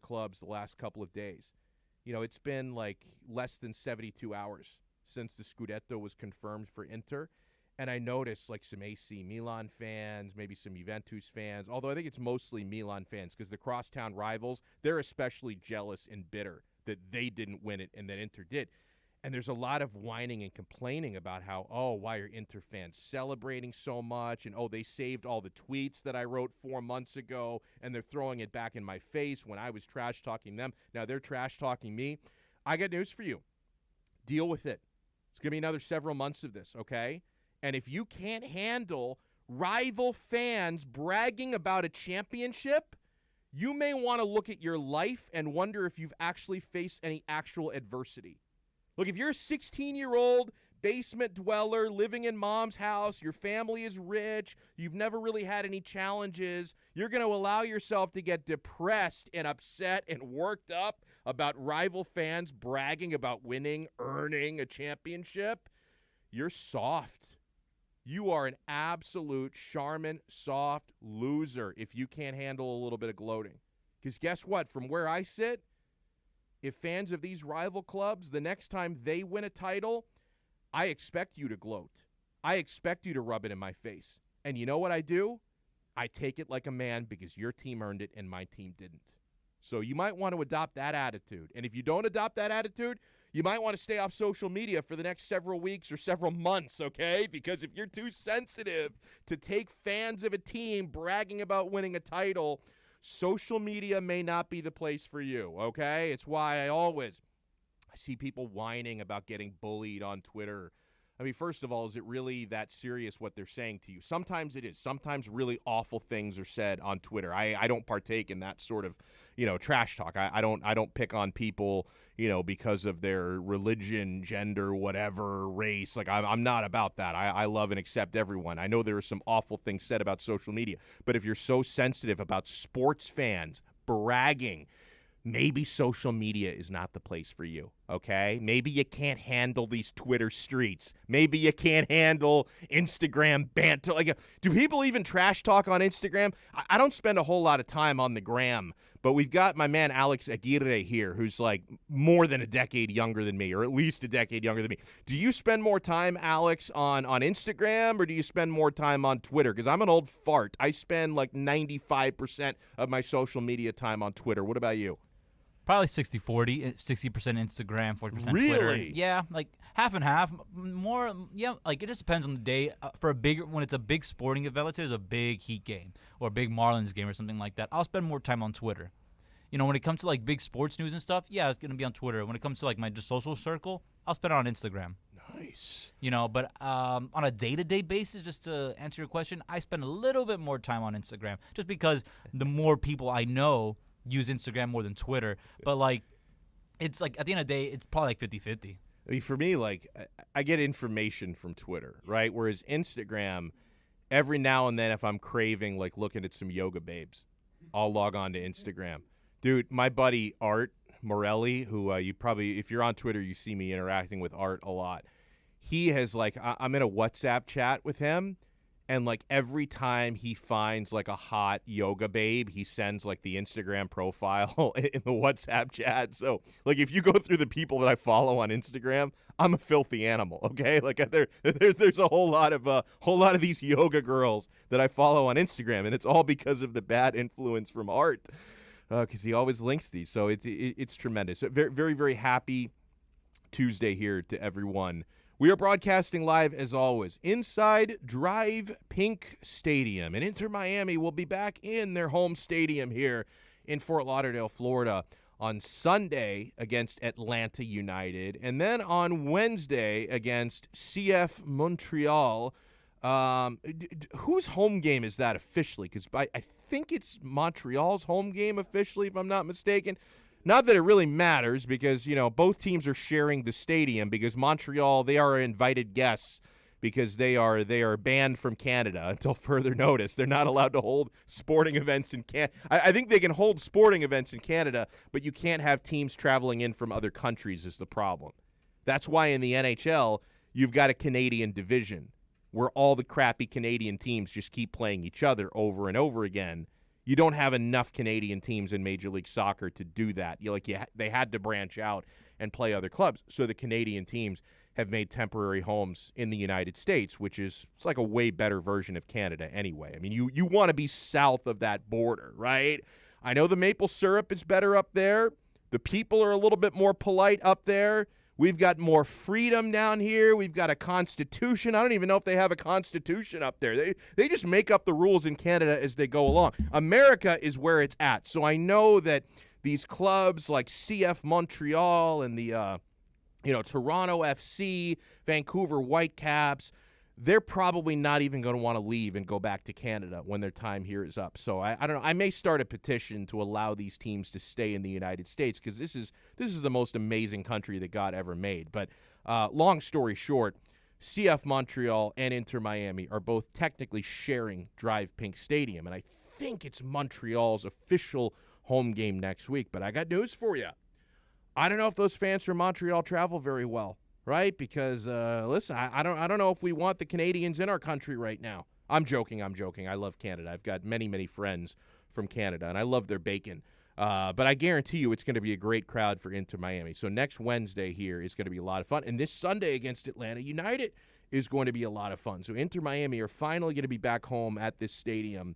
clubs the last couple of days. You know, it's been like less than 72 hours since the Scudetto was confirmed for Inter. And I noticed like some AC Milan fans, maybe some Juventus fans, although I think it's mostly Milan fans because the crosstown rivals, they're especially jealous and bitter that they didn't win it and that Inter did. And there's a lot of whining and complaining about how, oh, why are Inter fans celebrating so much? And, oh, they saved all the tweets that I wrote 4 months ago, and they're throwing it back in my face when I was trash-talking them. Now they're trash-talking me. I got news for you. Deal with it. It's going to be another several months of this, okay? And if you can't handle rival fans bragging about a championship, you may want to look at your life and wonder if you've actually faced any actual adversity. Look, if you're a 16-year-old basement dweller living in mom's house, your family is rich, you've never really had any challenges, you're going to allow yourself to get depressed and upset and worked up about rival fans bragging about winning, earning a championship, you're soft. You are an absolute Charmin soft loser if you can't handle a little bit of gloating. Because guess what? From where I sit, if fans of these rival clubs, the next time they win a title, I expect you to gloat. I expect you to rub it in my face. And you know what I do? I take it like a man because your team earned it and my team didn't. So you might want to adopt that attitude. And if you don't adopt that attitude, you might want to stay off social media for the next several weeks or several months, okay? Because if you're too sensitive to take fans of a team bragging about winning a title, social media may not be the place for you, okay? It's why I see people whining about getting bullied on Twitter. I mean, first of all, is it really that serious what they're saying to you? Sometimes it is. Sometimes really awful things are said on Twitter. I don't partake in that sort of, trash talk. I don't pick on people, because of their religion, gender, whatever, race. Like, I'm not about that. I love and accept everyone. I know there are some awful things said about social media. But if you're so sensitive about sports fans bragging, maybe social media is not the place for you, okay? Maybe you can't handle these Twitter streets. Maybe you can't handle Instagram banter. Like, do people even trash talk on Instagram? I don't spend a whole lot of time on the gram, but we've got my man Alex Aguirre here, who's like more than a decade younger than me, or at least a decade younger than me. Do you spend more time, Alex, on Instagram, or do you spend more time on Twitter? Because I'm an old fart. I spend like 95% of my social media time on Twitter. What about you? Probably 60-40, 60% Instagram, 40% really? Twitter. Yeah, like half and half. More, yeah, like it just depends on the day. When it's a big sporting event, let's say it's a big Heat game or a big Marlins game or something like that, I'll spend more time on Twitter. When it comes to like big sports news and stuff, yeah, it's going to be on Twitter. When it comes to like my just social circle, I'll spend it on Instagram. Nice. But on a day-to-day basis, just to answer your question, I spend a little bit more time on Instagram just because the more people I know use Instagram more than Twitter, but like it's like at the end of the day it's probably like 50-50. I mean, for me, like I get information from Twitter, right? Whereas Instagram, every now and then if I'm craving like looking at some yoga babes, I'll log on to Instagram. Dude, my buddy Art Morelli, who you probably, if you're on Twitter, you see me interacting with Art a lot. He has like I'm in a WhatsApp chat with him. And, like, every time he finds, like, a hot yoga babe, he sends, like, the Instagram profile in the WhatsApp chat. So, like, if you go through the people that I follow on Instagram, I'm a filthy animal, okay? Like, there's a whole lot of these yoga girls that I follow on Instagram, and it's all because of the bad influence from Art, because he always links these. So it's tremendous. So very, very, very happy Tuesday here to everyone. We are broadcasting live, as always, inside Drive Pink Stadium. And Inter Miami will be back in their home stadium here in Fort Lauderdale, Florida, on Sunday against Atlanta United. And then on Wednesday against CF Montreal. Whose home game is that officially? Because I think it's Montreal's home game officially, if I'm not mistaken. Not that it really matters because, both teams are sharing the stadium because Montreal, they are invited guests because they are banned from Canada until further notice. They're not allowed to hold sporting events in Canada. I think they can hold sporting events in Canada, but you can't have teams traveling in from other countries is the problem. That's why in the NHL, you've got a Canadian division where all the crappy Canadian teams just keep playing each other over and over again. you don't have enough Canadian teams in Major League Soccer to do that. They had to branch out and play other clubs. So the Canadian teams have made temporary homes in the United States, which is it's like a way better version of Canada anyway. I mean, you want to be south of that border, right? I know the maple syrup is better up there. The people are a little bit more polite up there. We've got more freedom down here. We've got a constitution. I don't even know if they have a constitution up there. They just make up the rules in Canada as they go along. America is where it's at. So I know that these clubs like CF Montreal and the Toronto FC, Vancouver Whitecaps, they're probably not even going to want to leave and go back to Canada when their time here is up. So I don't know. I may start a petition to allow these teams to stay in the United States because this is the most amazing country that God ever made. But long story short, CF Montreal and Inter Miami are both technically sharing Drive Pink Stadium, and I think it's Montreal's official home game next week. But I got news for you. I don't know if those fans from Montreal travel very well. Right? Because, listen, I don't know if we want the Canadians in our country right now. I'm joking. I love Canada. I've got many, many friends from Canada, and I love their bacon. But I guarantee you it's going to be a great crowd for Inter Miami. So next Wednesday here is going to be a lot of fun. And this Sunday against Atlanta United is going to be a lot of fun. So Inter Miami are finally going to be back home at this stadium.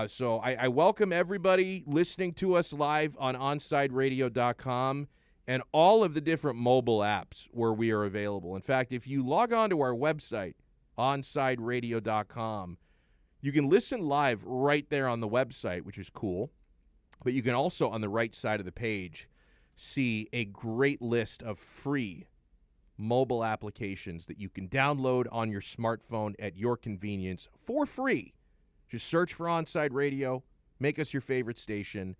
So I welcome everybody listening to us live on OnsideRadio.com. And all of the different mobile apps where we are available. In fact, if you log on to our website, onsideradio.com, you can listen live right there on the website, which is cool. But you can also, on the right side of the page, see a great list of free mobile applications that you can download on your smartphone at your convenience for free. Just search for Onside Radio, make us your favorite station,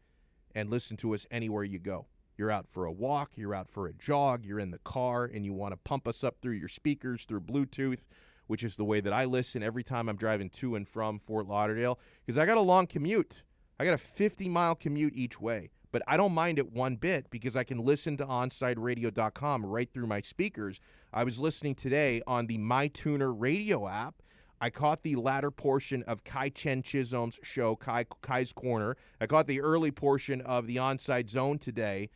and listen to us anywhere you go. You're out for a walk, you're out for a jog, you're in the car, and you want to pump us up through your speakers, through Bluetooth, which is the way that I listen every time I'm driving to and from Fort Lauderdale, because I got a long commute. I got a 50-mile commute each way, but I don't mind it one bit because I can listen to OnsideRadio.com right through my speakers. I was listening today on the MyTuner radio app. I caught the latter portion of Kai Chen Chisholm's show, Kai's Corner. I caught the early portion of the Onside Zone today.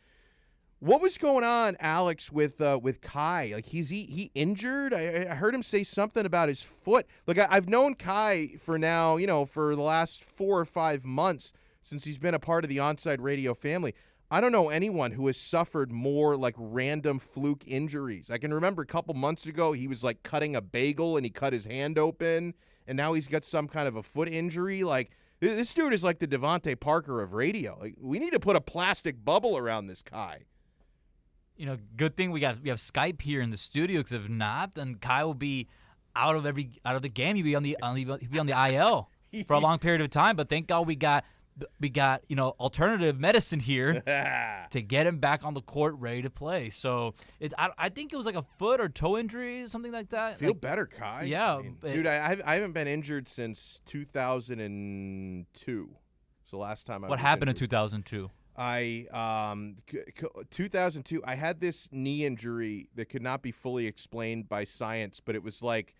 What was going on, Alex, with Kai? Like, he injured? I heard him say something about his foot. Look, I've known Kai for now, for the last 4 or 5 months since he's been a part of the Onside Radio family. I don't know anyone who has suffered more like random fluke injuries. I can remember a couple months ago he was like cutting a bagel and he cut his hand open, and now he's got some kind of a foot injury. Like, this dude is like the Devontae Parker of radio. Like, we need to put a plastic bubble around this Kai. Good thing we have Skype here in the studio, because if not, then Kai will be out of the game. He'll be on the IL for a long period of time. But thank God we got alternative medicine here to get him back on the court ready to play. So I think it was like a foot or toe injury, something like that. Feel better, Kai. Yeah, dude. I haven't been injured since 2002. So last time what happened in 2002? 2002, I had this knee injury that could not be fully explained by science, but it was like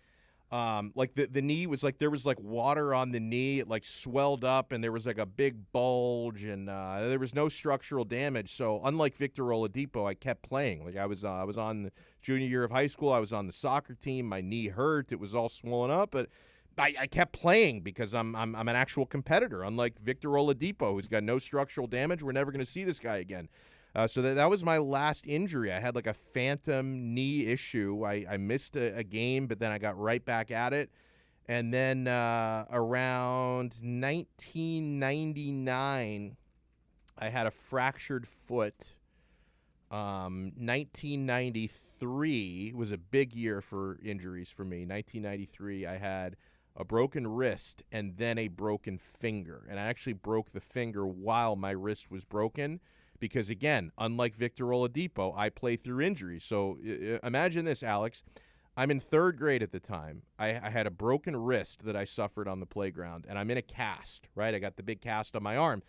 the knee was like, there was like water on the knee. It like swelled up and there was like a big bulge, and there was no structural damage. So unlike Victor Oladipo, I kept playing. Like I was on the junior year of high school. I was on the soccer team. My knee hurt. It was all swollen up, but I kept playing because I'm an actual competitor, unlike Victor Oladipo, who's got no structural damage. We're never going to see this guy again. So that was my last injury. I had like a phantom knee issue. I missed a game, but then I got right back at it. And then around 1999, I had a fractured foot. 1993 was a big year for injuries for me. 1993, I had a broken wrist and then a broken finger. And I actually broke the finger while my wrist was broken because, again, unlike Victor Oladipo, I play through injuries. So imagine this, Alex. I'm in 3rd grade at the time. I had a broken wrist that I suffered on the playground, and I'm in a cast, right? I got the big cast on my arm.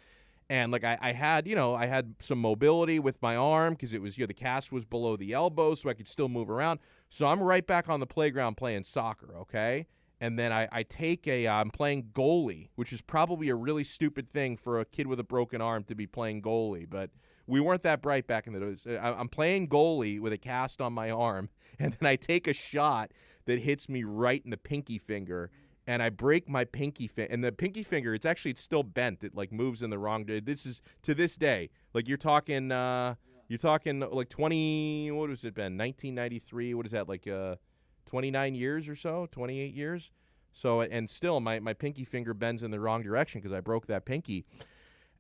And, like, I had some mobility with my arm because it was, the cast was below the elbow, so I could still move around. So I'm right back on the playground playing soccer, okay? and then I take I'm playing goalie, which is probably a really stupid thing for a kid with a broken arm to be playing goalie, but we weren't that bright back in the days. I'm playing goalie with a cast on my arm, and then I take a shot that hits me right in the pinky finger, and I break my pinky finger. And the pinky finger, it's still bent. It like moves in the wrong day. This is to this day. Like you're talking like 20. What has it been? 1993. What is that? Like 29 years or so? 28 years. So and still my pinky finger bends in the wrong direction because I broke that pinky.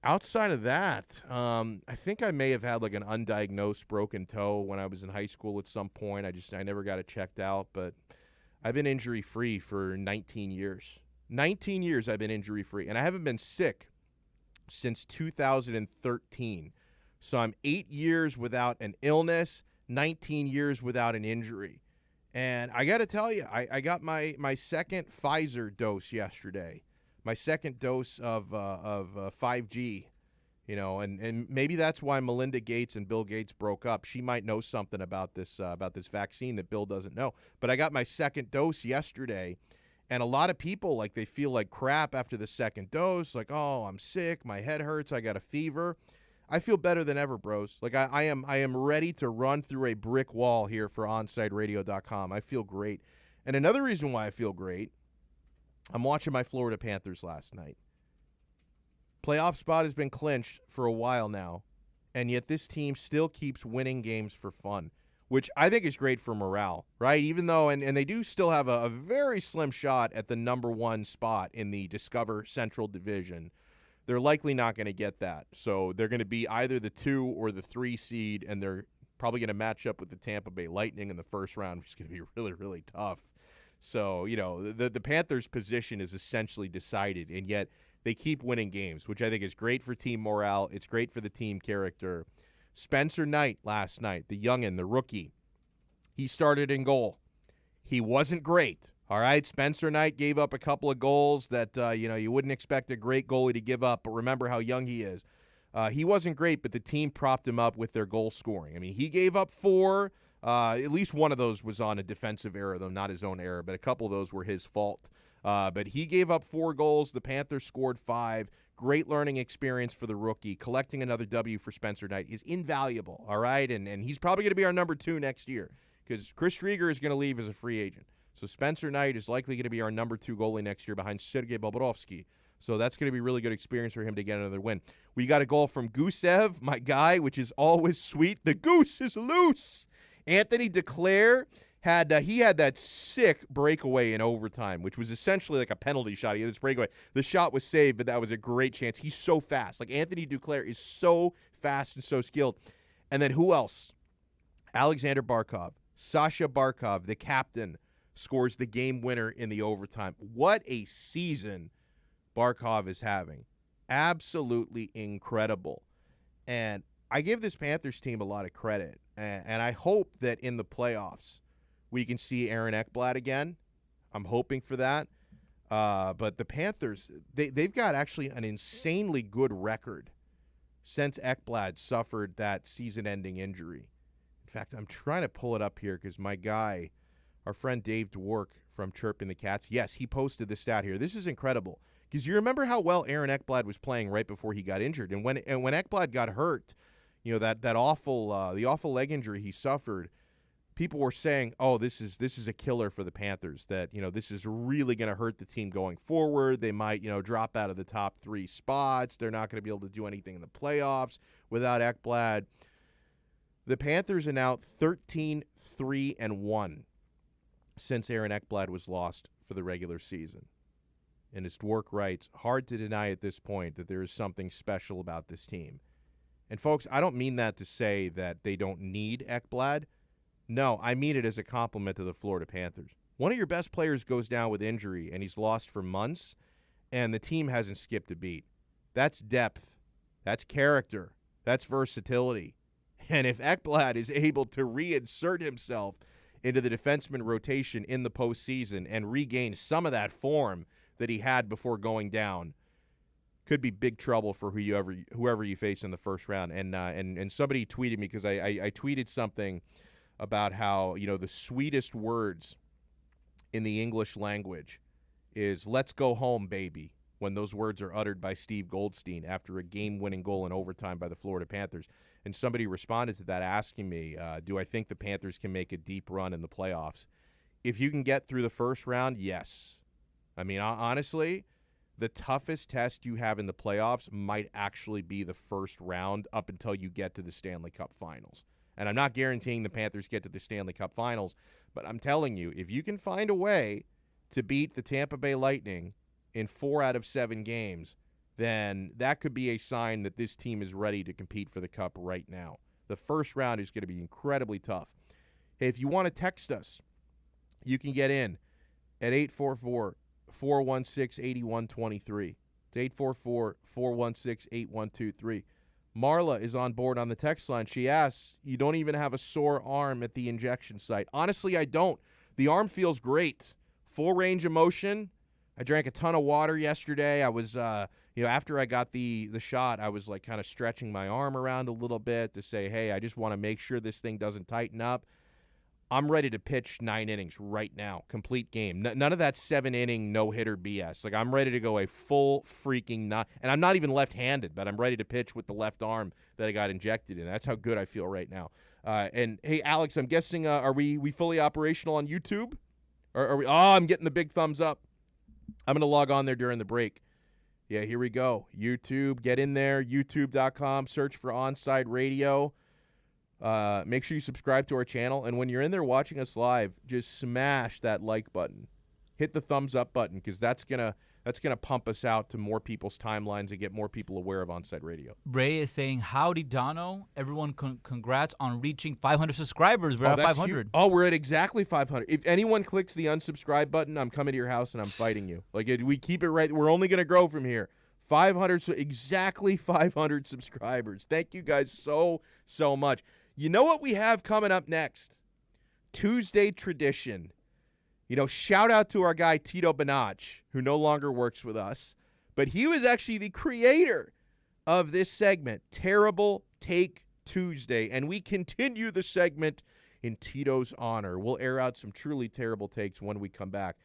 Outside of that, I think I may have had like an undiagnosed broken toe when I was in high school at some point. I never got it checked out, but I've been injury-free for 19 years. 19 years I've been injury-free, and I haven't been sick since 2013. So I'm 8 years without an illness, 19 years without an injury. And I got to tell you, I got my second Pfizer dose yesterday, my second dose of 5G. And maybe that's why Melinda Gates and Bill Gates broke up. She might know something about this vaccine that Bill doesn't know. But I got my second dose yesterday, and a lot of people, like, they feel like crap after the second dose. Like, oh, I'm sick, my head hurts, I got a fever. I feel better than ever, bros. Like, I am ready to run through a brick wall here for OnSiteRadio.com. I feel great. And another reason why I feel great, I'm watching my Florida Panthers last night. Playoff spot has been clinched for a while now, and yet this team still keeps winning games for fun, which I think is great for morale, right? Even though, and they do still have a very slim shot at the number one spot in the Discover Central Division. They're likely not going to get that. So they're going to be either the 2 or the 3 seed, and they're probably going to match up with the Tampa Bay Lightning in the first round, which is going to be really, really tough. So, the Panthers' position is essentially decided, and yet they keep winning games, which I think is great for team morale. It's great for the team character. Spencer Knight last night, the youngin', the rookie, he started in goal. He wasn't great, all right? Spencer Knight gave up a couple of goals that, you wouldn't expect a great goalie to give up, but remember how young he is. He wasn't great, but the team propped him up with their goal scoring. I mean, he gave up 4. At least one of those was on a defensive error, though not his own error, but a couple of those were his fault. But he gave up 4 goals. The Panthers scored 5. Great learning experience for the rookie. Collecting another W for Spencer Knight is invaluable, all right? And he's probably going to be our number 2 next year because Chris Drieger is going to leave as a free agent. So Spencer Knight is likely going to be our number 2 goalie next year behind Sergei Bobrovsky. So that's going to be a really good experience for him to get another win. We got a goal from Gusev, my guy, which is always sweet. The goose is loose. Anthony Duclair had that sick breakaway in overtime, which was essentially like a penalty shot. He had this breakaway. The shot was saved, but that was a great chance. He's so fast. Like, Anthony Duclair is so fast and so skilled. And then who else? Alexander Barkov. Sasha Barkov, the captain, scores the game winner in the overtime. What a season Barkov is having. Absolutely incredible. And I give this Panthers team a lot of credit. And I hope that in the playoffs we can see Aaron Ekblad again. I'm hoping for that. But the Panthers, they've got actually an insanely good record since Ekblad suffered that season-ending injury. In fact, I'm trying to pull it up here because my guy, our friend Dave Dwork from Chirping the Cats, yes, he posted the stat here. This is incredible because you remember how well Aaron Ekblad was playing right before he got injured. And when Ekblad got hurt, that awful the awful leg injury he suffered, people were saying, "Oh, this is a killer for the Panthers. That this is really going to hurt the team going forward. They might drop out of the top 3 spots. They're not going to be able to do anything in the playoffs without Ekblad." The Panthers are now 13-3-1 since Aaron Ekblad was lost for the regular season. And as Dwork writes, hard to deny at this point that there is something special about this team. And folks, I don't mean that to say that they don't need Ekblad. No, I mean it as a compliment to the Florida Panthers. One of your best players goes down with injury, and he's lost for months, and the team hasn't skipped a beat. That's depth. That's character. That's versatility. And if Ekblad is able to reinsert himself into the defenseman rotation in the postseason and regain some of that form that he had before going down, could be big trouble for whoever you face in the first round. And somebody tweeted me because I tweeted something about how the sweetest words in the English language is "Let's go home, baby," when those words are uttered by Steve Goldstein after a game-winning goal in overtime by the Florida Panthers. And somebody responded to that asking me, do I think the Panthers can make a deep run in the playoffs? If you can get through the first round, yes. I mean, honestly, the toughest test you have in the playoffs might actually be the first round up until you get to the Stanley Cup Finals. And I'm not guaranteeing the Panthers get to the Stanley Cup Finals, but I'm telling you, if you can find a way to beat the Tampa Bay Lightning in 4 out of 7 games, then that could be a sign that this team is ready to compete for the Cup right now. The first round is going to be incredibly tough. Hey, if you want to text us, you can get in at 844-416-8123. It's 844-416-8123. Marla is on board on the text line. She asks, you don't even have a sore arm at the injection site. Honestly, I don't. The arm feels great. Full range of motion. I drank a ton of water yesterday. I was, after I got the shot, I was like kind of stretching my arm around a little bit to say, hey, I just want to make sure this thing doesn't tighten up. I'm ready to pitch 9 innings right now, complete game. None of that 7-inning no-hitter BS. Like, I'm ready to go a full freaking and I'm not even left-handed, but I'm ready to pitch with the left arm that I got injected in. That's how good I feel right now. And, hey, Alex, I'm guessing, are we fully operational on YouTube? Or are we? Oh, I'm getting the big thumbs up. I'm going to log on there during the break. Yeah, here we go. YouTube, get in there, youtube.com, search for Onside Radio. Make sure you subscribe to our channel, and when you're in there watching us live, just smash that like button. Hit the thumbs up button, because that's gonna pump us out to more people's timelines and get more people aware of Onside Radio. Ray is saying, howdy, Donno. Everyone, congrats on reaching 500 subscribers. We're at 500. Huge. Oh, we're at exactly 500. If anyone clicks the unsubscribe button, I'm coming to your house and I'm fighting you. Like, we keep it right. We're only going to grow from here. 500, so exactly 500 subscribers. Thank you guys so much. You know what we have coming up next? Tuesday tradition. Shout out to our guy Tito Bonach, who no longer works with us, but he was actually the creator of this segment, Terrible Take Tuesday, and we continue the segment in Tito's honor. We'll air out some truly terrible takes when we come back.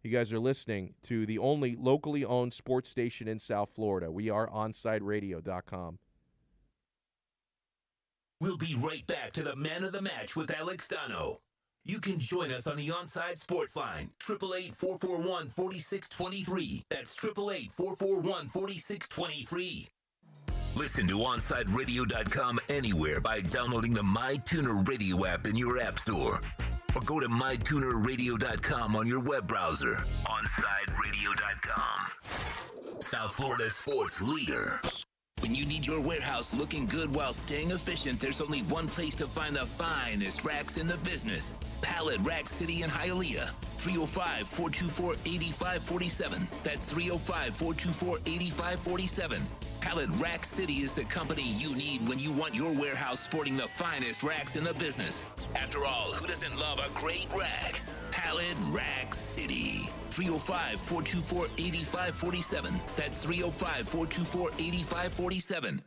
You guys are listening to the only locally owned sports station in South Florida. We are OnSideRadio.com. We'll be right back to the Man of the Match with Alex Donno. You can join us on the Onside Sports Line, 888-441-4623. That's 888-441-4623. Listen to OnSideRadio.com anywhere by downloading the MyTuner Radio app in your app store. Or go to MyTunerRadio.com on your web browser. OnSideRadio.com. South Florida sports leader. When you need your warehouse looking good while staying efficient, there's only one place to find the finest racks in the business. Pallet Rack City in Hialeah. 305-424-8547. That's 305-424-8547. Pallet Rack City is the company you need when you want your warehouse sporting the finest racks in the business. After all, who doesn't love a great rack? Pallet Rack City. 305-424-8547. That's 305-424-8547.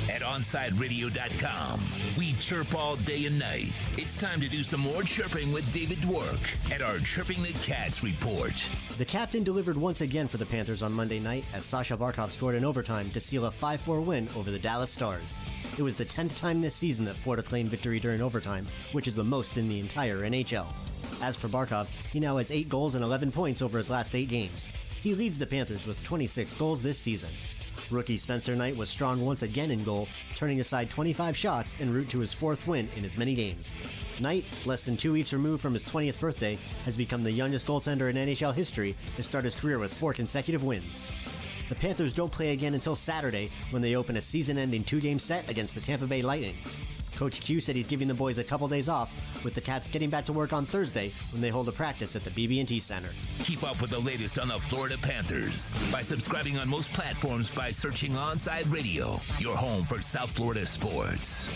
At OnSideRadio.com, we chirp all day and night. It's time to do some more chirping with David Dwork at our Chirping the Cats report. The captain delivered once again for the Panthers on Monday night as Sasha Barkov scored in overtime to seal a 5-4 win over the Dallas Stars. It was the 10th time this season that Florida claimed victory during overtime, which is the most in the entire NHL. As for Barkov, he now has 8 goals and 11 points over his last 8 games. He leads the Panthers with 26 goals this season. Rookie Spencer Knight was strong once again in goal, turning aside 25 shots en route to his 4th win in as many games. Knight, less than 2 weeks removed from his 20th birthday, has become the youngest goaltender in NHL history to start his career with 4 consecutive wins. The Panthers don't play again until Saturday when they open a season-ending 2-game set against the Tampa Bay Lightning. Coach Q said he's giving the boys a couple days off, with the Cats getting back to work on Thursday when they hold a practice at the BB&T Center. Keep up with the latest on the Florida Panthers by subscribing on most platforms by searching Onside Radio, your home for South Florida sports.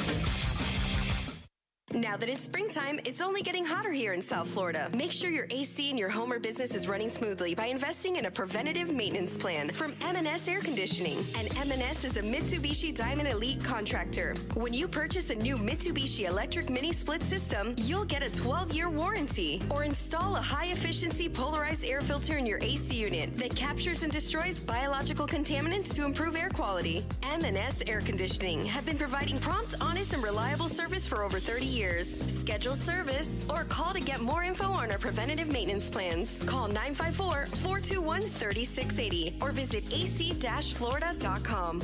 Now that it's springtime, it's only getting hotter here in South Florida. Make sure your AC in your home or business is running smoothly by investing in a preventative maintenance plan from M&S Air Conditioning. And M&S is a Mitsubishi Diamond Elite contractor. When you purchase a new Mitsubishi electric mini split system, you'll get a 12-year warranty. Or install a high-efficiency polarized air filter in your AC unit that captures and destroys biological contaminants to improve air quality. M&S Air Conditioning have been providing prompt, honest, and reliable service for over 30 years. Schedule service or call to get more info on our preventative maintenance plans. Call 954-421-3680 or visit ac-florida.com.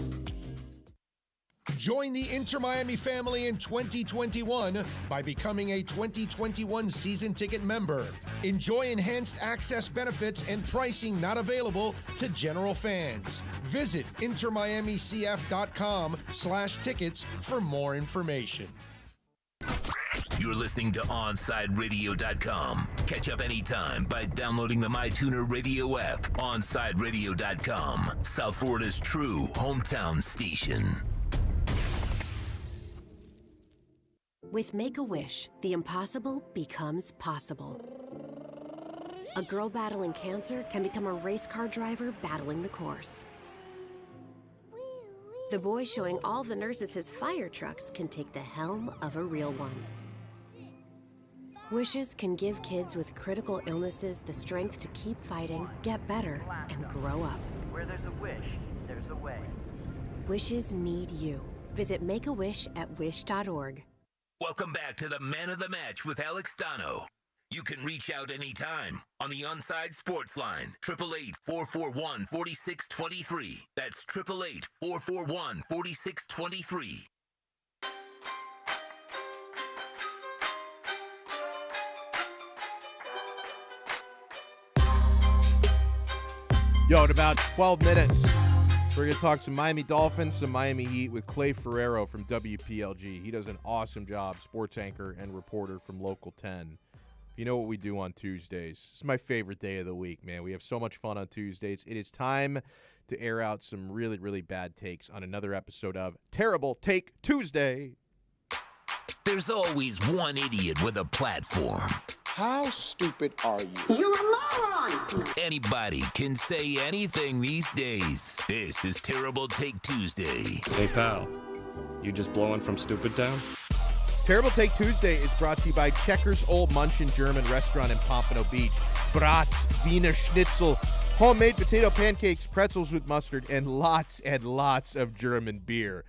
Join the Inter Miami family in 2021 by becoming a 2021 season ticket member. Enjoy enhanced access benefits and pricing not available to general fans. Visit intermiamicf.com/tickets for more information. You're listening to OnsideRadio.com. Catch up anytime by downloading the MyTuner Radio app. OnsideRadio.com, South Florida's true hometown station. With Make-A-Wish, the impossible becomes possible. A girl battling cancer can become a race car driver battling the course. The boy showing all the nurses his fire trucks can take the helm of a real one. Wishes can give kids with critical illnesses the strength to keep fighting, get better, and grow up. Where there's a wish, there's a way. Wishes need you. Visit Make-A-Wish at wish.org. Welcome back to the Man of the Match with Alex Donno. You can reach out anytime on the Onside Sports Line, 888-441-4623. That's 888-441-4623. Yo, in about 12 minutes, we're going to talk some Miami Dolphins, some Miami Heat with Clay Ferrero from WPLG. He does an awesome job, sports anchor and reporter from Local 10. You know what we do on Tuesdays. It's my favorite day of the week, man. We have so much fun on Tuesdays. It is time to air out some really, really bad takes on another episode of Terrible Take Tuesday. There's always one idiot with a platform. How stupid are you? You're a moron! Anybody can say anything these days. This is Terrible Take Tuesday. Hey, pal. You just blowing from Stupid Town? Terrible Take Tuesday is brought to you by Checkers Old Munchin German Restaurant in Pompano Beach. Brats, Wiener Schnitzel, homemade potato pancakes, pretzels with mustard, and lots of German beer.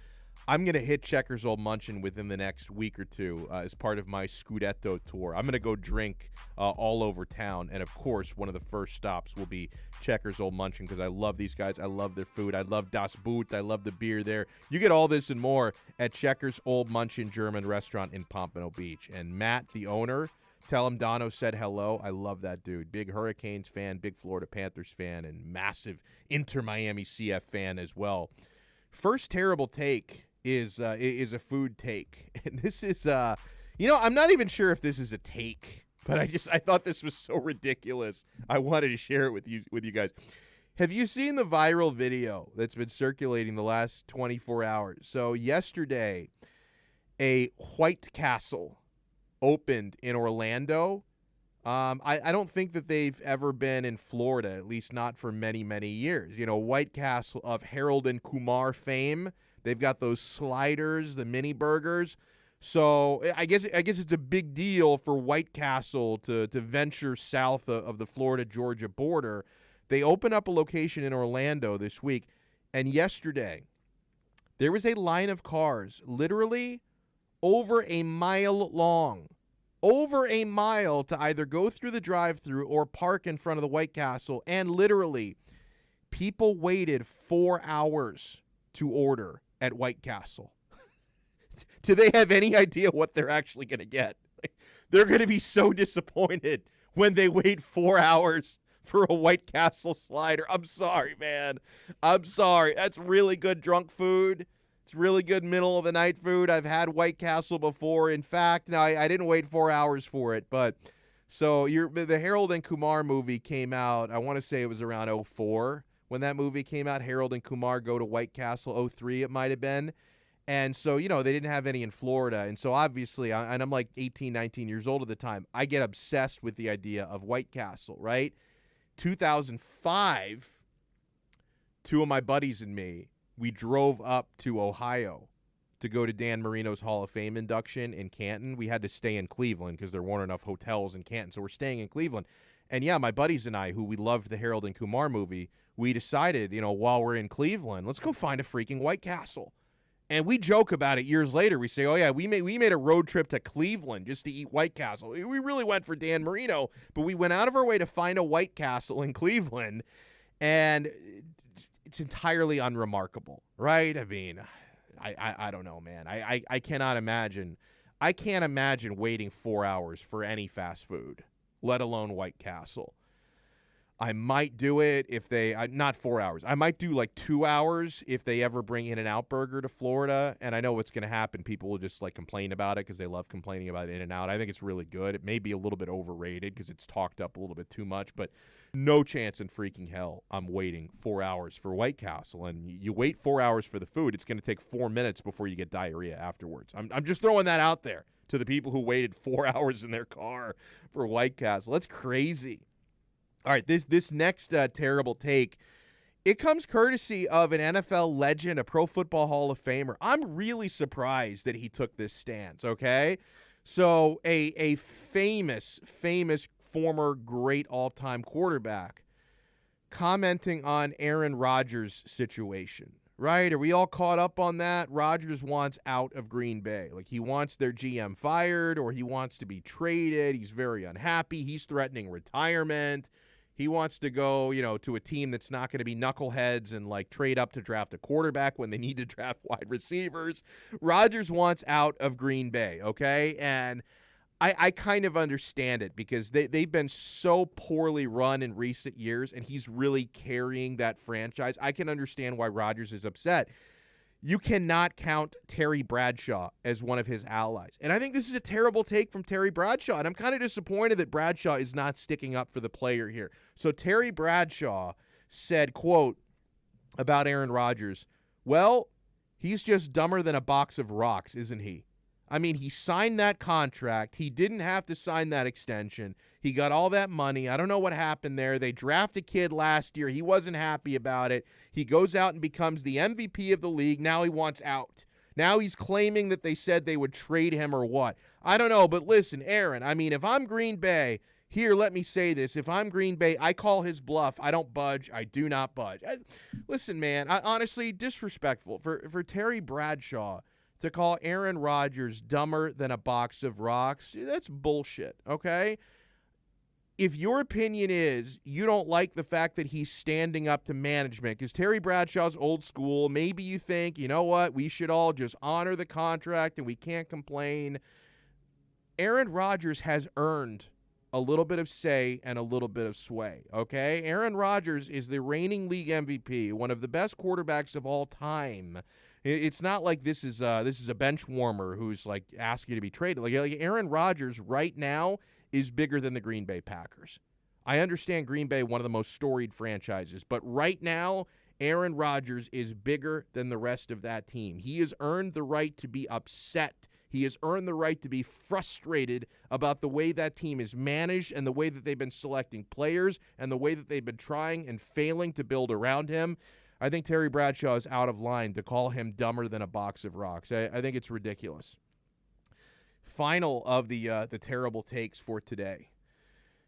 I'm going to hit Checkers Old Munchin within the next week or two as part of my Scudetto tour. I'm going to go drink all over town. And, of course, one of the first stops will be Checkers Old Munchin because I love these guys. I love their food. I love Das Boot. I love the beer there. You get all this and more at Checkers Old Munchin German Restaurant in Pompano Beach. And Matt, the owner, tell him Donno said hello. I love that dude. Big Hurricanes fan, big Florida Panthers fan, and massive Inter Miami CF fan as well. First terrible take is a food take. And this is, I'm not even sure if this is a take, but I thought this was so ridiculous. I wanted to share it with you guys. Have you seen the viral video that's been circulating the last 24 hours? So yesterday, a White Castle opened in Orlando. I don't think that they've ever been in Florida, at least not for many, many years. You know, White Castle of Harold and Kumar fame. They've got those sliders, the mini burgers. So I guess it's a big deal for White Castle to venture south of the Florida-Georgia border. They open up a location in Orlando this week, and yesterday there was a line of cars literally over a mile long. Over a mile to either go through the drive-thru or park in front of the White Castle, and literally people waited 4 hours to order at White Castle. Do they have any idea what they're actually going to get? They're going to be so disappointed when they wait 4 hours for a White Castle slider. I'm sorry, man. I'm sorry. That's really good drunk food. It's really good middle of the night food. I've had White Castle before. In fact, now I didn't wait 4 hours for it, but so the Harold and Kumar movie came out. I want to say it was around 2004 when that movie came out. Harold and Kumar Go to White Castle, 2003 it might have been. And so, they didn't have any in Florida. And so obviously, and I'm like 18, 19 years old at the time, I get obsessed with the idea of White Castle, right? 2005, two of my buddies and me, we drove up to Ohio to go to Dan Marino's Hall of Fame induction in Canton. We had to stay in Cleveland because there weren't enough hotels in Canton. So we're staying in Cleveland. And yeah, my buddies and I, who we loved the Harold and Kumar movie, we decided, while we're in Cleveland, let's go find a freaking White Castle. And we joke about it years later. We say, oh, yeah, we made a road trip to Cleveland just to eat White Castle. We really went for Dan Marino, but we went out of our way to find a White Castle in Cleveland, and it's entirely unremarkable, right? I mean, I don't know, man. I cannot imagine. I can't imagine waiting 4 hours for any fast food, let alone White Castle. I might do it if they not 4 hours. I might do like 2 hours if they ever bring In-N-Out Burger to Florida. And I know what's going to happen. People will just like complain about it because they love complaining about In-N-Out. I think it's really good. It may be a little bit overrated because it's talked up a little bit too much, but no chance in freaking hell I'm waiting 4 hours for White Castle. And you wait 4 hours for the food, it's going to take 4 minutes before you get diarrhea afterwards. I'm just throwing that out there to the people who waited 4 hours in their car for White Castle. That's crazy. All right, this next terrible take, it comes courtesy of an NFL legend, a Pro Football Hall of Famer. I'm really surprised that he took this stance, okay? So a famous former great all-time quarterback commenting on Aaron Rodgers' situation, right? Are we all caught up on that? Rodgers wants out of Green Bay. Like, he wants their GM fired or he wants to be traded. He's very unhappy. He's threatening retirement. He wants to go, to a team that's not going to be knuckleheads and like trade up to draft a quarterback when they need to draft wide receivers. Rodgers wants out of Green Bay, okay? And I kind of understand it because they've been so poorly run in recent years, and he's really carrying that franchise. I can understand why Rodgers is upset. You cannot count Terry Bradshaw as one of his allies. And I think this is a terrible take from Terry Bradshaw, and I'm kind of disappointed that Bradshaw is not sticking up for the player here. So Terry Bradshaw said, quote, about Aaron Rodgers, well, he's just dumber than a box of rocks, isn't he? I mean, he signed that contract. He didn't have to sign that extension. He got all that money. I don't know what happened there. They drafted a kid last year. He wasn't happy about it. He goes out and becomes the MVP of the league. Now he wants out. Now he's claiming that they said they would trade him or what. I don't know, but listen, Aaron, I mean, if I'm Green Bay, here, let me say this. If I'm Green Bay, I call his bluff. I don't budge. I do not budge. Listen, man, honestly, disrespectful for Terry Bradshaw to call Aaron Rodgers dumber than a box of rocks. That's bullshit, okay? If your opinion is you don't like the fact that he's standing up to management, because Terry Bradshaw's old school, maybe you think, you know what, we should all just honor the contract and we can't complain. Aaron Rodgers has earned a little bit of say and a little bit of sway, okay? Aaron Rodgers is the reigning league MVP, one of the best quarterbacks of all time. It's not like this is a bench warmer who's like asking you to be traded. Like Aaron Rodgers right now is bigger than the Green Bay Packers. I understand Green Bay, one of the most storied franchises, but right now Aaron Rodgers is bigger than the rest of that team. He has earned the right to be upset. He has earned the right to be frustrated about the way that team is managed and the way that they've been selecting players and the way that they've been trying and failing to build around him. I think Terry Bradshaw is out of line to call him dumber than a box of rocks. I think it's ridiculous. Final of the terrible takes for today.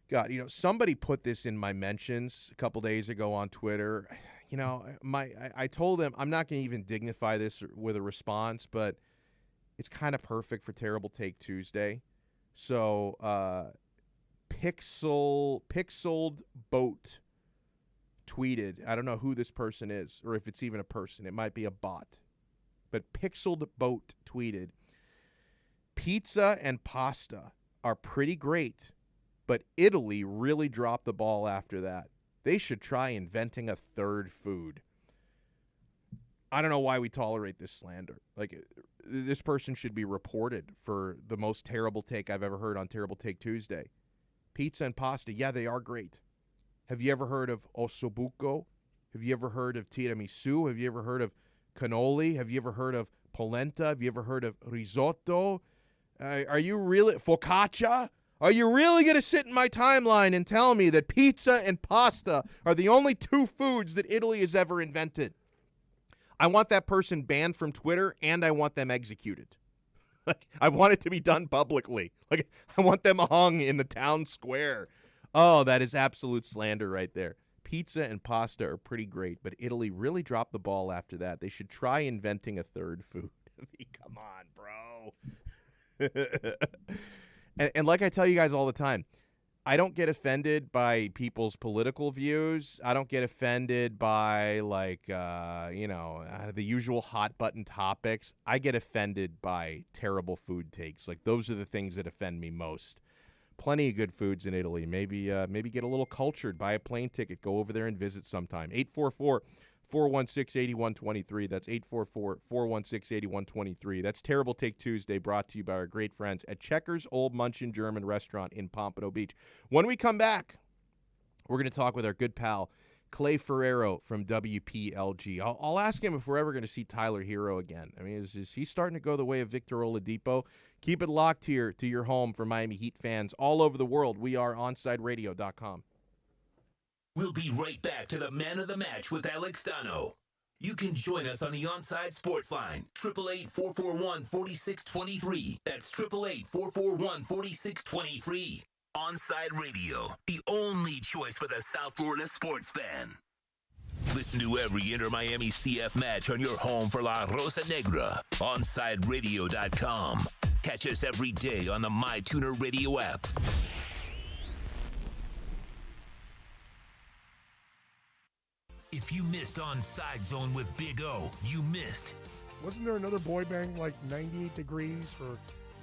God, somebody put this in my mentions a couple days ago on Twitter. I told them I'm not going to even dignify this with a response, but it's kind of perfect for Terrible Take Tuesday. So, Pixeled Boat tweeted, I don't know who this person is or if it's even a person. It might be a bot. But Pixeled Boat tweeted, pizza and pasta are pretty great, but Italy really dropped the ball after that. They should try inventing a third food. I don't know why we tolerate this slander. Like, this person should be reported for the most terrible take I've ever heard on Terrible Take Tuesday. Pizza and pasta, yeah, they are great. Have you ever heard of ossobuco? Have you ever heard of tiramisu? Have you ever heard of cannoli? Have you ever heard of polenta? Have you ever heard of risotto? Are you really focaccia? Are you really going to sit in my timeline and tell me that pizza and pasta are the only two foods that Italy has ever invented? I want that person banned from Twitter, and I want them executed. Like, I want it to be done publicly. Like, I want them hung in the town square. Oh, that is absolute slander right there. Pizza and pasta are pretty great, but Italy really dropped the ball after that. They should try inventing a third food. I mean, come on, bro. And like I tell you guys all the time, I don't get offended by people's political views. I don't get offended by, the usual hot button topics. I get offended by terrible food takes. Like, those are the things that offend me most. Plenty of good foods in Italy. Maybe get a little cultured, buy a plane ticket, go over there and visit sometime. 844-416-8123. That's 844-416-8123. That's Terrible Take Tuesday, brought to you by our great friends at Checkers Old Munchin German Restaurant in Pompano Beach. When we come back, we're going to talk with our good pal, Clay Ferrero from WPLG. I'll ask him if we're ever going to see Tyler Hero again. I mean, is he starting to go the way of Victor Oladipo? Keep it locked here to your home for Miami Heat fans all over the world. We are OnsideRadio.com. We'll be right back to the Man of the Match with Alex Donno. You can join us on the Onside Sports Line, 888-441-4623. That's 888-441-4623. Onside Radio, the only choice for the South Florida sports fan. Listen to every Inter-Miami CF match on your home for La Rosa Negra, OnsideRadio.com. Catch us every day on the MyTuner Radio app. If you missed Onside Zone with Big O, you missed. Wasn't there another boy band like 98 Degrees or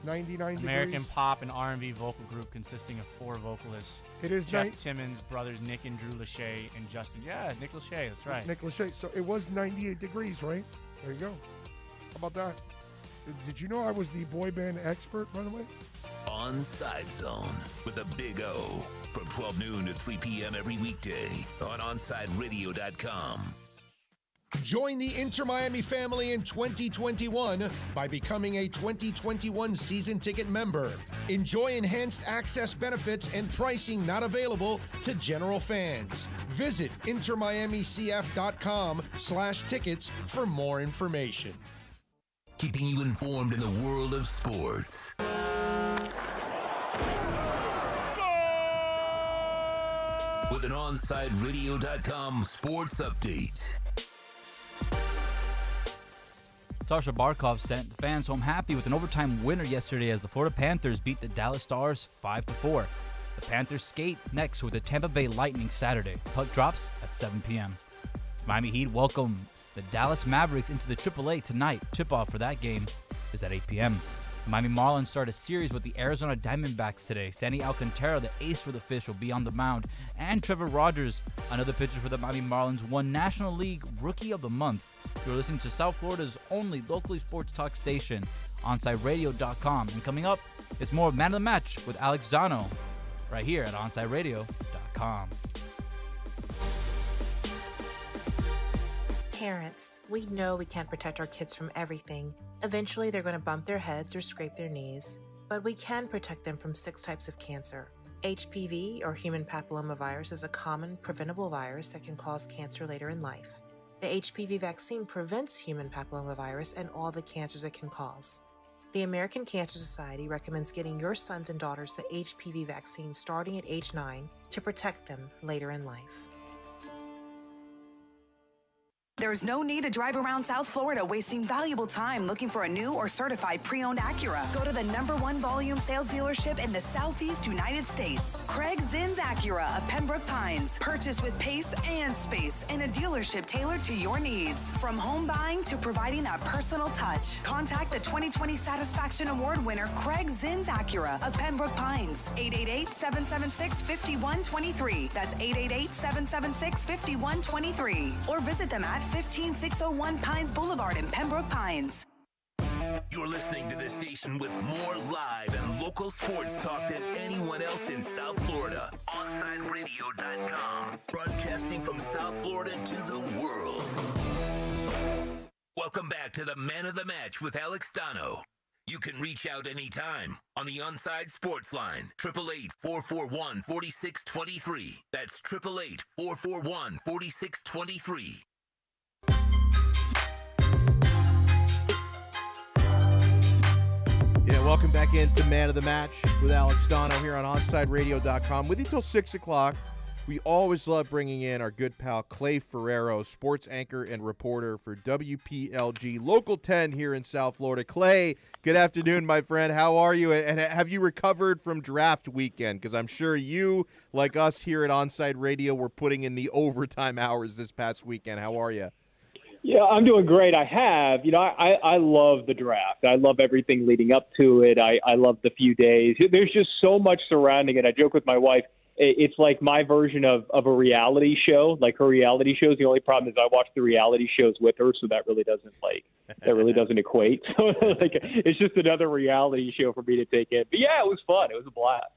99 American degrees? pop and R&B vocal group consisting of 4 vocalists. It is Jeff Timmons, brothers Nick and Drew Lachey, and Justin. Yeah, Nick Lachey, that's right. Nick Lachey. So it was 98 Degrees, right? There you go. How about that? Did you know I was the boy band expert, by the way? Onside Zone with a Big O from 12 noon to 3 p.m. every weekday on OnsideRadio.com. Join the Inter-Miami family in 2021 by becoming a 2021 season ticket member. Enjoy enhanced access benefits and pricing not available to general fans. Visit intermiamicf.com/tickets for more information. Keeping you informed in the world of sports. With an OnsideRadio.com sports update. Sasha Barkov sent the fans home happy with an overtime winner yesterday as the Florida Panthers beat the Dallas Stars 5-4. The Panthers skate next with the Tampa Bay Lightning Saturday. Puck drops at 7 p.m. Miami Heat welcome the Dallas Mavericks into the AAA tonight. Tip-off for that game is at 8 p.m. The Miami Marlins start a series with the Arizona Diamondbacks today. Sandy Alcantara, the ace for the Fish, will be on the mound. And Trevor Rogers, another pitcher for the Miami Marlins, won National League Rookie of the Month. You're listening to South Florida's only locally sports talk station, OnsideRadio.com. And coming up, it's more Man of the Match with Alex Donno, right here at OnsideRadio.com. Parents, we know we can't protect our kids from everything. Eventually, they're going to bump their heads or scrape their knees. But we can protect them from 6 types of cancer. HPV, or human papillomavirus, is a common, preventable virus that can cause cancer later in life. The HPV vaccine prevents human papillomavirus and all the cancers it can cause. The American Cancer Society recommends getting your sons and daughters the HPV vaccine starting at age 9 to protect them later in life. There's no need to drive around South Florida wasting valuable time looking for a new or certified pre-owned Acura. Go to the #1 volume sales dealership in the Southeast United States. Craig Zinn's Acura of Pembroke Pines. Purchase with pace and space in a dealership tailored to your needs. From home buying to providing that personal touch. Contact the 2020 Satisfaction Award winner Craig Zinn's Acura of Pembroke Pines. 888-776-5123. That's 888-776-5123. Or visit them at 15601 Pines Boulevard in Pembroke Pines. You're listening to this station with more live and local sports talk than anyone else in South Florida. OnsideRadio.com. Broadcasting from South Florida to the world. Welcome back to the Man of the Match with Alex Donno. You can reach out anytime on the Onside Sports Line, 888-441-4623. That's 888-441-4623. Yeah, welcome back into Man of the Match with Alex Donno here on OnsideRadio.com. With you till 6 o'clock. We always love bringing in our good pal Clay Ferrero, sports anchor and reporter for WPLG Local 10 here in South Florida. Clay, good afternoon, my friend. How are you? And have you recovered from draft weekend? Because I'm sure you, like us here at Onside Radio, were putting in the overtime hours this past weekend. How are you? Yeah, I'm doing great. I have. I love the draft. I love everything leading up to it. I love the few days. There's just so much surrounding it. I joke with my wife. It's like my version of a reality show, like her reality shows. The only problem is I watch the reality shows with her, so that really doesn't equate. So like it's just another reality show for me to take in. But yeah, it was fun. It was a blast.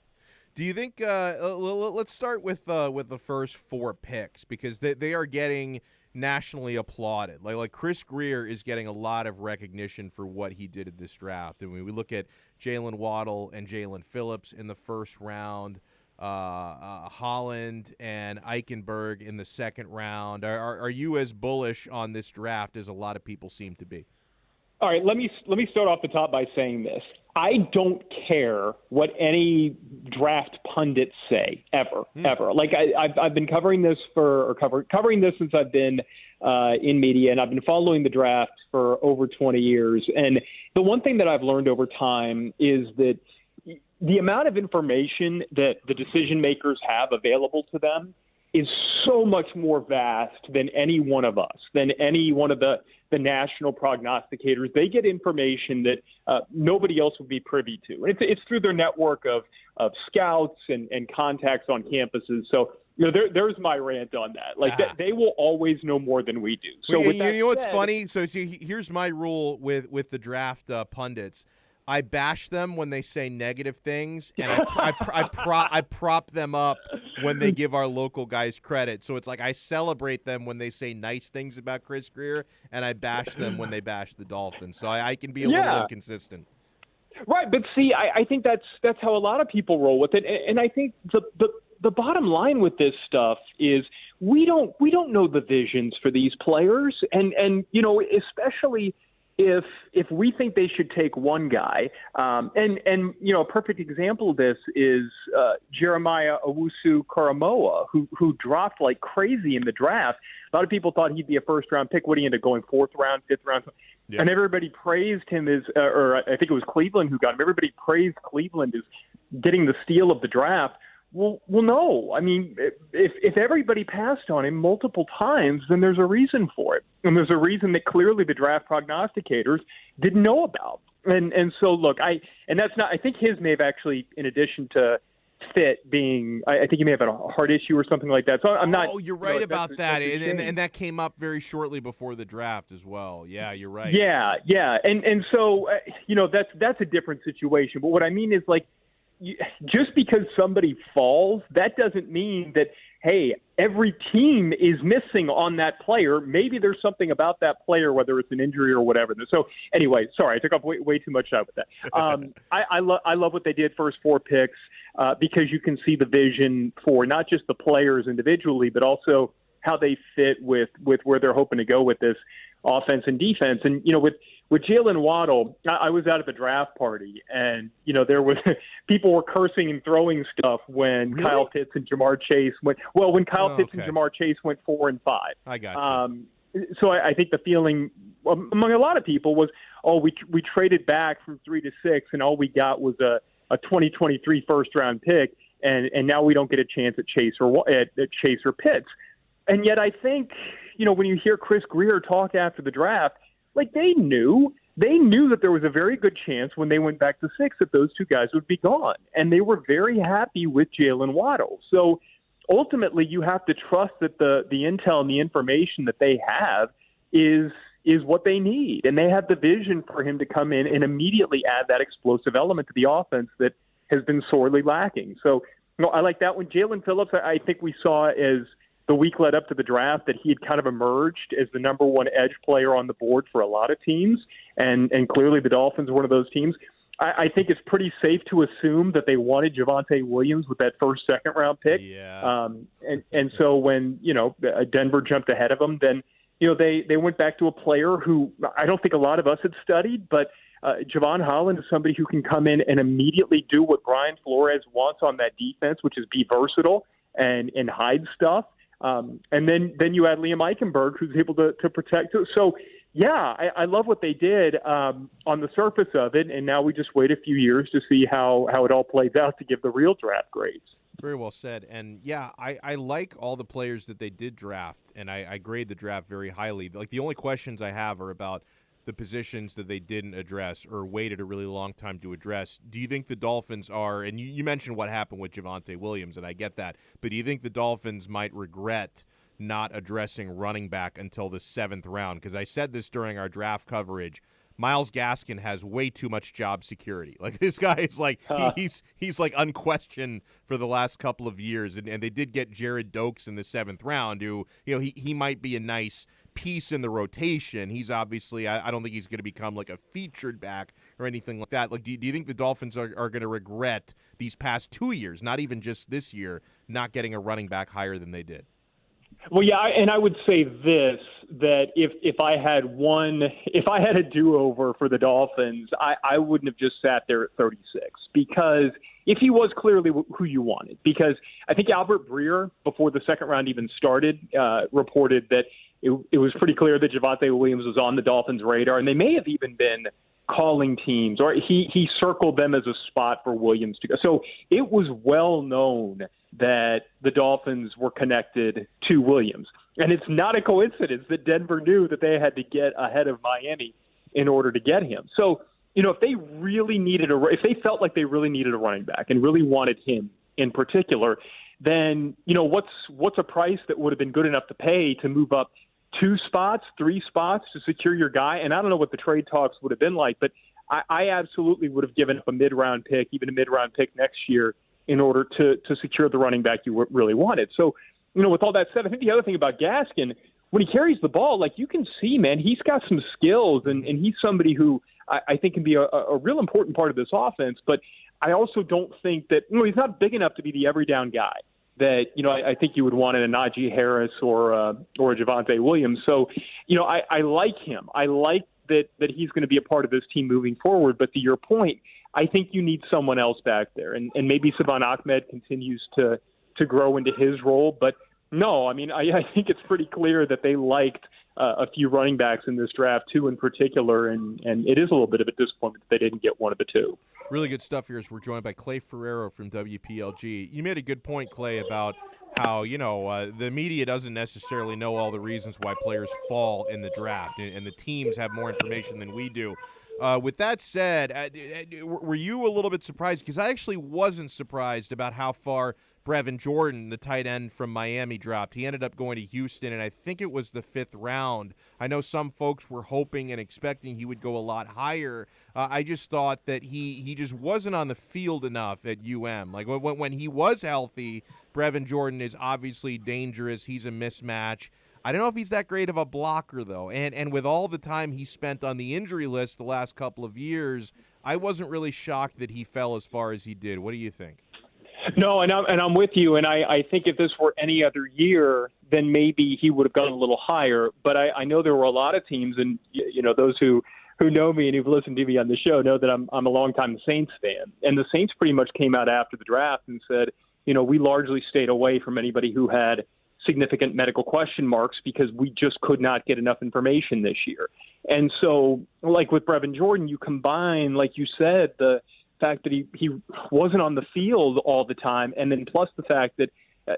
Do you think? Let's start with the first four picks because they are getting nationally applauded. Like Chris Greer is getting a lot of recognition for what he did in this draft. I mean, we look at Jalen Waddle and Jalen Phillips in the first round. Holland and Eichenberg in the second round. Are you as bullish on this draft as a lot of people seem to be? All right, let me start off the top by saying this. I don't care what any draft pundits say ever. Like I've been covering this covering this since I've been in media, and I've been following the draft for over 20 years. And the one thing that I've learned over time is that the amount of information that the decision makers have available to them is so much more vast than any one of us, than any one of the national prognosticators. They get information that nobody else would be privy to. And it's through their network of scouts and contacts on campuses. So, there's my rant on that. Like, they will always know more than we do. So, you know what's funny? So, here's my rule with the draft pundits. I bash them when they say negative things, and I prop them up when they give our local guys credit. So it's like I celebrate them when they say nice things about Chris Greer, and I bash them when they bash the Dolphins. So I can be a little inconsistent. Right, but see, I think that's how a lot of people roll with it, and I think the bottom line with this stuff is we don't know the visions for these players, and especially if we think they should take one guy, and a perfect example of this is Jeremiah Owusu-Koramoah, who dropped like crazy in the draft. A lot of people thought he'd be a first-round pick. What, he ended up going fourth round, fifth round? Yeah. And everybody praised him or I think it was Cleveland who got him. Everybody praised Cleveland as getting the steal of the draft. Well, no. I mean, if everybody passed on him multiple times, then there's a reason for it. And there's a reason that clearly the draft prognosticators didn't know about. And so, look, I think his may have actually, in addition to fit being, I think he may have had a heart issue or something like that. So I'm not. Oh, you're right about that. And that came up very shortly before the draft as well. Yeah, you're right. Yeah. And so, that's a different situation. But what I mean is, like, just because somebody falls, that doesn't mean that, hey, every team is missing on that player. Maybe there's something about that player, whether it's an injury or whatever. So anyway, sorry, I took up way too much time with that. I love what they did first four picks because you can see the vision for not just the players individually, but also how they fit with where they're hoping to go with this offense and defense. And, with Jalen Waddle, I was out at the draft party, and, there was people were cursing and throwing stuff when Really? Kyle Pitts and Jamar Chase went. Well, when Kyle Pitts and Jamar Chase went 4 and 5. I got you. So I think the feeling among a lot of people was, we traded back from 3 to 6, and all we got was a 2023 first round pick, and now we don't get a chance at Chase or Pitts. And yet I think, when you hear Chris Greer talk after the draft, like they knew that there was a very good chance when they went back to 6 that those two guys would be gone. And they were very happy with Jalen Waddle. So ultimately you have to trust that the intel and the information that they have is what they need. And they have the vision for him to come in and immediately add that explosive element to the offense that has been sorely lacking. So, I like that one. Jalen Phillips, I think we saw as the week led up to the draft that he had kind of emerged as the number one edge player on the board for a lot of teams, and clearly the Dolphins were one of those teams. I think it's pretty safe to assume that they wanted Javonte Williams with that first, second-round pick. Yeah. And so when, Denver jumped ahead of them, then, they went back to a player who I don't think a lot of us had studied, but Javon Holland is somebody who can come in and immediately do what Brian Flores wants on that defense, which is be versatile and hide stuff. And then you add Liam Eichenberg, who's able to protect. So, yeah, I love what they did on the surface of it, and now we just wait a few years to see how it all plays out to give the real draft grades. Very well said. And, yeah, I like all the players that they did draft, and I grade the draft very highly. Like, the only questions I have are about the positions that they didn't address or waited a really long time to address. Do you think the Dolphins are, and you mentioned what happened with Javonte Williams, and I get that, but do you think the Dolphins might regret not addressing running back until the 7th round? Because I said this during our draft coverage. Myles Gaskin has way too much job security. Like, this guy is like he's like unquestioned for the last couple of years, and they did get Jared Dokes in the 7th round, who he might be a nice piece in the rotation. He's obviously I don't think he's going to become like a featured back or anything like that. Like, do you think the Dolphins are going to regret these past 2 years, not even just this year, not getting a running back higher than they did? Well, yeah, and I would say this, that if I had a do-over for the Dolphins, I wouldn't have just sat there at 36, because if he was clearly who you wanted, because I think Albert Breer, before the second round even started, reported that it was pretty clear that Javonte Williams was on the Dolphins' radar, and they may have even been calling teams, or he circled them as a spot for Williams to go. So it was well known that the Dolphins were connected to Williams. And it's not a coincidence that Denver knew that they had to get ahead of Miami in order to get him. So, if they really needed if they felt like they really needed a running back and really wanted him in particular, then, what's a price that would have been good enough to pay to move up 2 spots, 3 spots to secure your guy? And I don't know what the trade talks would have been like, but I absolutely would have given up a mid-round pick, even a mid-round pick next year, in order to secure the running back you really wanted. So, with all that said, I think the other thing about Gaskin, when he carries the ball, like, you can see, man, he's got some skills, and he's somebody who I think can be a real important part of this offense. But I also don't think that, he's not big enough to be the every down guy that, I think you would want in a Najee Harris or a Javonte Williams. So, I like him. I like that he's going to be a part of this team moving forward. But to your point, I think you need someone else back there. And maybe Savon Ahmed continues to grow into his role. But no, I mean, I think it's pretty clear that they liked a few running backs in this draft, 2 in particular, and it is a little bit of a disappointment that they didn't get one of the 2. Really good stuff here as we're joined by Clay Ferrero from WPLG. You made a good point, Clay, about how, the media doesn't necessarily know all the reasons why players fall in the draft, and the teams have more information than we do. With that said, were you a little bit surprised? Because I actually wasn't surprised about how far Brevin Jordan, the tight end from Miami, dropped. He ended up going to Houston, and I think it was the 5th round. I know some folks were hoping and expecting he would go a lot higher. I just thought that he just wasn't on the field enough at UM. Like, when he was healthy, Brevin Jordan is obviously dangerous. He's a mismatch. I don't know if he's that great of a blocker, though. And with all the time he spent on the injury list the last couple of years, I wasn't really shocked that he fell as far as he did. What do you think? No, and I'm with you. And I think if this were any other year, then maybe he would have gone a little higher. But I know there were a lot of teams, and those who know me and who've listened to me on the show know that I'm a longtime Saints fan. And the Saints pretty much came out after the draft and said, we largely stayed away from anybody who had significant medical question marks because we just could not get enough information this year. And so, like with Brevin Jordan, you combine, like you said, the fact that he wasn't on the field all the time, and then plus the fact that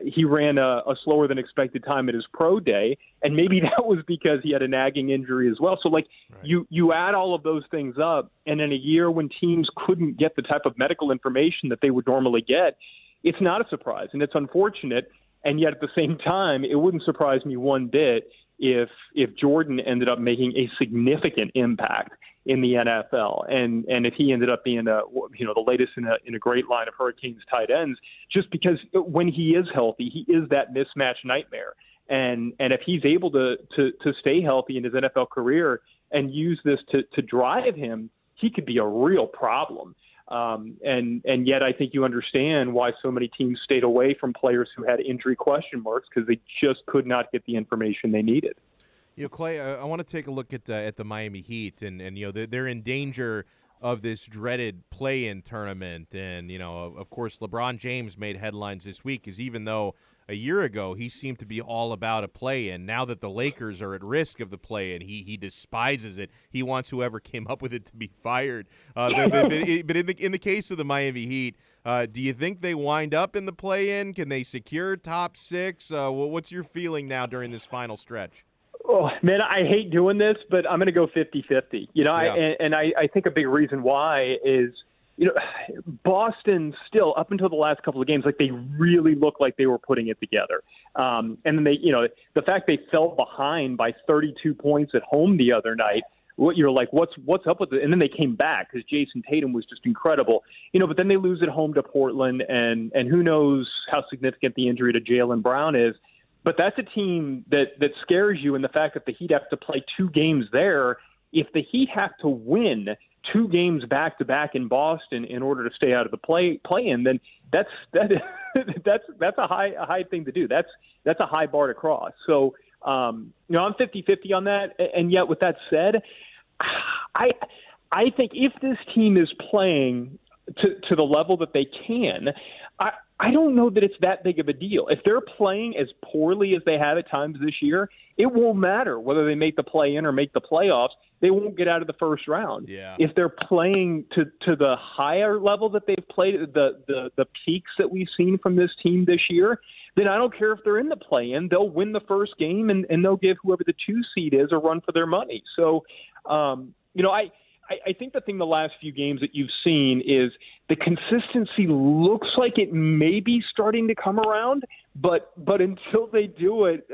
he ran a slower than expected time at his pro day, and maybe that was because he had a nagging injury as well. So, like, right. you add all of those things up, and in a year when teams couldn't get the type of medical information that they would normally get, it's not a surprise, and it's unfortunate. And yet at the same time, it wouldn't surprise me one bit if Jordan ended up making a significant impact in the NFL. And if he ended up being the latest in a great line of Hurricanes tight ends, just because when he is healthy, he is that mismatch nightmare. And if he's able to stay healthy in his NFL career and use this to drive him, he could be a real problem. And yet I think you understand why so many teams stayed away from players who had injury question marks, because they just could not get the information they needed. Clay, I want to take a look at the Miami Heat, and they're in danger of this dreaded play-in tournament. And, of course, LeBron James made headlines this week, because even though a year ago he seemed to be all about a play-in, now that the Lakers are at risk of the play-in, he despises it. He wants whoever came up with it to be fired. But in the case of the Miami Heat, do you think they wind up in the play-in? Can they secure top 6? What's your feeling now during this final stretch? Oh, man, I hate doing this, but I'm going to go 50-50. I think a big reason why is, Boston still, up until the last couple of games, like they really looked like they were putting it together. And then the fact they fell behind by 32 points at home the other night, you're like, what's up with it? And then they came back because Jason Tatum was just incredible. But then they lose at home to Portland, and who knows how significant the injury to Jaylen Brown is. But that's a team that scares you, in the fact that the Heat have to play 2 games there. If the Heat have to win 2 games back-to-back in Boston in order to stay out of the play-in, then that's a high thing to do. That's a high bar to cross. So I'm 50-50 on that. And yet, with that said, I think if this team is playing to the level that they can, I don't know that it's that big of a deal. If they're playing as poorly as they have at times this year, it won't matter whether they make the play-in or make the playoffs. They won't get out of the first round. Yeah. If they're playing to the higher level that they've played, the peaks that we've seen from this team this year, then I don't care if they're in the play-in. They'll win the first game, and they'll give whoever the 2 seed is a run for their money. So, I think the thing the last few games that you've seen is the consistency looks like it may be starting to come around, but until they do it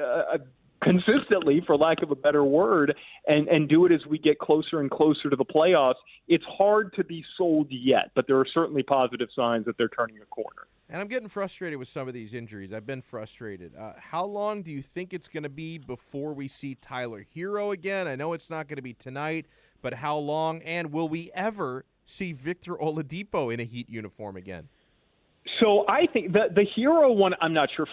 consistently, for lack of a better word, and do it as we get closer and closer to the playoffs, it's hard to be sold yet, but there are certainly positive signs that they're turning a corner. And I'm getting frustrated with some of these injuries. I've been frustrated. How long do you think it's going to be before we see Tyler Hero again? I know it's not going to be tonight, but how long? And will we ever see Victor Oladipo in a Heat uniform again? So I think the Hero one, I'm not sure.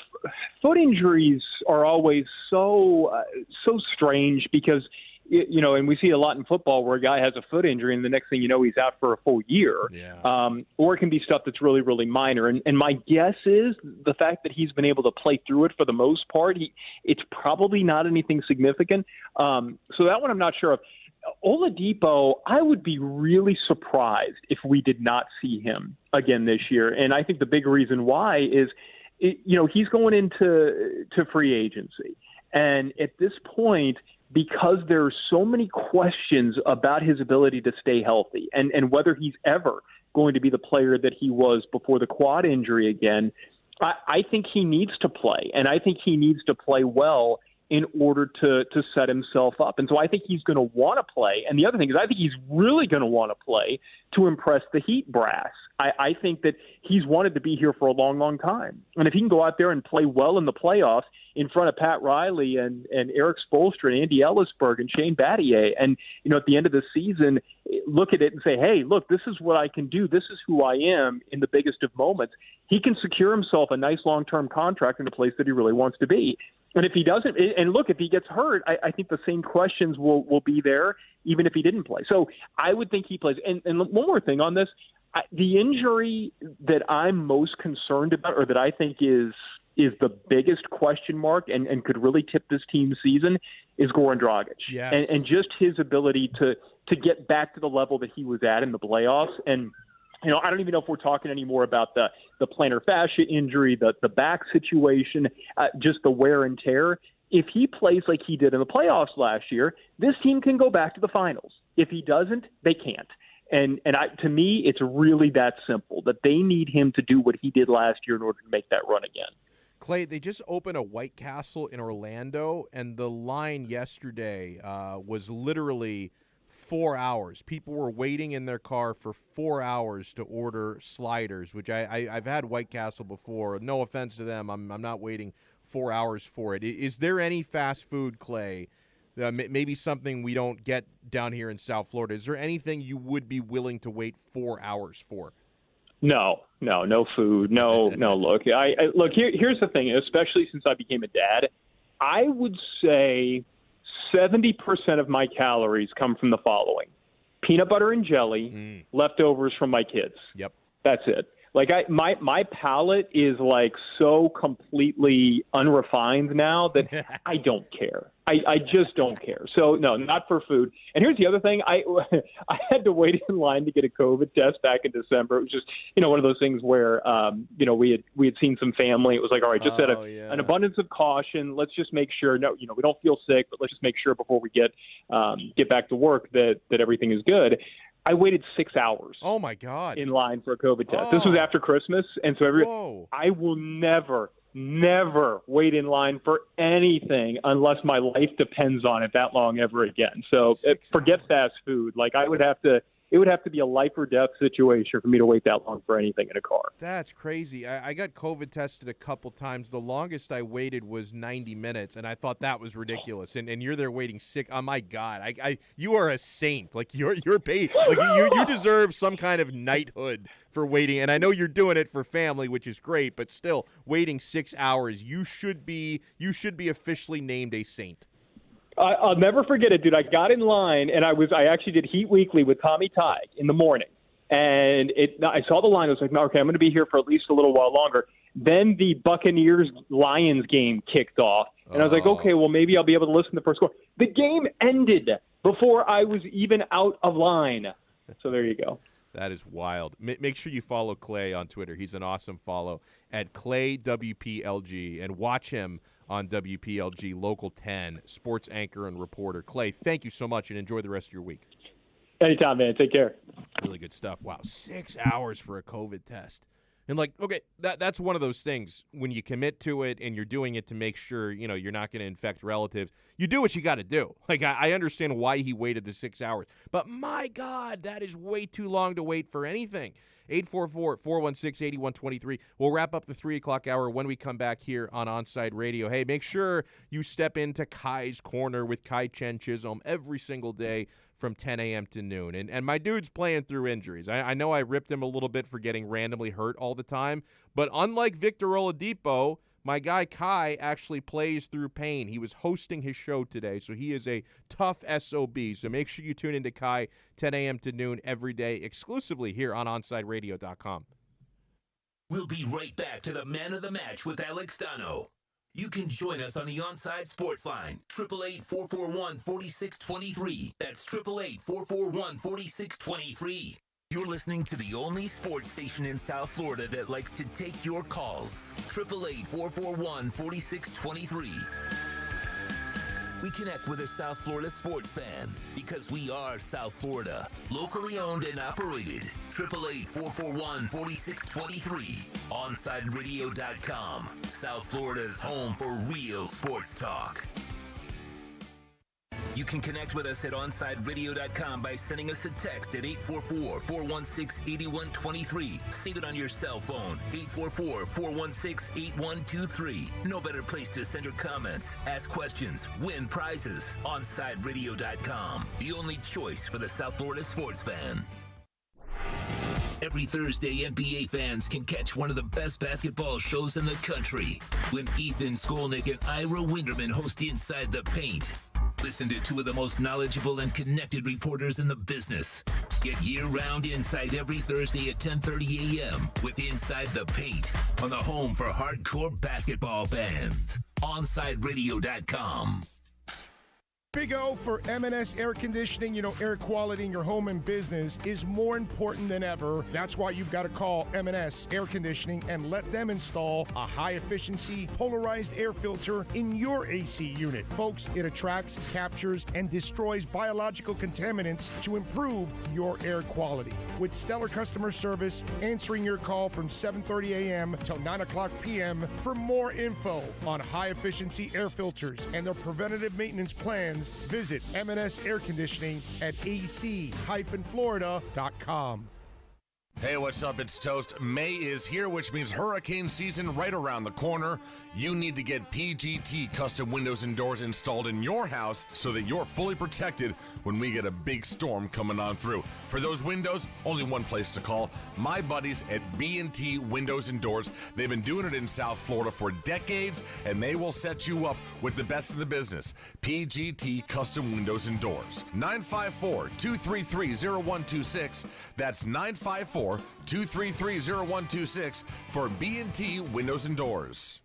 Foot injuries are always so strange because, and we see a lot in football where a guy has a foot injury and the next thing you know, he's out for a full year. Yeah. Or it can be stuff that's really, really minor. And my guess is the fact that he's been able to play through it for the most part, it's probably not anything significant. So that one I'm not sure of. Oladipo, I would be really surprised if we did not see him again this year. And I think the big reason why is, he's going into free agency. And at this point, because there are so many questions about his ability to stay healthy and whether he's ever going to be the player that he was before the quad injury again, I think he needs to play. And I think he needs to play well in order to set himself up. And so I think he's going to want to play. And the other thing is I think he's really going to want to play to impress the Heat brass. I think that he's wanted to be here for a long, long time. And if he can go out there and play well in the playoffs in front of Pat Riley and Eric Spoelstra and Andy Ellisberg and Shane Battier, and, at the end of the season, look at it and say, hey, look, this is what I can do. This is who I am in the biggest of moments. He can secure himself a nice long-term contract in a place that he really wants to be. And if he doesn't, and look, if he gets hurt, I think the same questions will be there, even if he didn't play. So I would think he plays. And one more thing on this, the injury that I'm most concerned about, or that I think is the biggest question mark and could really tip this team's season, is Goran Dragic. Yes. And just his ability to get back to the level that he was at in the playoffs. And I don't even know if we're talking anymore about the plantar fascia injury, the back situation, just the wear and tear. If he plays like he did in the playoffs last year, this team can go back to the finals. If he doesn't, they can't. And to me, it's really that simple, that they need him to do what he did last year in order to make that run again. Clay, they just opened a White Castle in Orlando, and the line yesterday was literally 4 hours. People were waiting in their car for 4 hours to order sliders, which I've had White Castle before. No offense to them. I'm not waiting 4 hours for it. Is there any fast food, Clay, maybe something we don't get down here in South Florida? Is there anything you would be willing to wait 4 hours for? No food. No. Look, here's the thing, especially since I became a dad, I would say 70% of my calories come from the following: peanut butter and jelly, leftovers from my kids. Yep. That's it. Like my palate is like so completely unrefined now that I don't care. I just don't care. So no, not for food. And here's the other thing: I had to wait in line to get a COVID test back in December. It was just one of those things where we had seen some family. It was like, all right, just an abundance of caution. Let's just make sure. No, we don't feel sick, but let's just make sure before we get back to work that everything is good. I waited 6 hours. Oh my God! In line for a COVID test. This was after Christmas, and so I will never wait in line for anything unless my life depends on it that long ever again. So forget fast food. Like it would have to be a life or death situation for me to wait that long for anything in a car. That's crazy. I got COVID tested a couple times. The longest I waited was 90 minutes, and I thought that was ridiculous. And you're there waiting oh my God! You are a saint. Like you're paid. Like you deserve some kind of knighthood for waiting. And I know you're doing it for family, which is great. But still, waiting 6 hours, you should be officially named a saint. I'll never forget it, dude. I got in line, and I actually did Heat Weekly with Tommy Tighe in the morning. And I saw the line. I was like, no, okay, I'm going to be here for at least a little while longer. Then the Buccaneers-Lions game kicked off. And I was like, okay, well, maybe I'll be able to listen to the first score. The game ended before I was even out of line. So there you go. That is wild. Make sure you follow Clay on Twitter. He's an awesome follow at ClayWPLG. And watch him on WPLG Local 10, sports anchor and reporter. Clay, thank you so much, and enjoy the rest of your week. Anytime, man. Take care. Really good stuff. Wow, 6 hours for a COVID test. And, okay, that's one of those things. When you commit to it and you're doing it to make sure, you're not going to infect relatives, you do what you got to do. Like, I understand why he waited the 6 hours. But, my God, that is way too long to wait for anything. 844-416-8123. We'll wrap up the 3 o'clock hour when we come back here on Onside Radio. Hey, make sure you step into Kai's Corner with Kai Chen Chisholm every single day from 10 a.m. to noon. And my dude's playing through injuries. I know I ripped him a little bit for getting randomly hurt all the time, but unlike Victor Oladipo, my guy Kai actually plays through pain. He was hosting his show today, so he is a tough SOB. So make sure you tune into Kai 10 a.m. to noon every day, exclusively here on OnSideRadio.com. We'll be right back to the Man of the Match with Alex Donno. You can join us on the Onside Sports Line, 888-441-4623. That's 888-441-4623. You're listening to the only sports station in South Florida that likes to take your calls. 888-441-4623. We connect with a South Florida sports fan because we are South Florida. Locally owned and operated. 888-441-4623. OnSideRadio.com. South Florida's home for real sports talk. You can connect with us at OnSideRadio.com by sending us a text at 844-416-8123. Save it on your cell phone, 844-416-8123. No better place to send your comments, ask questions, win prizes. OnSideRadio.com, the only choice for the South Florida sports fan. Every Thursday, NBA fans can catch one of the best basketball shows in the country when Ethan Skolnick and Ira Winderman host Inside the Paint. Listen to two of the most knowledgeable and connected reporters in the business. Get year-round insight every Thursday at 10:30 a.m. with Inside the Paint on the home for hardcore basketball fans. OnSideRadio.com. Big O for M&S Air Conditioning. Air quality in your home and business is more important than ever. That's why you've got to call M&S Air Conditioning and let them install a high-efficiency polarized air filter in your AC unit. Folks, it attracts, captures, and destroys biological contaminants to improve your air quality. With stellar customer service, answering your call from 7:30 a.m. till 9 o'clock p.m. For more info on high-efficiency air filters and their preventative maintenance plans, fans, visit M&S Air Conditioning at ac-florida.com. Hey, what's up? It's Toast. May is here, which means hurricane season right around the corner. You need to get PGT custom windows and doors installed in your house so that you're fully protected when we get a big storm coming on through. For those windows, only one place to call. My buddies at B&T Windows and Doors. They've been doing it in South Florida for decades, and they will set you up with the best of the business. PGT Custom Windows and Doors. 954-233-0126. That's 954-233-0126 for B&T Windows and Doors.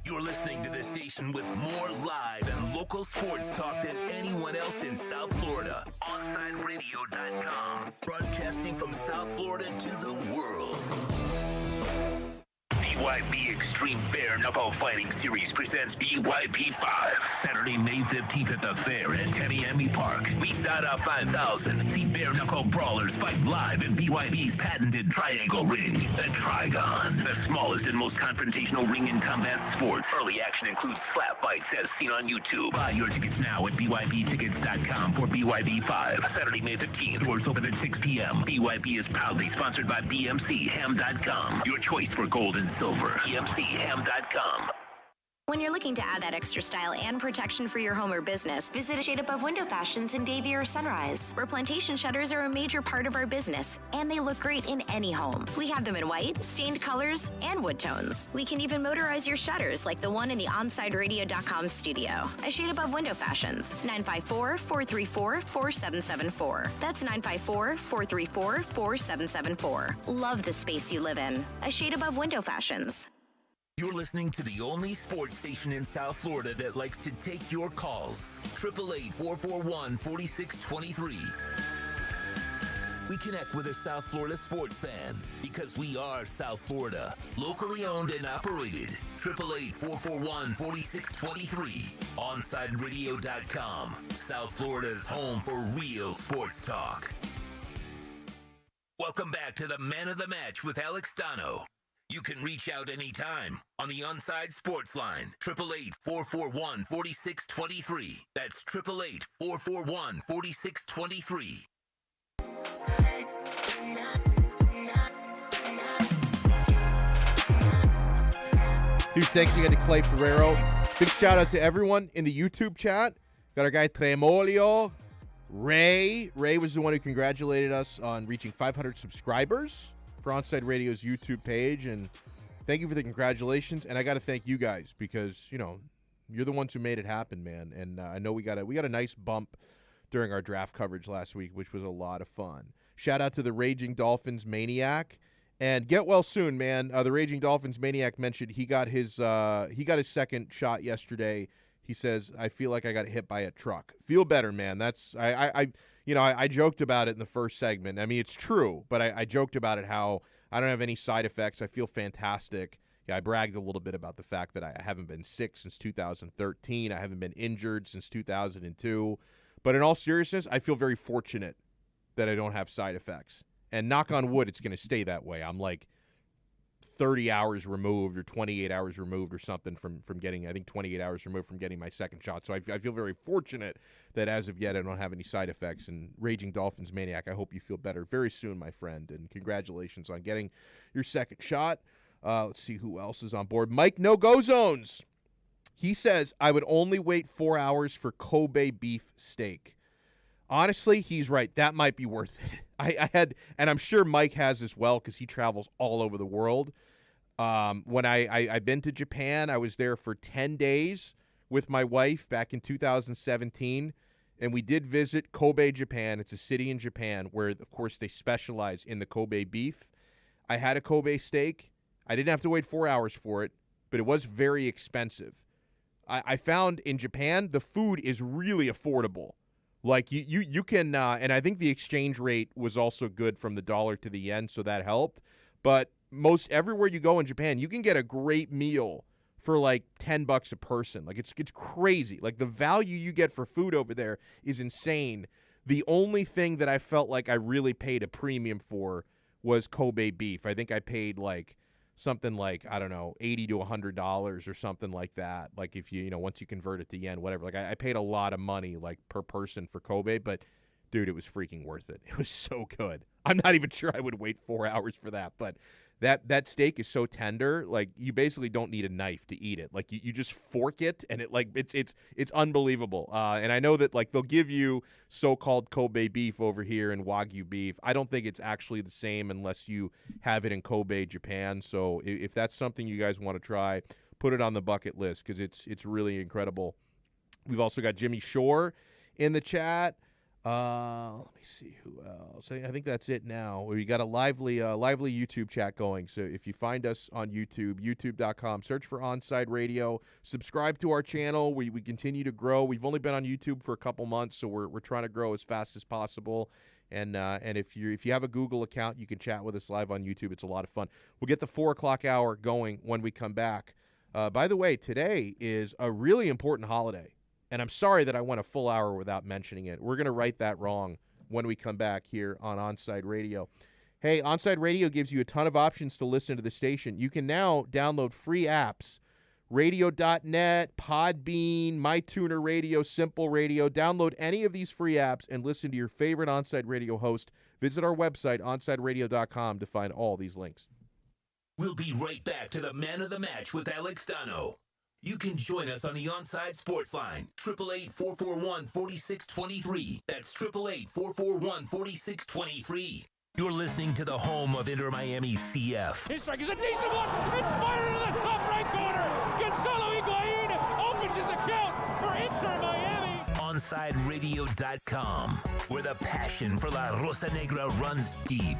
You're listening to this station with more live and local sports talk than anyone else in South Florida. OnSideRadio.com. Broadcasting from South Florida to the world. BYB Extreme Bare Knuckle Fighting Series presents BYB 5. Saturday, May 15th at the fair at Tamiami Park. Meet Dada 5000. See bare knuckle brawlers fight live in BYB's patented triangle ring. The Trigon. The smallest and most confrontational ring in combat sports. Early action includes slap fights as seen on YouTube. Buy your tickets now at BYBtickets.com for BYB 5. Saturday, May 15th. Doors open at 6 p.m. BYB is proudly sponsored by BMCHam.com. Your choice for gold and silver. BMCHam.com. When you're looking to add that extra style and protection for your home or business, visit a Shade Above Window Fashions in Davie or Sunrise, where plantation shutters are a major part of our business, and they look great in any home. We have them in white, stained colors, and wood tones. We can even motorize your shutters like the one in the OnSideRadio.com studio. A Shade Above Window Fashions, 954-434-4774. That's 954-434-4774. Love the space you live in. A Shade Above Window Fashions. You're listening to the only sports station in South Florida that likes to take your calls. 888-441-4623. We connect with a South Florida sports fan because we are South Florida. Locally owned and operated. 888-441-4623. OnSideRadio.com. South Florida's home for real sports talk. Welcome back to the Man of the Match with Alex Donno. You can reach out anytime on the Onside Sports Line, 888-441-4623. That's 888-441-4623. Huge thanks again to Clay Ferrero. Big shout out to everyone in the YouTube chat. Got our guy Tremolio, Ray. Ray was the one who congratulated us on reaching 500 subscribers for Onside Radio's YouTube page, and thank you for the congratulations. And I got to thank you guys because, you know, you're the ones who made it happen, man. And I know we got a nice bump during our draft coverage last week, which was a lot of fun. Shout out to the Raging Dolphins Maniac, and get well soon, man. The Raging Dolphins Maniac mentioned he got his second shot yesterday. He says, I feel like I got hit by a truck. Feel better, man. That's I joked about it in the first segment. I mean, it's true, but I joked about it how I don't have any side effects. I feel fantastic. Yeah, I bragged a little bit about the fact that I haven't been sick since 2013. I haven't been injured since 2002. But in all seriousness, I feel very fortunate that I don't have side effects. And knock on wood, it's going to stay that way. I'm like 30 hours removed or 28 hours removed or something from getting, I think 28 hours removed from getting my second shot. So I feel very fortunate that as of yet I don't have any side effects. And Raging Dolphins Maniac, I hope you feel better very soon, my friend. And congratulations on getting your second shot. Let's see who else is on board. Mike No Go Zones. He says, I would only wait 4 hours for Kobe beef steak. Honestly, he's right. That might be worth it. I had, and I'm sure Mike has as well because he travels all over the world. When I've been to Japan, I was there for 10 days with my wife back in 2017, and we did visit Kobe, Japan. It's a city in Japan where, of course, they specialize in the Kobe beef. I had a Kobe steak. I didn't have to wait 4 hours for it, but it was very expensive. I found in Japan, the food is really affordable. Like you can, and I think the exchange rate was also good from the dollar to the yen, so that helped. But most everywhere you go in Japan, you can get a great meal for like $10 a person. Like it's crazy. Like the value you get for food over there is insane. The only thing that I felt like I really paid a premium for was Kobe beef. I think I paid like something like, I don't know, $80 to $100 or something like that. Like if you once you convert it to yen, whatever. Like I paid a lot of money like per person for Kobe, but dude, it was freaking worth it. It was so good. I'm not even sure I would wait 4 hours for that, but that steak is so tender, like you basically don't need a knife to eat it. Like you just fork it, and it's unbelievable. And I know that like they'll give you so-called Kobe beef over here and Wagyu beef. I don't think it's actually the same unless you have it in Kobe, Japan. So if that's something you guys want to try, put it on the bucket list because it's really incredible. We've also got Jimmy Shore in the chat. Let me see who else. I think that's it now. We got a lively YouTube chat going. So if you find us on YouTube, youtube.com, search for Onside Radio. Subscribe to our channel. We continue to grow. We've only been on YouTube for a couple months, so we're trying to grow as fast as possible. And if you have a Google account, you can chat with us live on YouTube. It's a lot of fun. We'll get the 4 o'clock hour going when we come back. By the way, today is a really important holiday. And I'm sorry that I went a full hour without mentioning it. We're going to right that wrong when we come back here on Onside Radio. Hey, Onside Radio gives you a ton of options to listen to the station. You can now download free apps. Radio.net, Podbean, MyTuner Radio, Simple Radio. Download any of these free apps and listen to your favorite Onside Radio host. Visit our website, onsideradio.com, to find all these links. We'll be right back to the Man of the Match with Alex Donno. You can join us on the Onside Sports Line, 888-441-4623. That's 888-441-4623. You're listening to the home of Inter Miami CF. His strike is a decent one. It's fired into the top right corner. Gonzalo Higuain opens his account for Inter Miami. OnsideRadio.com, where the passion for La Rosa Negra runs deep.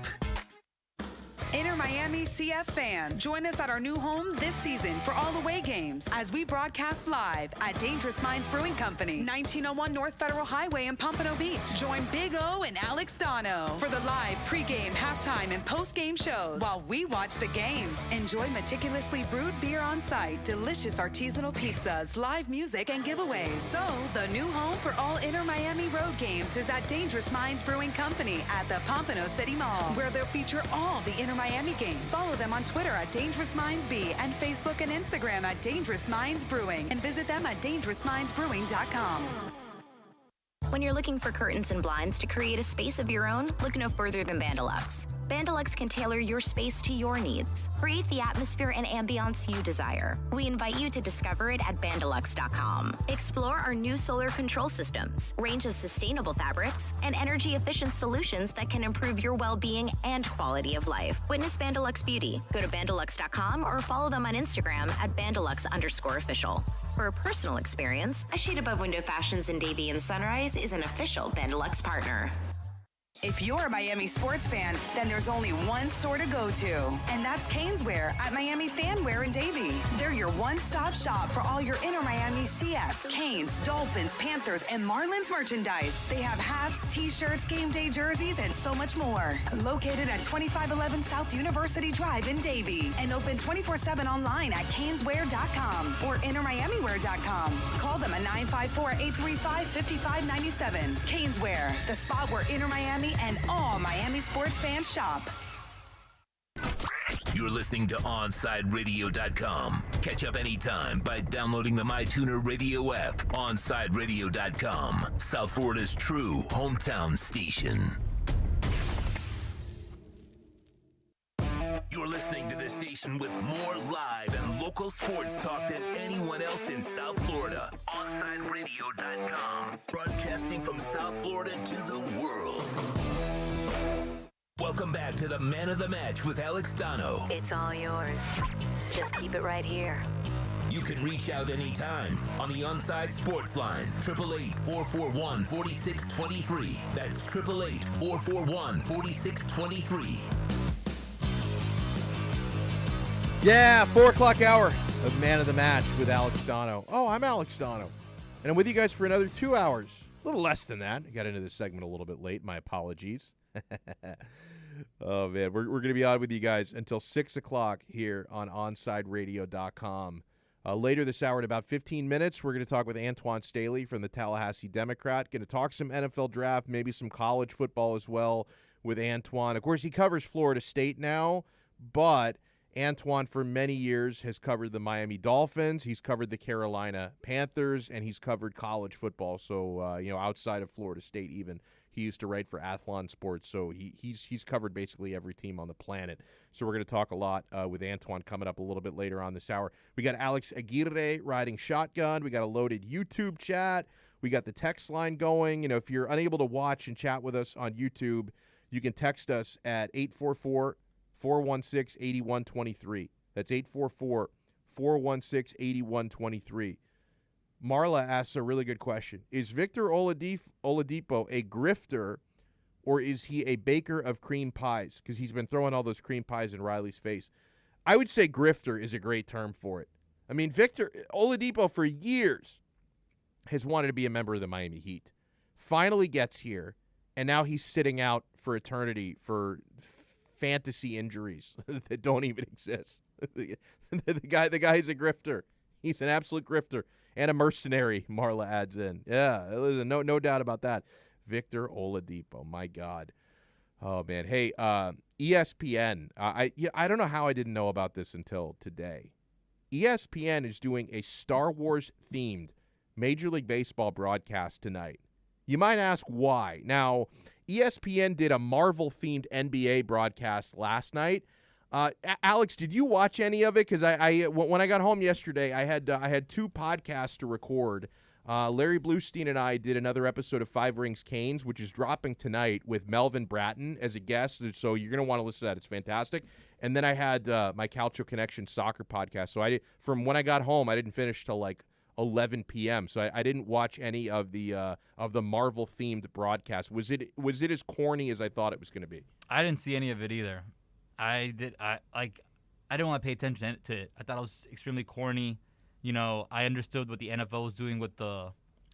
Inter Miami CF fans, join us at our new home this season for all away games as we broadcast live at Dangerous Minds Brewing Company, 1901 North Federal Highway in Pompano Beach. Join Big O and Alex Donno for the live pregame, halftime, and postgame shows while we watch the games. Enjoy meticulously brewed beer on site, delicious artisanal pizzas, live music, and giveaways. So, the new home for all Inter Miami road games is at Dangerous Minds Brewing Company at the Pompano City Mall, where they'll feature all the Inter Miami games. Follow them on Twitter at Dangerous Minds B and Facebook and Instagram at Dangerous Minds Brewing, and visit them at dangerousmindsbrewing.com. When you're looking for curtains and blinds to create a space of your own, look no further than Bandalux. Bandalux can tailor your space to your needs. Create the atmosphere and ambiance you desire. We invite you to discover it at Bandalux.com. Explore our new solar control systems, range of sustainable fabrics, and energy-efficient solutions that can improve your well-being and quality of life. Witness Bandalux Beauty. Go to Bandalux.com or follow them on Instagram at Bandalux_official. For a personal experience, A Shade Above Window Fashions in Davie and Sunrise is an official Bandalux partner. If you're a Miami sports fan, then there's only one store to go to, and that's Caneswear at Miami Fanwear in Davie. They're your one-stop shop for all your Inter Miami CF, Canes, Dolphins, Panthers, and Marlins merchandise. They have hats, t-shirts, game day jerseys, and so much more. Located at 2511 South University Drive in Davie, and open 24/7 online at caneswear.com or intermiamiwear.com. Call them at 954-835-5597. Caneswear, the spot where Inter Miami and all Miami sports fans shop. You're listening to OnsideRadio.com. Catch up anytime by downloading the MyTuner Radio app. OnsideRadio.com, South Florida's true hometown station. You're listening to the station with more live and local sports talk than anyone else in South Florida. OnsideRadio.com, broadcasting from South Florida to the world. Welcome back to the Man of the Match with Alex Donno. It's all yours. Just keep it right here. You can reach out anytime on the Onside Sports Line, 888-441-4623. That's 888-441-4623. Yeah, 4 o'clock hour of Man of the Match with Alex Donno. Oh, I'm Alex Donno. And I'm with you guys for another 2 hours. A little less than that. I got into this segment a little bit late. My apologies. Oh, man. We're going to be on with you guys until 6 o'clock here on OnsideRadio.com. Later this hour in about 15 minutes, we're going to talk with Antoine Staley from the Tallahassee Democrat. Going to talk some NFL draft, maybe some college football as well with Antoine. Of course, he covers Florida State now, but Antoine, for many years, has covered the Miami Dolphins. He's covered the Carolina Panthers, and he's covered college football. So, outside of Florida State even, he used to write for Athlon Sports. So he's covered basically every team on the planet. So we're going to talk a lot with Antoine coming up a little bit later on this hour. We got Alex Aguirre riding shotgun. We got a loaded YouTube chat. We got the text line going. If you're unable to watch and chat with us on YouTube, you can text us at 844-416-8123. That's 844-416-8123. Marla asks a really good question. Is Victor Oladipo a grifter, or is he a baker of cream pies? Because he's been throwing all those cream pies in Riley's face. I would say grifter is a great term for it. I mean, Victor Oladipo for years has wanted to be a member of the Miami Heat. Finally gets here, and now he's sitting out for eternity for fantasy injuries that don't even exist. The guy is a grifter. He's an absolute grifter and a mercenary, Marla adds in. Yeah, no doubt about that. Victor Oladipo, my God. Oh, man. Hey, ESPN, I don't know how I didn't know about this until today. ESPN is doing a Star Wars-themed Major League Baseball broadcast tonight. You might ask why. Now, ESPN did a Marvel-themed NBA broadcast last night. Alex, did you watch any of it? Because when I got home yesterday, I had two podcasts to record. Larry Bluestein and I did another episode of Five Rings Canes, which is dropping tonight with Melvin Bratton as a guest. So you're going to want to listen to that. It's fantastic. And then I had my Calcio Connection soccer podcast. So from when I got home, I didn't finish till like 11 p.m. So I didn't watch any of the Marvel themed broadcast. Was it as corny as I thought it was going to be? I didn't see any of it either. I didn't want to pay attention to it. I thought it was extremely corny. I understood what the NFL was doing with the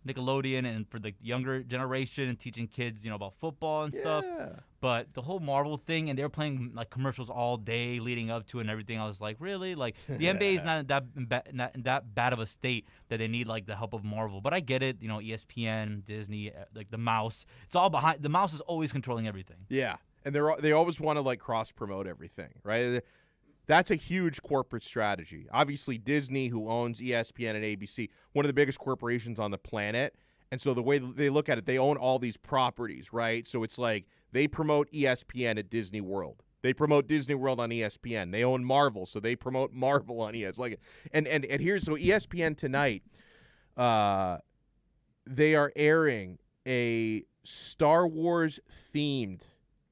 Nickelodeon and for the younger generation and teaching kids, about football and stuff. But the whole Marvel thing, and they were playing like commercials all day leading up to it and everything. I was like, really? Like the NBA is not in that bad of a state that they need like the help of Marvel. But I get it. ESPN, Disney, like the mouse. It's all behind. The mouse is always controlling everything. Yeah, and they always want to like cross promote everything, right? That's a huge corporate strategy. Obviously, Disney, who owns ESPN and ABC, one of the biggest corporations on the planet. And so the way they look at it, they own all these properties, right? So it's like they promote ESPN at Disney World. They promote Disney World on ESPN. They own Marvel, so they promote Marvel on ESPN. And here's so ESPN tonight, they are airing a Star Wars themed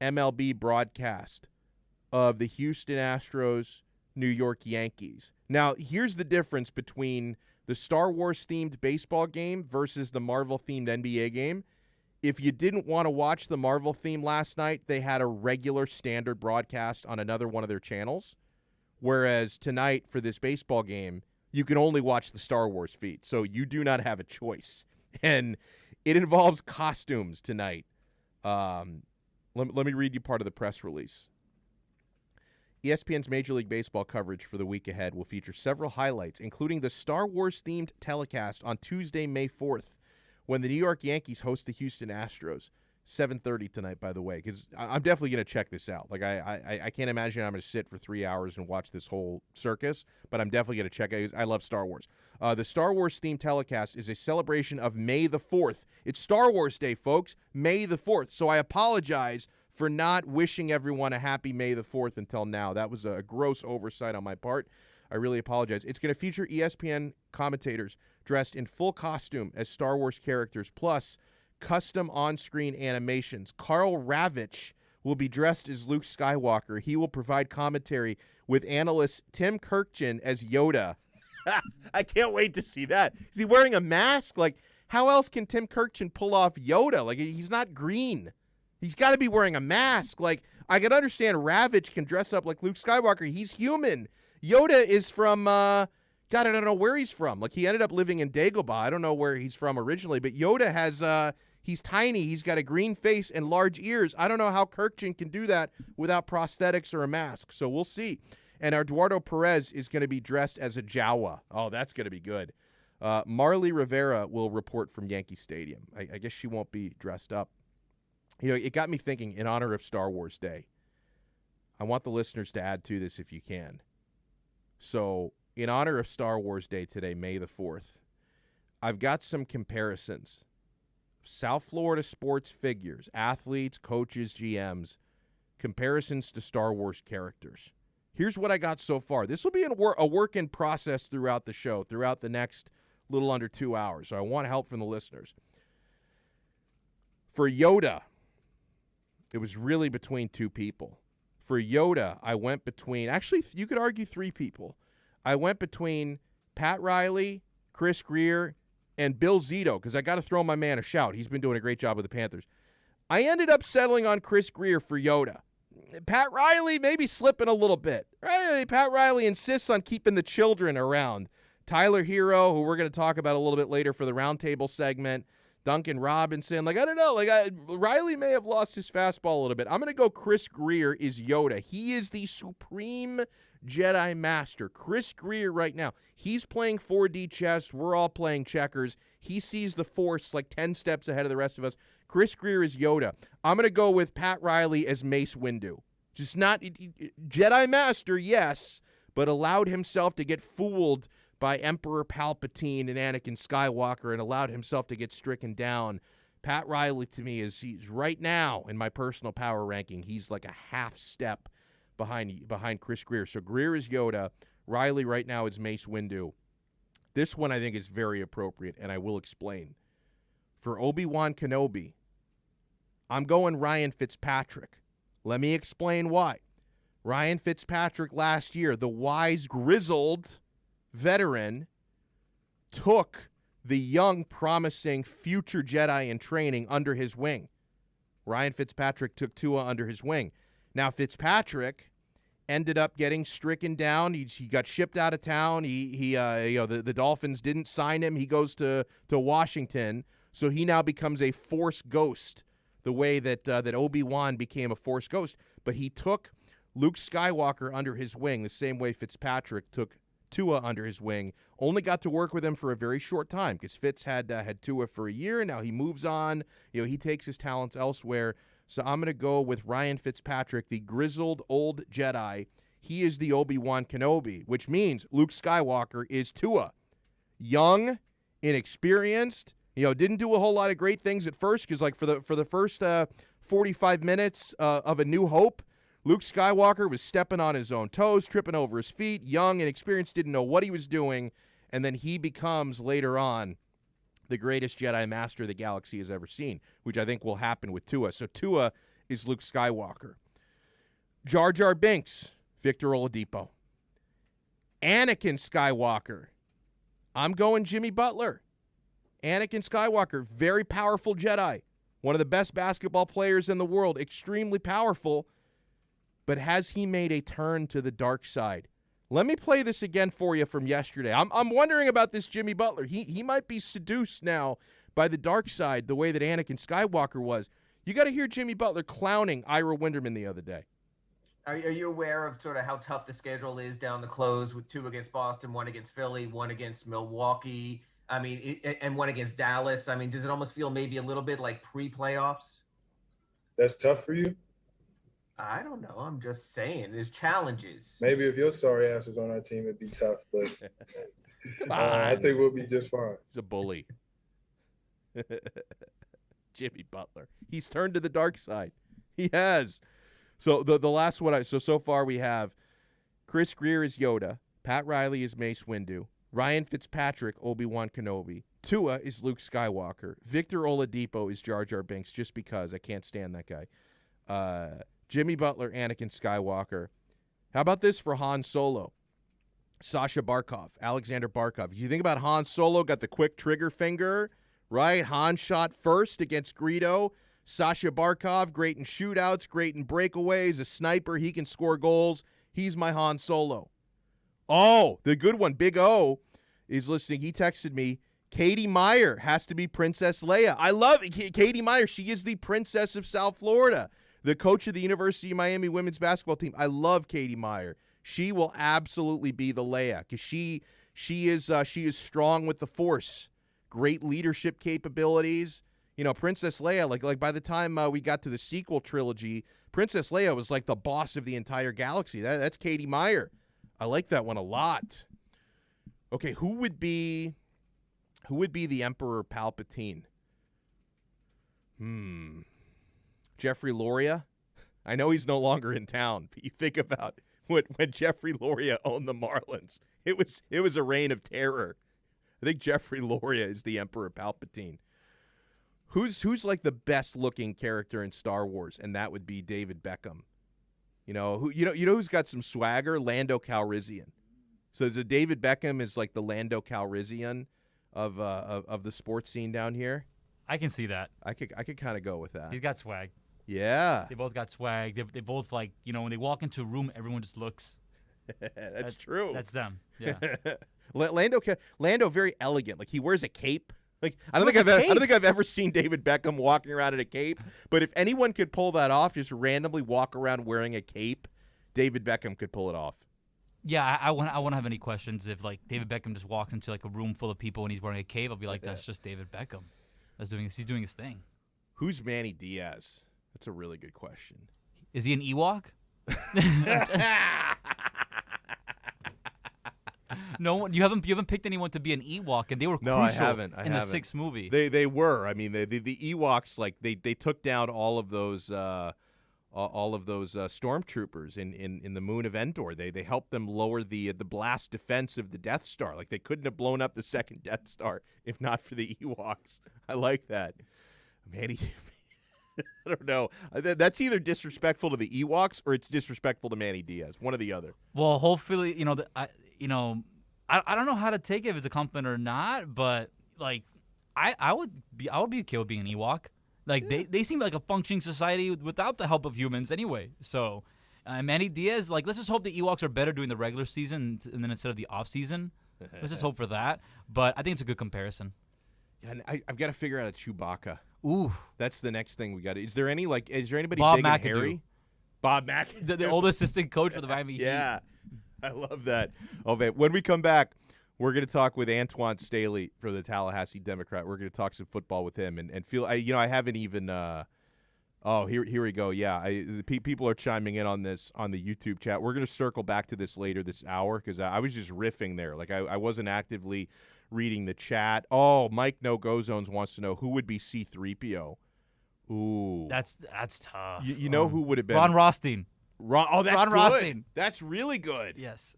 MLB broadcast of the Houston Astros, New York Yankees. Now, here's the difference between the Star Wars-themed baseball game versus the Marvel-themed NBA game. If you didn't want to watch the Marvel theme last night, they had a regular standard broadcast on another one of their channels. Whereas tonight, for this baseball game, you can only watch the Star Wars feed. So you do not have a choice. And it involves costumes tonight. Let me read you part of the press release. ESPN's Major League Baseball coverage for the week ahead will feature several highlights, including the Star Wars-themed telecast on Tuesday, May 4th, when the New York Yankees host the Houston Astros. 7:30 tonight, by the way, because I'm definitely going to check this out. Like, I can't imagine I'm going to sit for 3 hours and watch this whole circus, but I'm definitely going to check it. I love Star Wars. The Star Wars-themed telecast is a celebration of May the 4th. It's Star Wars Day, folks, May the 4th. So I apologize for not wishing everyone a happy May the 4th until now. That was a gross oversight on my part. I really apologize. It's going to feature ESPN commentators dressed in full costume as Star Wars characters, plus custom on-screen animations. Carl Ravitch will be dressed as Luke Skywalker. He will provide commentary with analyst Tim Kirkchin as Yoda. I can't wait to see that. Is he wearing a mask? Like, how else can Tim Kirkchin pull off Yoda? Like, he's not green. He's got to be wearing a mask. Like, I can understand Ravitch can dress up like Luke Skywalker. He's human. Yoda is from, God, I don't know where he's from. Like, he ended up living in Dagobah. I don't know where he's from originally, but Yoda has, he's tiny. He's got a green face and large ears. I don't know how Kirkchin can do that without prosthetics or a mask. So we'll see. And Eduardo Perez is going to be dressed as a Jawa. Oh, that's going to be good. Marley Rivera will report from Yankee Stadium. I guess she won't be dressed up. It got me thinking, in honor of Star Wars Day, I want the listeners to add to this if you can. So in honor of Star Wars Day today, May the 4th, I've got some comparisons. South Florida sports figures, athletes, coaches, GMs, comparisons to Star Wars characters. Here's what I got so far. This will be a work in process throughout the show, throughout the next little under 2 hours. So I want help from the listeners. For Yoda, it was really between two people. For Yoda, I went between, actually, you could argue three people. I went between Pat Riley, Chris Greer, and Bill Zito, because I got to throw my man a shout. He's been doing a great job with the Panthers. I ended up settling on Chris Greer for Yoda. Pat Riley maybe slipping a little bit. Right? Pat Riley insists on keeping the children around. Tyler Hero, who we're going to talk about a little bit later for the roundtable segment. Duncan Robinson. I don't know. Riley may have lost his fastball a little bit. I'm going to go Chris Greer is Yoda. He is the supreme Jedi Master. Chris Greer right now, he's playing 4D chess. We're all playing checkers. He sees the Force like 10 steps ahead of the rest of us. Chris Greer is Yoda. I'm going to go with Pat Riley as Mace Windu. Just not Jedi Master, yes, but allowed himself to get fooled by Emperor Palpatine and Anakin Skywalker and allowed himself to get stricken down. Pat Riley, to me, he's right now in my personal power ranking. He's like a half step behind Chris Greer. So Greer is Yoda. Riley right now is Mace Windu. This one I think is very appropriate, and I will explain. For Obi-Wan Kenobi, I'm going Ryan Fitzpatrick. Let me explain why. Ryan Fitzpatrick last year, the wise, grizzled veteran, took the young, promising future Jedi in training under his wing. Ryan Fitzpatrick took Tua under his wing. Now, Fitzpatrick ended up getting stricken down. He got shipped out of town. The Dolphins didn't sign him. He goes to Washington, so he now becomes a Force ghost, the way that Obi-Wan became a Force ghost. But he took Luke Skywalker under his wing the same way Fitzpatrick took Tua under his wing. Only got to work with him for a very short time because Fitz had Tua for a year. Now he moves on. He takes his talents elsewhere. So I'm going to go with Ryan Fitzpatrick, the grizzled old Jedi. He is the Obi-Wan Kenobi, which means Luke Skywalker is Tua. Young, inexperienced, didn't do a whole lot of great things at first because for the first 45 minutes of A New Hope, Luke Skywalker was stepping on his own toes, tripping over his feet, young and experienced, didn't know what he was doing, and then he becomes, later on, the greatest Jedi Master the galaxy has ever seen, which I think will happen with Tua. So Tua is Luke Skywalker. Jar Jar Binks, Victor Oladipo. Anakin Skywalker, I'm going Jimmy Butler. Anakin Skywalker, very powerful Jedi, one of the best basketball players in the world, extremely powerful. But has he made a turn to the dark side? Let me play this again for you from yesterday. I'm wondering about this Jimmy Butler. He might be seduced now by the dark side the way that Anakin Skywalker was. You got to hear Jimmy Butler clowning Ira Winderman the other day. Are you aware of sort of how tough the schedule is down the close with 2 against Boston, 1 against Philly, 1 against Milwaukee, and 1 against Dallas? Does it almost feel maybe a little bit like pre-playoffs? That's tough for you? I don't know. I'm just saying. There's challenges. Maybe if your sorry ass was on our team, it'd be tough. But I think we'll be just fine. He's a bully. Jimmy Butler. He's turned to the dark side. He has. So the last one. So far we have Chris Greer is Yoda. Pat Riley is Mace Windu. Ryan Fitzpatrick, Obi-Wan Kenobi. Tua is Luke Skywalker. Victor Oladipo is Jar Jar Binks, just because I can't stand that guy. Jimmy Butler, Anakin Skywalker. How about this for Han Solo? Sasha Barkov, Alexander Barkov. You think about Han Solo, got the quick trigger finger, right? Han shot first against Greedo. Sasha Barkov, great in shootouts, great in breakaways, a sniper. He can score goals. He's my Han Solo. Oh, the good one, Big O, is listening. He texted me, Katie Meyer has to be Princess Leia. I love it. Katie Meyer. She is the princess of South Florida, the coach of the University of Miami women's basketball team. I love Katie Meyer. She will absolutely be the Leia because she is strong with the Force, great leadership capabilities. Princess Leia, like by the time we got to the sequel trilogy, Princess Leia was like the boss of the entire galaxy. That's Katie Meyer. I like that one a lot. Okay, who would be the Emperor Palpatine? Jeffrey Loria? I know he's no longer in town, but you think about when Jeffrey Loria owned the Marlins. It was a reign of terror. I think Jeffrey Loria is the Emperor Palpatine. Who's like the best looking character in Star Wars? And that would be David Beckham. You know who's got some swagger? Lando Calrissian. So David Beckham is like the Lando Calrissian of the sports scene down here. I can see that. I could kind of go with that. He's got swag. Yeah. They both got swag. They both, like, when they walk into a room, everyone just looks. That's true. That's them. Yeah. Lando very elegant. Like, he wears a cape. Like, I don't think I've ever seen David Beckham walking around in a cape. But if anyone could pull that off, just randomly walk around wearing a cape, David Beckham could pull it off. Yeah, I won't have any questions if, like, David Beckham just walks into, like, a room full of people and he's wearing a cape. I'll be like, that's just David Beckham. He's doing his thing. Who's Manny Diaz? That's a really good question. Is he an Ewok? No one. You haven't picked anyone to be an Ewok, and they were crucial I haven't. in the sixth movie. They were. I mean, the Ewoks, like they took down all of those stormtroopers in the moon of Endor. They helped them lower the blast defense of the Death Star. Like, they couldn't have blown up the second Death Star if not for the Ewoks. I like that. Manny. I don't know. That's either disrespectful to the Ewoks or it's disrespectful to Manny Diaz. One or the other. Well, hopefully, I don't know how to take it if it's a compliment or not, but like, I would be okay with being an Ewok. Like, they seem like a functioning society without the help of humans anyway. So, Manny Diaz, like, let's just hope the Ewoks are better during the regular season and then instead of the off season. Let's just hope for that. But I think it's a good comparison. Yeah, and I've got to figure out a Chewbacca. Ooh, that's the next thing we got. Is there anybody Bob big McAdoo. and hairy? Bob McAdoo, the old assistant coach for the Miami Heat. Yeah, I love that. Oh man, when we come back, we're going to talk with Antoine Staley for the Tallahassee Democrat. We're going to talk some football with him and feel. I haven't even. Here we go. Yeah, people are chiming in on this on the YouTube chat. We're going to circle back to this later this hour because I was just riffing there. Like, I wasn't actively reading the chat. Oh, Mike No Go Zones wants to know who would be C-3PO. Ooh, that's tough. You know who would have been Ron Rothstein. That's Ron good. Rothstein. That's really good. Yes.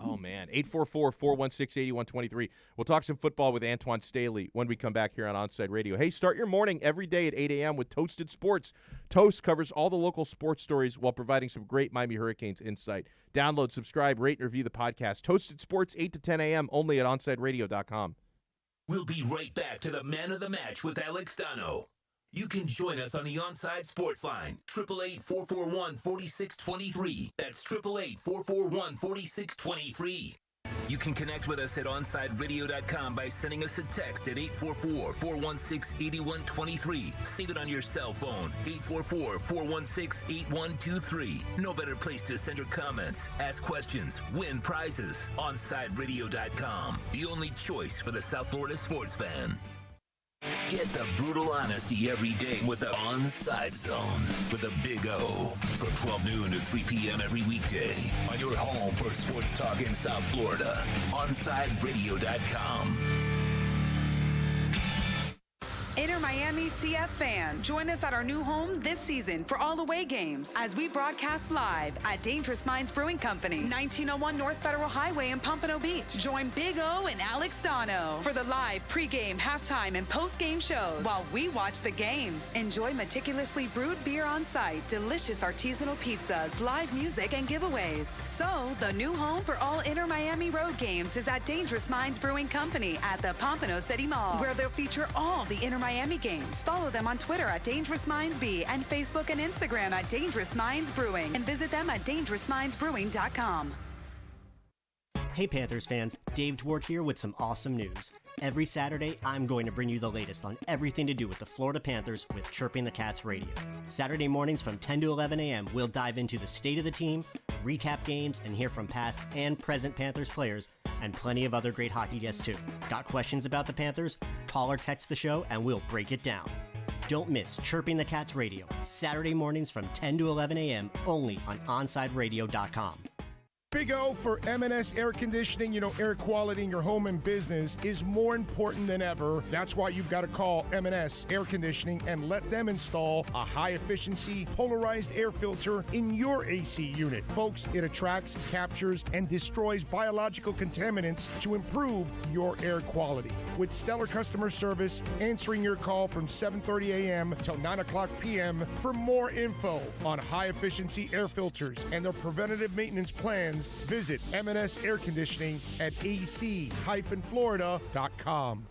Oh man, 844-416-8123. We'll talk some football with Antoine Staley when we come back here on Onside Radio. Hey, start your morning every day at 8 a.m. with Toasted Sports. Toast covers all the local sports stories while providing some great Miami Hurricanes insight. Download, subscribe, rate, and review the podcast. Toasted Sports, 8 to 10 a.m. only at OnsideRadio.com. We'll be right back to the Man of the Match with Alex Donno. You can join us on the Onside Sports Line, 888-441-4623. That's 888-441-4623. You can connect with us at OnsideRadio.com by sending us a text at 844-416-8123. Save it on your cell phone, 844-416-8123. No better place to send your comments, ask questions, win prizes. OnsideRadio.com, the only choice for the South Florida sports fan. Get the brutal honesty every day with the Onside Zone with a Big O from 12 noon to 3 p.m. every weekday on your home for sports talk in South Florida. OnsideRadio.com. Inter Miami CF fans, join us at our new home this season for all away games as we broadcast live at Dangerous Minds Brewing Company, 1901 North Federal Highway in Pompano Beach. Join Big O and Alex Donno for the live pregame, halftime, and postgame shows while we watch the games. Enjoy meticulously brewed beer on site, delicious artisanal pizzas, live music, and giveaways. So, the new home for all Inter Miami road games is at Dangerous Minds Brewing Company at the Pompano City Mall, where they'll feature all the Inter Miami games. Follow them on Twitter at Dangerous Minds B and Facebook and Instagram at Dangerous Minds Brewing, and visit them at dangerousmindsbrewing.com. Hey Panthers fans, Dave Dwork here with some awesome news. Every Saturday, I'm going to bring you the latest on everything to do with the Florida Panthers with Chirping the Cats Radio. Saturday mornings from 10 to 11 a.m., we'll dive into the state of the team, recap games, and hear from past and present Panthers players, and plenty of other great hockey guests too. Got questions about the Panthers? Call or text the show and we'll break it down. Don't miss Chirping the Cats Radio, Saturday mornings from 10 to 11 a.m. only on OnsideRadio.com. Big O for M&S Air Conditioning. You know, air quality in your home and business is more important than ever. That's why you've got to call M&S Air Conditioning and let them install a high-efficiency polarized air filter in your AC unit. Folks, it attracts, captures, and destroys biological contaminants to improve your air quality. With stellar customer service, answering your call from 7:30 a.m. till 9 o'clock p.m. For more info on high-efficiency air filters and their preventative maintenance plans, visit M&S Air Conditioning at ac-florida.com.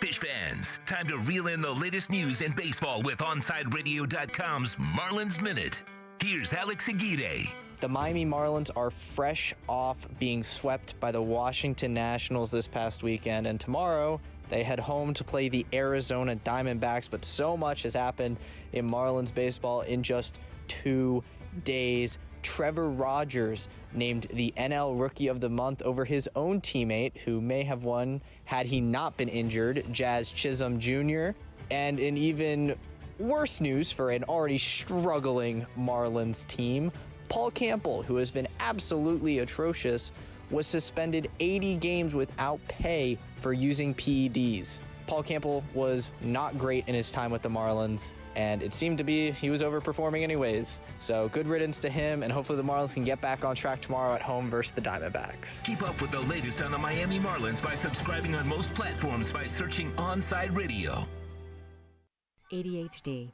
Fish fans, time to reel in the latest news in baseball with OnSideRadio.com's Marlins Minute. Here's Alex Aguirre. The Miami Marlins are fresh off being swept by the Washington Nationals this past weekend, and tomorrow they head home to play the Arizona Diamondbacks, but so much has happened in Marlins baseball in just 2 days. Trevor Rogers named the NL Rookie of the Month over his own teammate, who may have won had he not been injured, Jazz Chisholm Jr. And in even worse news for an already struggling Marlins team, Paul Campbell, who has been absolutely atrocious, was suspended 80 games without pay for using PEDs. Paul Campbell was not great in his time with the Marlins, and it seemed to be he was overperforming anyways. So good riddance to him, and hopefully the Marlins can get back on track tomorrow at home versus the Diamondbacks. Keep up with the latest on the Miami Marlins by subscribing on most platforms by searching Onside Radio. ADHD.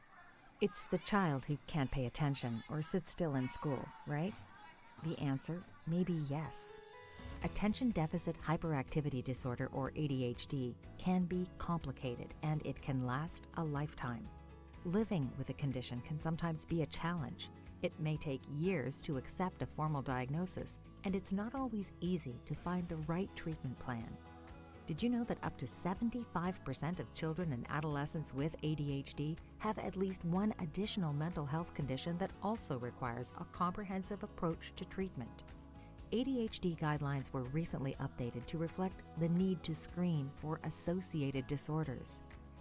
It's the child who can't pay attention or sit still in school, right? The answer may be yes. Attention Deficit Hyperactivity Disorder, or ADHD, can be complicated, and it can last a lifetime. Living with a condition can sometimes be a challenge. It may take years to accept a formal diagnosis, and it's not always easy to find the right treatment plan. Did you know that up to 75% of children and adolescents with ADHD have at least one additional mental health condition that also requires a comprehensive approach to treatment? ADHD guidelines were recently updated to reflect the need to screen for associated disorders.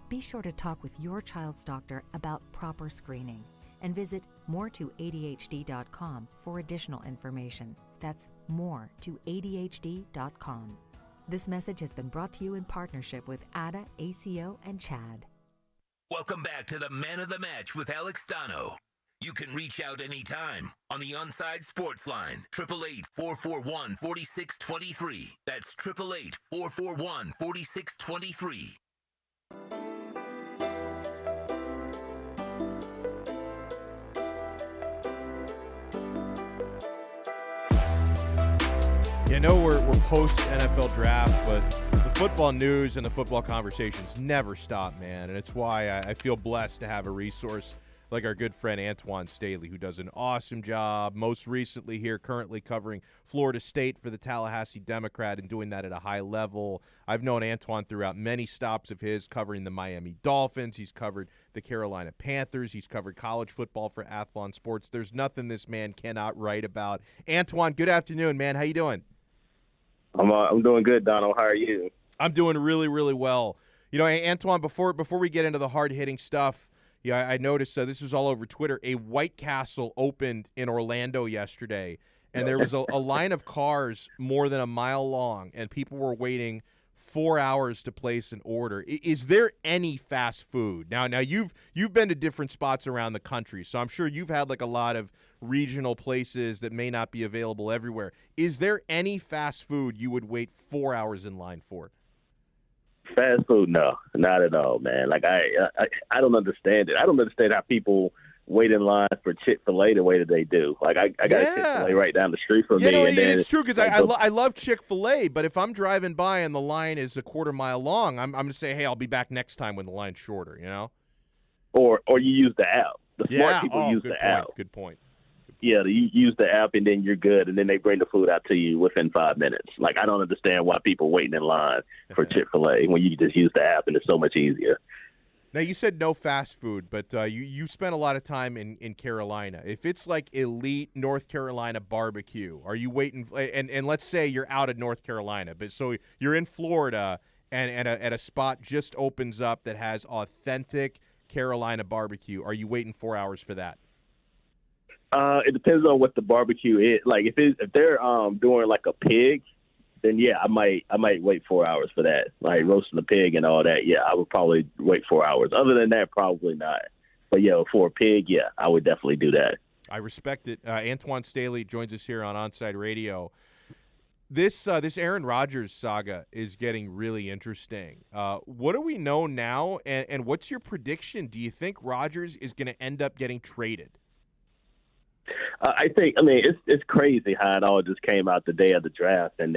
Be sure to talk with your child's doctor about proper screening and visit moretoadhd.com for additional information. That's moretoadhd.com. This message has been brought to you in partnership with ADA, ACO, and CHAD. Welcome back to the Man of the Match with Alex Donno. You can reach out anytime on the Onside Sports Line, 888-441-4623. That's 888-441-4623. You know we're post NFL draft, but the football news and the football conversations never stop, man. And it's why I feel blessed to have a resource like our good friend Antoine Staley, who does an awesome job, most recently here currently covering Florida State for the Tallahassee Democrat and doing that at a high level. I've known Antoine throughout many stops of his covering the Miami Dolphins. He's covered the Carolina Panthers. He's covered college football for Athlon Sports. There's nothing this man cannot write about. Antoine, good afternoon, man. How you doing? I'm doing good, Donald. How are you? I'm doing really, really well. You know, Antoine, before we get into the hard-hitting stuff, yeah, I noticed this was all over Twitter. A White Castle opened in Orlando yesterday, and there was a line of cars more than a mile long, and people were waiting 4 hours to place an order. Is there any fast food? Now you've been to different spots around the country, so I'm sure you've had like a lot of regional places that may not be available everywhere. Is there any fast food you would wait 4 hours in line for? Fast food? No, not at all, man. Like I don't understand it. I don't understand how people wait in line for Chick-fil-A the way that they do. Like I got a Chick-fil-A right down the street from me. No, and then it's true because I love Chick-fil-A, but if I'm driving by and the line is a quarter mile long, I'm going to say, hey, I'll be back next time when the line's shorter, you know? Or you use the app. The smart people use the app. Good point. Yeah, you use the app and then you're good, and then they bring the food out to you within 5 minutes. Like, I don't understand why people waiting in line for Chick-fil-A when you can just use the app and it's so much easier. Now, you said no fast food, but you spent a lot of time in Carolina. If it's like elite North Carolina barbecue, are you waiting? And let's say you're out of North Carolina, but so you're in Florida and at a spot just opens up that has authentic Carolina barbecue. Are you waiting 4 hours for that? It depends on what the barbecue is. Like if they're doing like a pig, then yeah, I might wait 4 hours for that. Like roasting the pig and all that. Yeah, I would probably wait 4 hours. Other than that, probably not. But yeah, for a pig, yeah, I would definitely do that. I respect it. Antoine Staley joins us here on Onside Radio. This Aaron Rodgers saga is getting really interesting. What do we know now, and what's your prediction? Do you think Rodgers is going to end up getting traded? I mean, it's crazy how it all just came out the day of the draft, and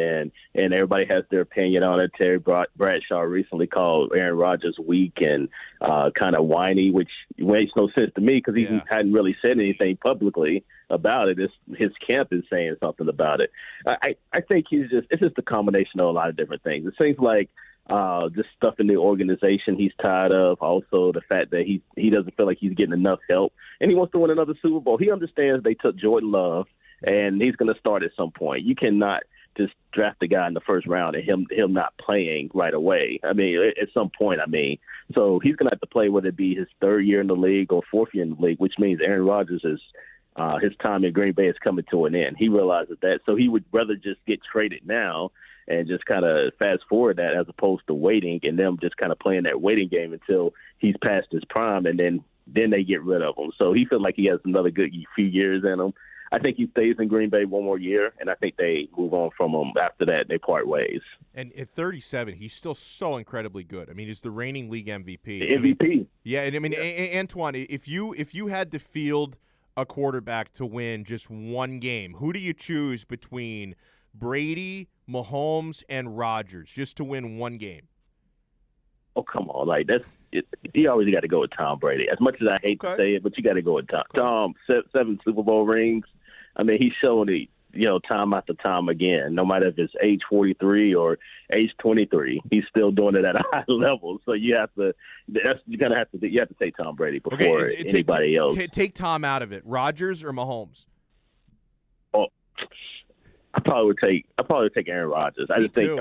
everybody has their opinion on it. Terry Bradshaw recently called Aaron Rodgers weak and kind of whiny, which makes no sense to me because he hadn't really said anything publicly about it. His camp is saying something about it. I think it's just a combination of a lot of different things. It seems like just stuff in the organization he's tired of. Also, the fact that he doesn't feel like he's getting enough help, and he wants to win another Super Bowl. He understands they took Jordan Love, and he's going to start at some point. You cannot just draft a guy in the first round and him not playing right away. I mean, at some point, so he's going to have to play, whether it be his third year in the league or fourth year in the league, which means Aaron Rodgers is his time in Green Bay is coming to an end. He realizes that, so he would rather just get traded now and just kind of fast forward that as opposed to waiting and them just kind of playing that waiting game until he's past his prime, and then they get rid of him. So he feels like he has another good few years in him. I think he stays in Green Bay one more year, and I think they move on from him after that. They part ways. And at 37, he's still so incredibly good. I mean, he's the reigning league MVP. The MVP. Yeah, and I mean, Antoine, if you had to field a quarterback to win just one game, who do you choose between Brady, Mahomes, and Rodgers just to win one game? Oh, come on. Like, you always got to go with Tom Brady. As much as I hate to say it, but you got to go with Tom. Tom, 7 Super Bowl rings. I mean, he's showing it, time after time again. No matter if it's age 43 or age 23, he's still doing it at a high level. So you have to take Tom Brady before anybody else. Take Tom out of it. Rodgers or Mahomes? Oh, I probably would take Aaron Rodgers. I just think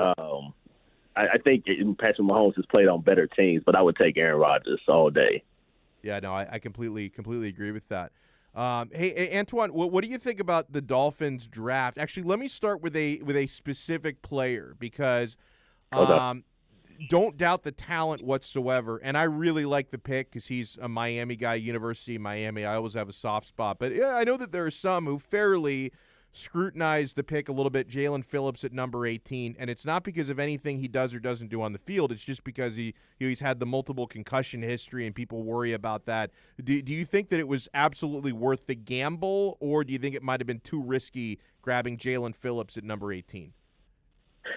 I think Patrick Mahomes has played on better teams, but I would take Aaron Rodgers all day. Yeah, no, I completely agree with that. Hey, Antoine, what do you think about the Dolphins draft? Actually, let me start with a specific player because don't doubt the talent whatsoever. And I really like the pick because he's a Miami guy, University of Miami. I always have a soft spot. But yeah, I know that there are some who fairly scrutinize the pick a little bit, Jalen Phillips at number 18, and it's not because of anything he does or doesn't do on the field. It's just because he's had the multiple concussion history, and people worry about that. Do you think that it was absolutely worth the gamble, or do you think it might have been too risky grabbing Jalen Phillips at number 18?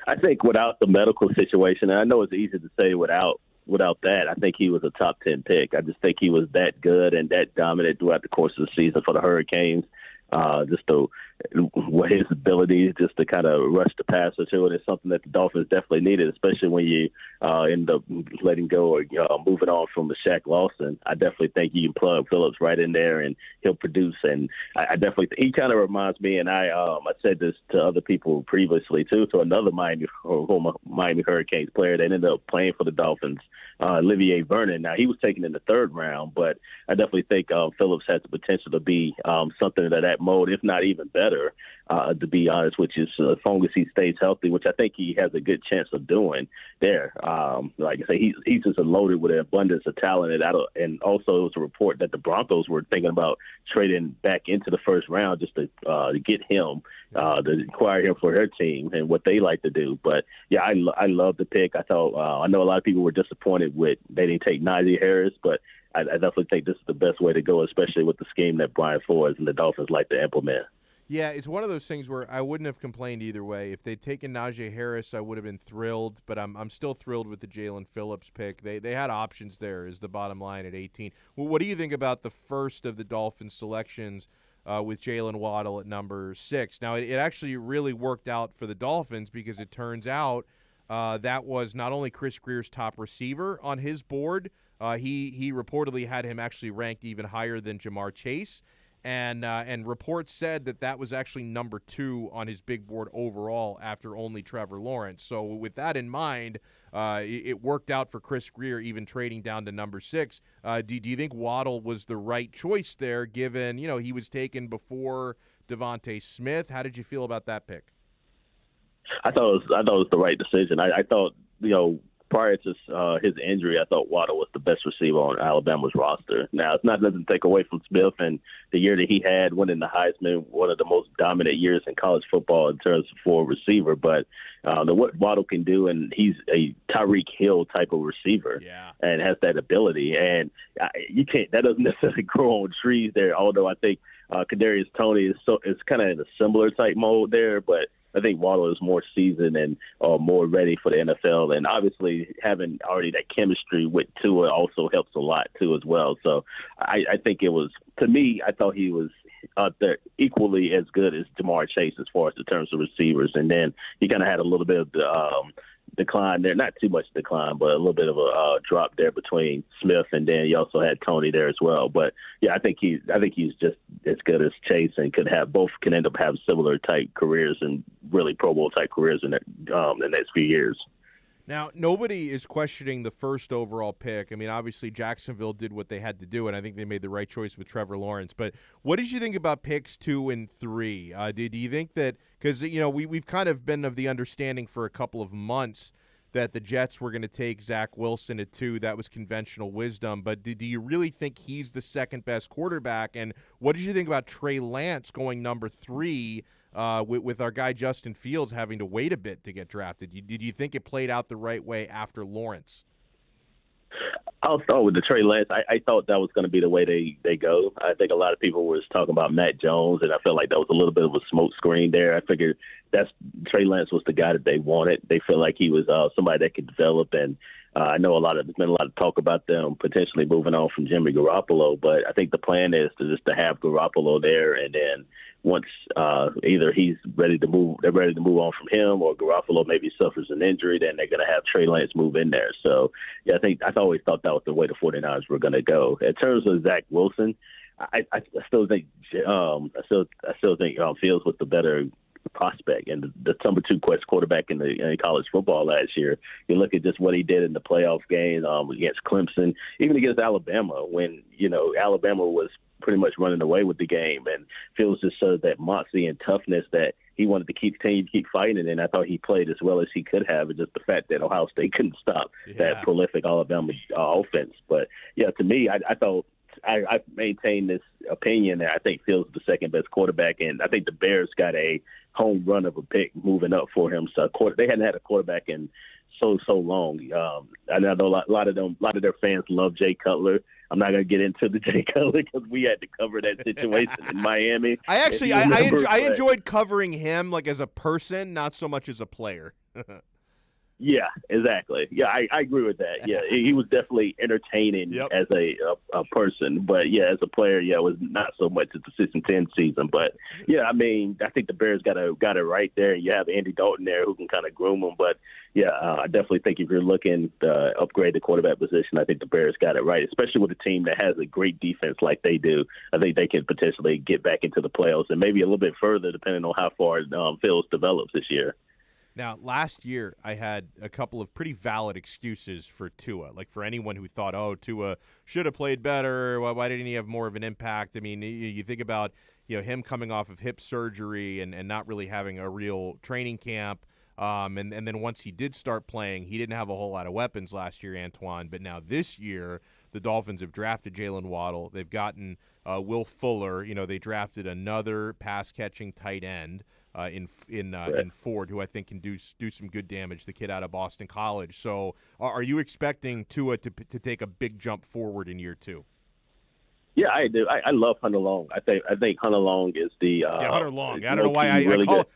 I think without the medical situation, and I know it's easy to say without that, I think he was a top 10 pick. I just think he was that good and that dominant throughout the course of the season for the Hurricanes. What his ability just to kind of rush the passer to it is something that the Dolphins definitely needed, especially when you end up letting go or moving on from the Shaq Lawson. I definitely think you can plug Phillips right in there and he'll produce. And I definitely he kind of reminds me, and I said this to other people previously too, to another Miami Hurricanes player that ended up playing for the Dolphins, Olivier Vernon. Now he was taken in the third round, but I definitely think Phillips has the potential to be something of that mode, if not even better. To be honest, which is as long as he stays healthy, which I think he has a good chance of doing there. Like I say, he's just loaded with an abundance of talent, and also it was a report that the Broncos were thinking about trading back into the first round just to get him, to acquire him for their team and what they like to do. But yeah, I love the pick. I thought I know a lot of people were disappointed with they didn't take Najee Harris, but I definitely think this is the best way to go, especially with the scheme that Brian Flores and the Dolphins like to implement. Yeah, it's one of those things where I wouldn't have complained either way. If they'd taken Najee Harris, I would have been thrilled, but I'm still thrilled with the Jalen Phillips pick. They had options there is the bottom line at 18. Well, what do you think about the first of the Dolphins selections with Jalen Waddle at number 6? Now, it actually really worked out for the Dolphins because it turns out that was not only Chris Greer's top receiver on his board, he reportedly had him actually ranked even higher than Jamar Chase. and reports said that was actually number 2 on his big board overall after only Trevor Lawrence. So with that in mind, it worked out for Chris Greer, even trading down to number 6. Do you think Waddle was the right choice there, given he was taken before Devontae Smith? How did you feel about that pick? I thought it was the right decision. I thought prior to his injury, I thought Waddle was the best receiver on Alabama's roster. Now, it's not nothing to take away from Smith, and the year that he had winning the Heisman, one of the most dominant years in college football in terms of for a receiver. But what Waddle can do, and he's a Tyreek Hill type of receiver, and has that ability. And that doesn't necessarily grow on trees there. Although I think Kadarius Toney is kind of in a similar type mode there, but I think Waddle is more seasoned and more ready for the NFL. And obviously having already that chemistry with Tua also helps a lot too as well. So I think it was, to me, I thought he was out there equally as good as Jamar Chase as far as in terms of receivers. And then he kind of had a little bit of the decline there, not too much decline, but a little bit of a drop there between Smith, and then you also had Toney there as well. But yeah, I think he's just as good as Chase, and can end up having similar type careers and really Pro Bowl type careers in the next few years. Now, nobody is questioning the first overall pick. I mean, obviously Jacksonville did what they had to do, and I think they made the right choice with Trevor Lawrence. But what did you think about picks 2 and 3? Did you think that – because, we've kind of been of the understanding for a couple of months that the Jets were going to take Zach Wilson at 2. That was conventional wisdom. But do you really think he's the second-best quarterback? And what did you think about Trey Lance going number 3 with our guy Justin Fields having to wait a bit to get drafted? Did you think it played out the right way after Lawrence? I'll start with the Trey Lance. I thought that was going to be the way they go. I think a lot of people were talking about Matt Jones, and I felt like that was a little bit of a smoke screen there. I figured Trey Lance was the guy that they wanted. They feel like he was somebody that could develop, and I know there's been a lot of talk about them potentially moving on from Jimmy Garoppolo, but I think the plan is to have Garoppolo there, and then once either he's ready to move, they're ready to move on from him, or Garoppolo maybe suffers an injury, then they're going to have Trey Lance move in there. So, yeah, I always thought that was the way the 49ers were going to go. In terms of Zach Wilson, I still think Fields was the better prospect and the number 2 quarterback in college football last year. You look at just what he did in the playoff game against Clemson, even against Alabama, when Alabama was pretty much running away with the game, and Fields just showed that moxie and toughness that he wanted to keep fighting, and I thought he played as well as he could have. And just the fact that Ohio State couldn't stop that prolific Alabama offense. But yeah, to me, I thought I maintain this opinion that I think Fields is the second best quarterback, and I think the Bears got a home run of a pick moving up for him. So they hadn't had a quarterback in so long. I know a lot of their fans love Jay Cutler. I'm not going to get into the Jay Cutler because we had to cover that situation in Miami. I enjoyed covering him like as a person, not so much as a player. Yeah, exactly. Yeah, I agree with that. Yeah, he was definitely entertaining as a person, but yeah, as a player, it was not so much at the 6-10 season. But yeah, I mean, I think the Bears got it right there. You have Andy Dalton there who can kind of groom them. But yeah, I definitely think if you're looking to upgrade the quarterback position, I think the Bears got it right, especially with a team that has a great defense like they do. I think they can potentially get back into the playoffs and maybe a little bit further, depending on how far Fields develops this year. Now, last year, I had a couple of pretty valid excuses for Tua. Like, for anyone who thought, Tua should have played better, why didn't he have more of an impact? I mean, you think about, him coming off of hip surgery and not really having a real training camp. And then once he did start playing, he didn't have a whole lot of weapons last year, Antoine. But now this year, the Dolphins have drafted Jalen Waddle. They've gotten Will Fuller. They drafted another pass-catching tight end. In Ford, who I think can do some good damage, the kid out of Boston College. So are you expecting Tua to take a big jump forward in year 2? Yeah, I do. I love Hunter Long. I think Hunter Long is the Hunter Long. I don't know why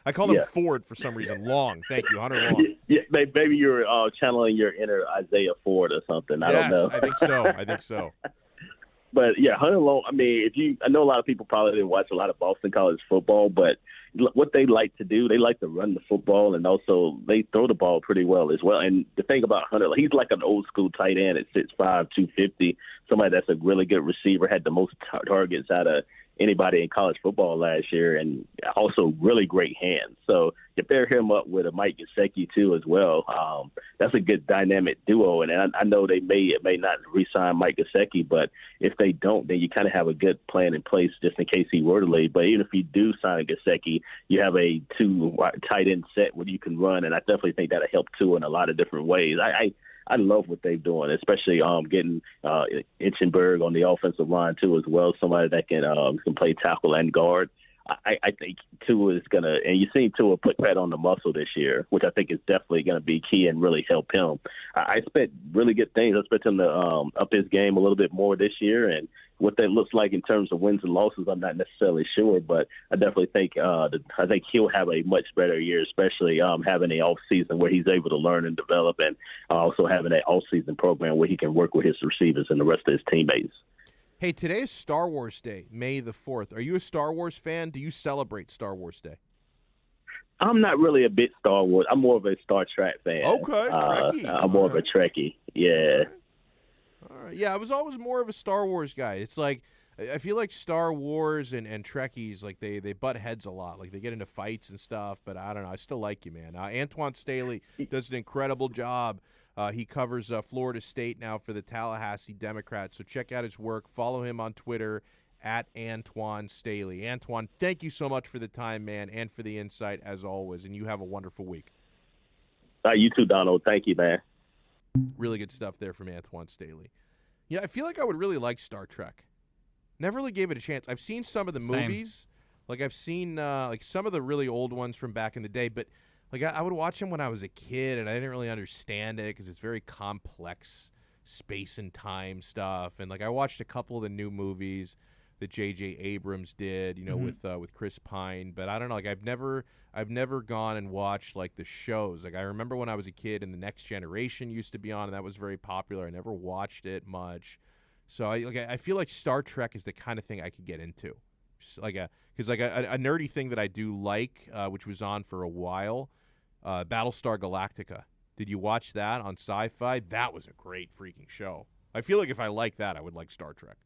I call him Ford for some reason. Long. Thank you, Hunter Long. Yeah, maybe you're channeling your inner Isaiah Ford or something. I don't know. I think so. But yeah, Hunter Long. I mean, I know a lot of people probably didn't watch a lot of Boston College football, but what they like to do, they like to run the football, and also they throw the ball pretty well as well. And the thing about Hunter, he's like an old school tight end at 6'5", 250, somebody that's a really good receiver, had the most targets out of anybody in college football last year, and also really great hands. So to pair him up with a Mike Gesicki too as well, that's a good dynamic duo. And I know they may not re-sign Mike Gesicki, but if they don't, then you kind of have a good plan in place just in case he were to leave. But even if you do sign Gesicki, you have a 2 tight end set where you can run, and I definitely think that'll help too in a lot of different ways. I love what they're doing, especially getting Itchenberg on the offensive line too as well, somebody that can play tackle and guard. I think Tua is going to – and you've seen Tua put that on the muscle this year, which I think is definitely going to be key and really help him. I expect really good things. I expect him to up his game a little bit more this year. And what that looks like in terms of wins and losses, I'm not necessarily sure. But I definitely think he'll have a much better year, especially having an off-season where he's able to learn and develop, and also having an off-season program where he can work with his receivers and the rest of his teammates. Hey, today is Star Wars Day, May the 4th. Are you a Star Wars fan? Do you celebrate Star Wars Day? I'm not really a big Star Wars. I'm more of a Star Trek fan. Okay, Trekkie. I'm more of a Trekkie, yeah. All right. Yeah, I was always more of a Star Wars guy. It's like I feel like Star Wars and Trekkies, like they butt heads a lot. Like they get into fights and stuff, but I don't know. I still like you, man. Antoine Staley does an incredible job. He covers Florida State now for the Tallahassee Democrats, so check out his work. Follow him on Twitter at Antoine Staley. Antoine, thank you so much for the time, man, and for the insight as always, and you have a wonderful week. You too, Donald. Thank you, man. Really good stuff there from Antoine Staley. Yeah, I feel like I would really like Star Trek. Never really gave it a chance. I've seen some of the movies. Like I've seen like some of the really old ones from back in the day, but like I would watch them when I was a kid, and I didn't really understand it because it's very complex space and time stuff. And like I watched a couple of the new movies that J.J. Abrams did, you know, with Chris Pine. But I don't know, like I've never gone and watched like the shows. Like I remember when I was a kid, and The Next Generation used to be on, and that was very popular. I never watched it much. So I feel like Star Trek is the kind of thing I could get into, because a nerdy thing that I do like, which was on for a while, Battlestar Galactica. Did you watch that on Sci-Fi? That was a great freaking show. I feel like if I like that, I would like Star Trek.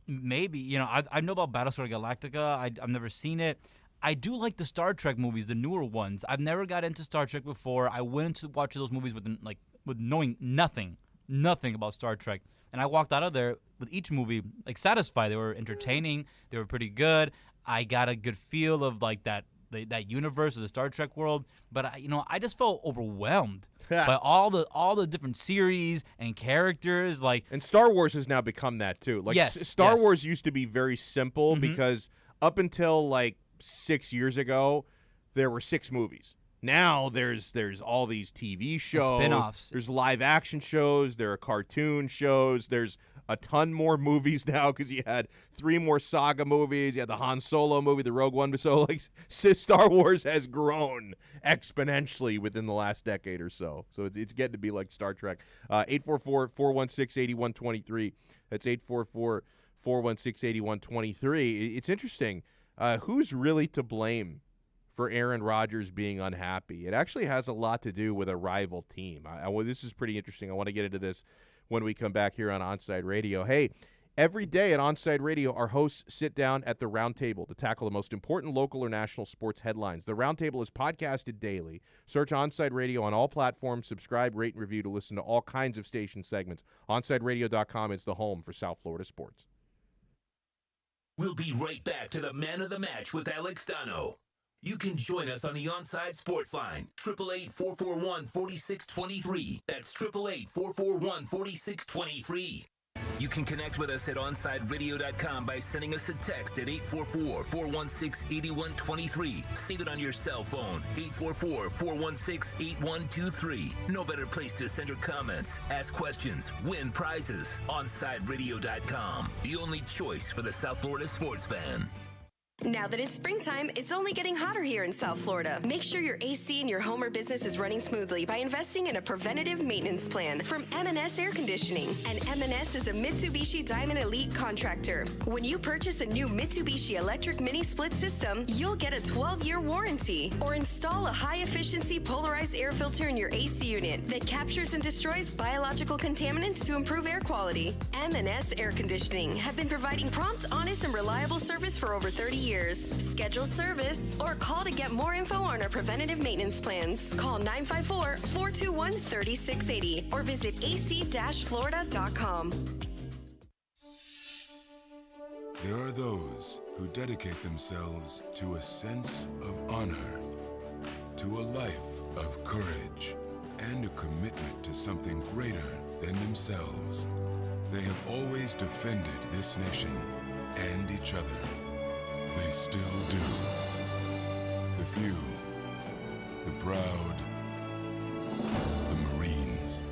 Maybe. You know, I know about Battlestar Galactica. I've never seen it. I do like the Star Trek movies, the newer ones. I've never got into Star Trek before. I went to watch those movies with knowing nothing about Star Trek. And I walked out of there with each movie like satisfied. They were entertaining. They were pretty good. I got a good feel of like that universe of the Star Trek world. But I just felt overwhelmed by all the different series and characters. And Star Wars has now become that too. Like Star Wars used to be very simple because up until like 6 years ago, there were 6 movies. Now there's all these TV shows, spin-offs. There's live action shows, there are cartoon shows, there's a ton more movies now because you had 3 more saga movies, you had the Han Solo movie, the Rogue One. So like Star Wars has grown exponentially within the last decade or so. So it's getting to be like Star Trek. 844-416-8123. That's 844-416-8123. It's interesting. Who's really to blame for Aaron Rodgers being unhappy? It actually has a lot to do with a rival team. This is pretty interesting. I want to get into this when we come back here on Onside Radio. Hey, every day at Onside Radio, our hosts sit down at the round table to tackle the most important local or national sports headlines. The round table is podcasted daily. Search Onside Radio on all platforms. Subscribe, rate, and review to listen to all kinds of station segments. OnsideRadio.com is the home for South Florida sports. We'll be right back to the Man of the Match with Alex Donno. You can join us on the Onside Sports Line, 888-441-4623. That's 888-441-4623. You can connect with us at OnsideRadio.com by sending us a text at 844-416-8123. Save it on your cell phone, 844-416-8123. No better place to send your comments, ask questions, win prizes. OnsideRadio.com, the only choice for the South Florida sports fan. Now that it's springtime, it's only getting hotter here in South Florida. Make sure your AC in your home or business is running smoothly by investing in a preventative maintenance plan from M&S Air Conditioning. And M&S is a Mitsubishi Diamond Elite contractor. When you purchase a new Mitsubishi electric mini split system, you'll get a 12-year warranty. Or install a high-efficiency polarized air filter in your AC unit that captures and destroys biological contaminants to improve air quality. M&S Air Conditioning have been providing prompt, honest, and reliable service for over 30 years. Schedule service or call to get more info on our preventative maintenance plans. Call 954-421-3680 or visit ac-florida.com. There are those who dedicate themselves to a sense of honor, to a life of courage, and a commitment to something greater than themselves. They have always defended this nation and each other. They still do. The few, the proud, the Marines.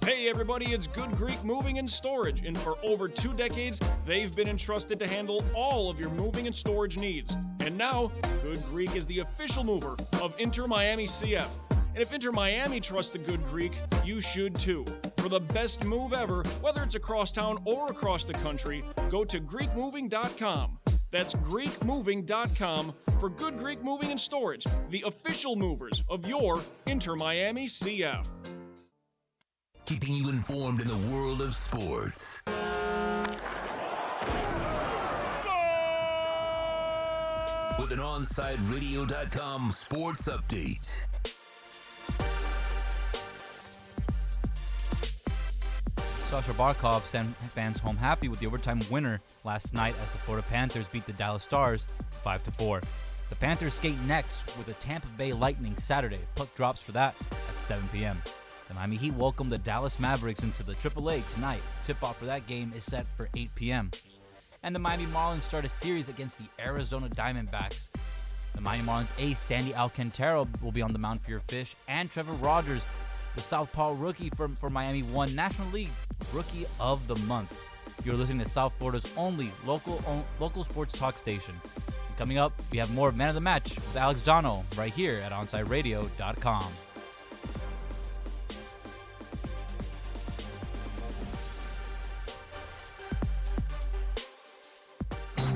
Hey everybody, it's Good Greek Moving and Storage, and for over 2 decades, they've been entrusted to handle all of your moving and storage needs. And now, Good Greek is the official mover of Inter Miami CF. And if Inter Miami trusts the Good Greek, you should too. For the best move ever, whether it's across town or across the country, go to GreekMoving.com. That's GreekMoving.com for Good Greek Moving and Storage, the official movers of your Inter Miami CF. Keeping you informed in the world of sports. With an OnsideRadio.com sports update. Sasha Barkov sent fans home happy with the overtime winner last night as the Florida Panthers beat the Dallas Stars 5-4. The Panthers skate next with the Tampa Bay Lightning Saturday. Puck drops for that at 7 p.m. The Miami Heat welcome the Dallas Mavericks into the AAA tonight. Tip-off for that game is set for 8 p.m. And the Miami Marlins start a series against the Arizona Diamondbacks. The Miami Marlins ace Sandy Alcantara will be on the mound for your Fish, and Trevor Rogers, the Southpaw rookie for Miami, won National League Rookie of the Month. You're listening to South Florida's only local sports talk station. And coming up, we have more Man of the Match with Alex Donno right here at OnsideRadio.com.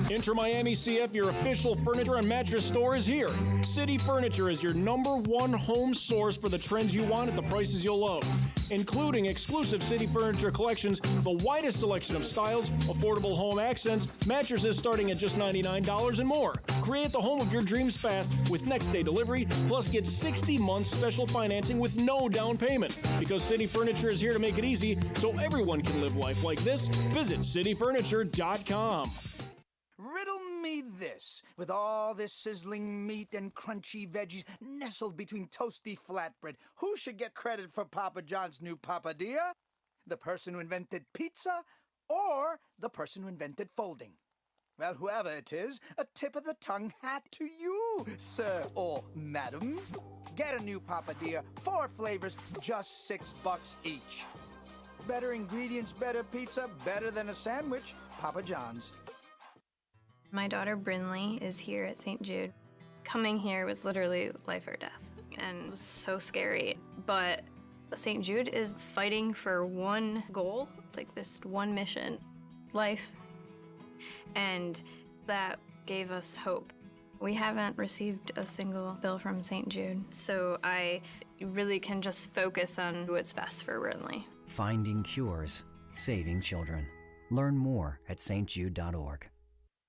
Inter Miami CF, your official furniture and mattress store, is here. City Furniture is your #1 home source for the trends you want at the prices you'll love, including exclusive City Furniture collections, the widest selection of styles, affordable home accents, mattresses starting at just $99 and more. Create the home of your dreams fast with next-day delivery, plus get 60 months special financing with no down payment. Because City Furniture is here to make it easy so everyone can live life like this, visit cityfurniture.com. Riddle me this. With all this sizzling meat and crunchy veggies nestled between toasty flatbread, who should get credit for Papa John's new papadilla? The person who invented pizza or the person who invented folding? Well, whoever it is, a tip of the tongue hat to you, sir or madam. Get a new papadilla, 4 flavors, just $6 each. Better ingredients, better pizza, better than a sandwich. Papa John's. My daughter Brinley is here at St. Jude. Coming here was literally life or death, and it was so scary. But St. Jude is fighting for one goal, like this one mission, life. And that gave us hope. We haven't received a single bill from St. Jude, so I really can just focus on what's best for Brinley. Finding cures, saving children. Learn more at stjude.org.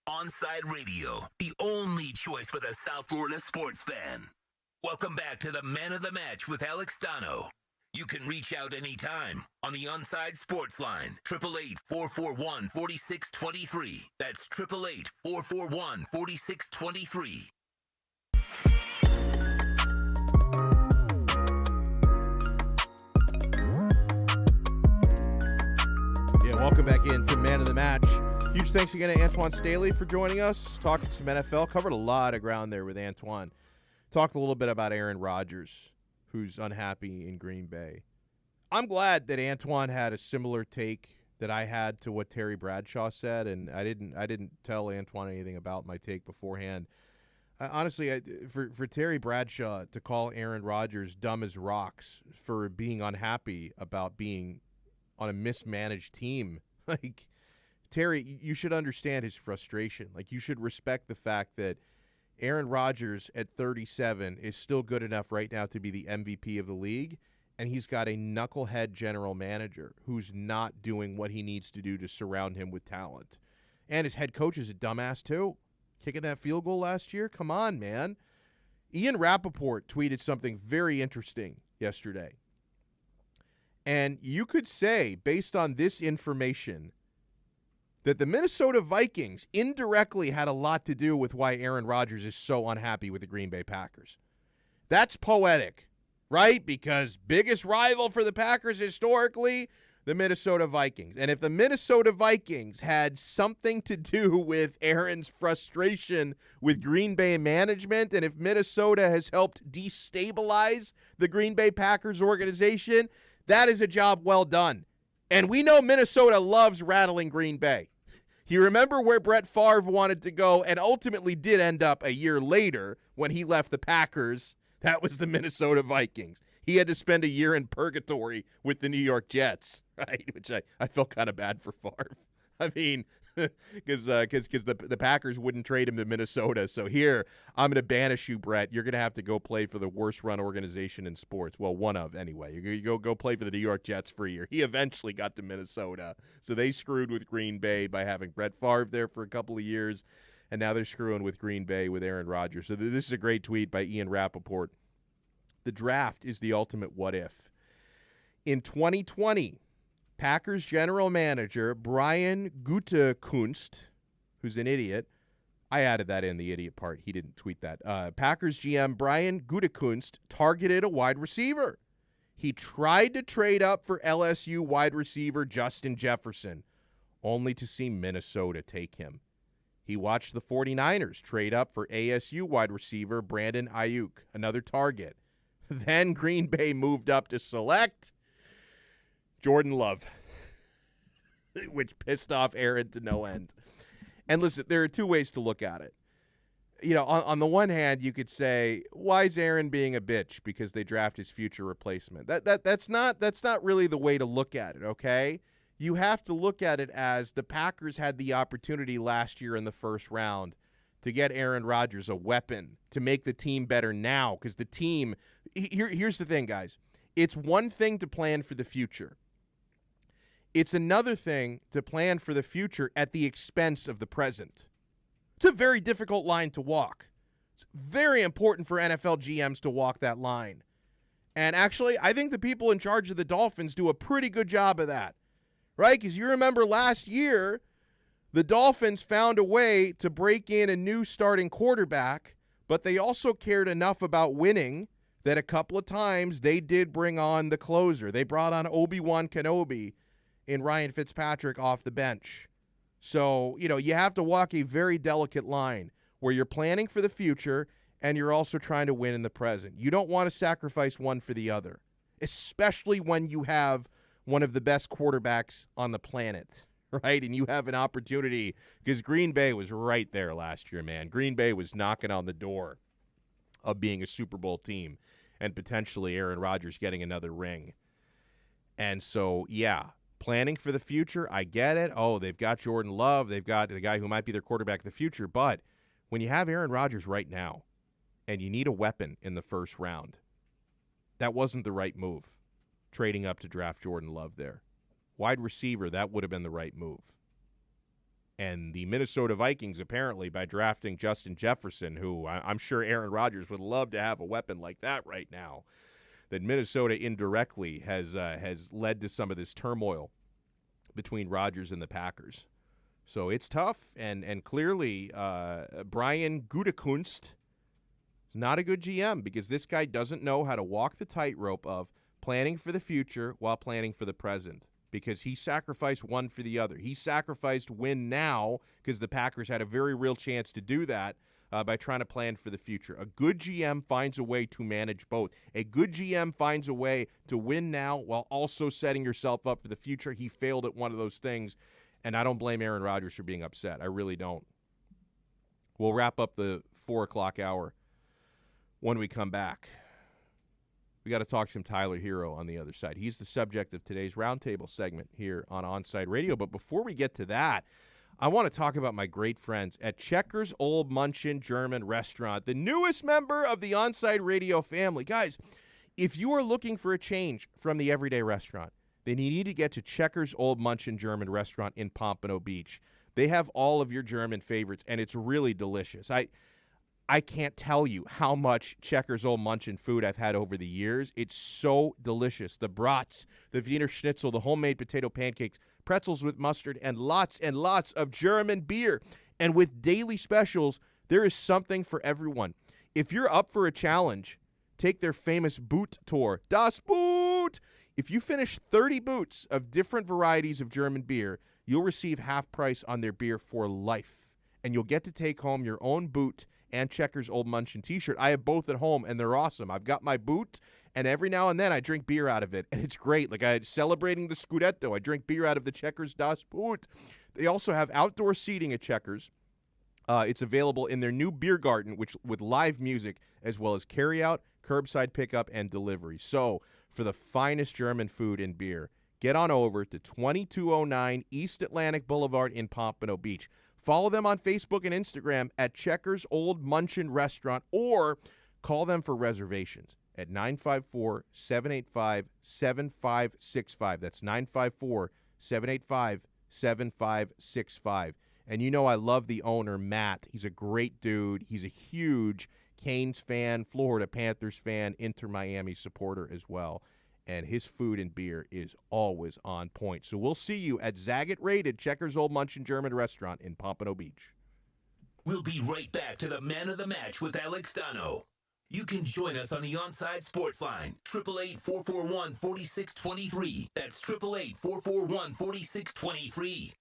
Onside Radio, the only choice for the South Florida sports fan. Welcome back to the Man of the Match with Alex Donno. You can reach out anytime on the Onside Sports Line, 888-441-4623. That's 888-441-4623. Yeah, welcome back into Man of the Match. Huge thanks again to Antoine Staley for joining us, talking some NFL. Covered a lot of ground there with Antoine. Talked a little bit about Aaron Rodgers, who's unhappy in Green Bay. I'm glad that Antoine had a similar take that I had to what Terry Bradshaw said, and I didn't tell Antoine anything about my take beforehand. Honestly, for Terry Bradshaw to call Aaron Rodgers dumb as rocks for being unhappy about being on a mismanaged team, like, Terry, you should understand his frustration. Like, you should respect the fact that Aaron Rodgers at 37 is still good enough right now to be the MVP of the league, and he's got a knucklehead general manager who's not doing what he needs to do to surround him with talent. And his head coach is a dumbass, too. Kicking that field goal last year? Come on, man. Ian Rappaport tweeted something very interesting yesterday. And you could say, based on this information, that the Minnesota Vikings indirectly had a lot to do with why Aaron Rodgers is so unhappy with the Green Bay Packers. That's poetic, right? Because biggest rival for the Packers historically, the Minnesota Vikings. And if the Minnesota Vikings had something to do with Aaron's frustration with Green Bay management, and if Minnesota has helped destabilize the Green Bay Packers organization, that is a job well done. And we know Minnesota loves rattling Green Bay. You remember where Brett Favre wanted to go and ultimately did end up a year later when he left the Packers. That was the Minnesota Vikings. He had to spend a year in purgatory with the New York Jets, right? Which I felt kind of bad for Favre. I mean, because the Packers wouldn't trade him to Minnesota. So here, I'm going to banish you, Brett. You're going to have to go play for the worst-run organization in sports. Well, one of, anyway. You go play for the New York Jets for a year. He eventually got to Minnesota. So they screwed with Green Bay by having Brett Favre there for a couple of years, and now they're screwing with Green Bay with Aaron Rodgers. So this is a great tweet by Ian Rappaport. The draft is the ultimate what-if. In 2020, Packers general manager Brian Gutekunst, who's an idiot. I added that in, the idiot part. He didn't tweet that. Packers GM Brian Gutekunst targeted a wide receiver. He tried to trade up for LSU wide receiver Justin Jefferson, only to see Minnesota take him. He watched the 49ers trade up for ASU wide receiver Brandon Ayuk, another target. Then Green Bay moved up to select Jordan Love, which pissed off Aaron to no end. And listen, there are two ways to look at it. You know, on the one hand, you could say, why is Aaron being a bitch because they draft his future replacement? That's not really the way to look at it, okay? You have to look at it as the Packers had the opportunity last year in the first round to get Aaron Rodgers a weapon to make the team better now, because the team here's the thing, guys. It's one thing to plan for the future. It's another thing to plan for the future at the expense of the present. It's a very difficult line to walk. It's very important for NFL GMs to walk that line. And actually, I think the people in charge of the Dolphins do a pretty good job of that, right? Because you remember last year, the Dolphins found a way to break in a new starting quarterback, but they also cared enough about winning that a couple of times they did bring on the closer. They brought on Obi-Wan Kenobi in Ryan Fitzpatrick off the bench. So, you know, you have to walk a very delicate line where you're planning for the future and you're also trying to win in the present. You don't want to sacrifice one for the other, especially when you have one of the best quarterbacks on the planet, right? And you have an opportunity, because Green Bay was right there last year, man. Green Bay was knocking on the door of being a Super Bowl team and potentially Aaron Rodgers getting another ring. And so, yeah, planning for the future, I get it. Oh, they've got Jordan Love. They've got the guy who might be their quarterback of the future. But when you have Aaron Rodgers right now and you need a weapon in the first round, that wasn't the right move, trading up to draft Jordan Love there. Wide receiver, that would have been the right move. And the Minnesota Vikings, apparently, by drafting Justin Jefferson, who I'm sure Aaron Rodgers would love to have a weapon like that right now, that Minnesota indirectly has led to some of this turmoil between Rodgers and the Packers. So it's tough, and clearly Brian Gutekunst is not a good GM, because this guy doesn't know how to walk the tightrope of planning for the future while planning for the present, because he sacrificed one for the other. He sacrificed win now because the Packers had a very real chance to do that by trying to plan for the future. A good GM finds a way to manage both. A good GM finds a way to win now while also setting yourself up for the future. He failed at one of those things, and I don't blame Aaron Rodgers for being upset. I really don't. We'll wrap up the 4 o'clock hour when we come back. We got to talk some Tyler Hero on the other side. He's the subject of today's roundtable segment here on Onside Radio. But before we get to that, I want to talk about my great friends at Checkers Old Munchin German Restaurant, the newest member of the Onside Radio family. Guys, if you are looking for a change from the everyday restaurant, then you need to get to Checkers Old Munchin German Restaurant in Pompano Beach. They have all of your German favorites, and it's really delicious. I can't tell you how much Checkers Old Munchin food I've had over the years. It's so delicious. The brats, the Wiener Schnitzel, the homemade potato pancakes, pretzels with mustard, and lots of German beer. And with daily specials, there is something for everyone. If you're up for a challenge, take their famous boot tour. Das Boot! If you finish 30 boots of different varieties of German beer, you'll receive half price on their beer for life. And you'll get to take home your own boot and Checkers Old Munchin t-shirt. I have both at home, and they're awesome. I've got my boot, and every now and then I drink beer out of it, and it's great. Like celebrating the Scudetto, I drink beer out of the Checkers Das Boot. They also have outdoor seating at Checkers. It's available in their new beer garden, with live music, as well as carryout, curbside pickup, and delivery. So, for the finest German food and beer, get on over to 2209 East Atlantic Boulevard in Pompano Beach. Follow them on Facebook and Instagram at Checkers Old Munchin Restaurant, or call them for reservations at 954-785-7565. That's 954-785-7565. And you know I love the owner, Matt. He's a great dude. He's a huge Canes fan, Florida Panthers fan, Inter Miami supporter as well. And his food and beer is always on point. So we'll see you at Zagat Rated Checkers Old Munchin German Restaurant in Pompano Beach. We'll be right back to the Man of the Match with Alex Donno. You can join us on the Onside Sports Line, 888-441-4623. That's 888-441-4623.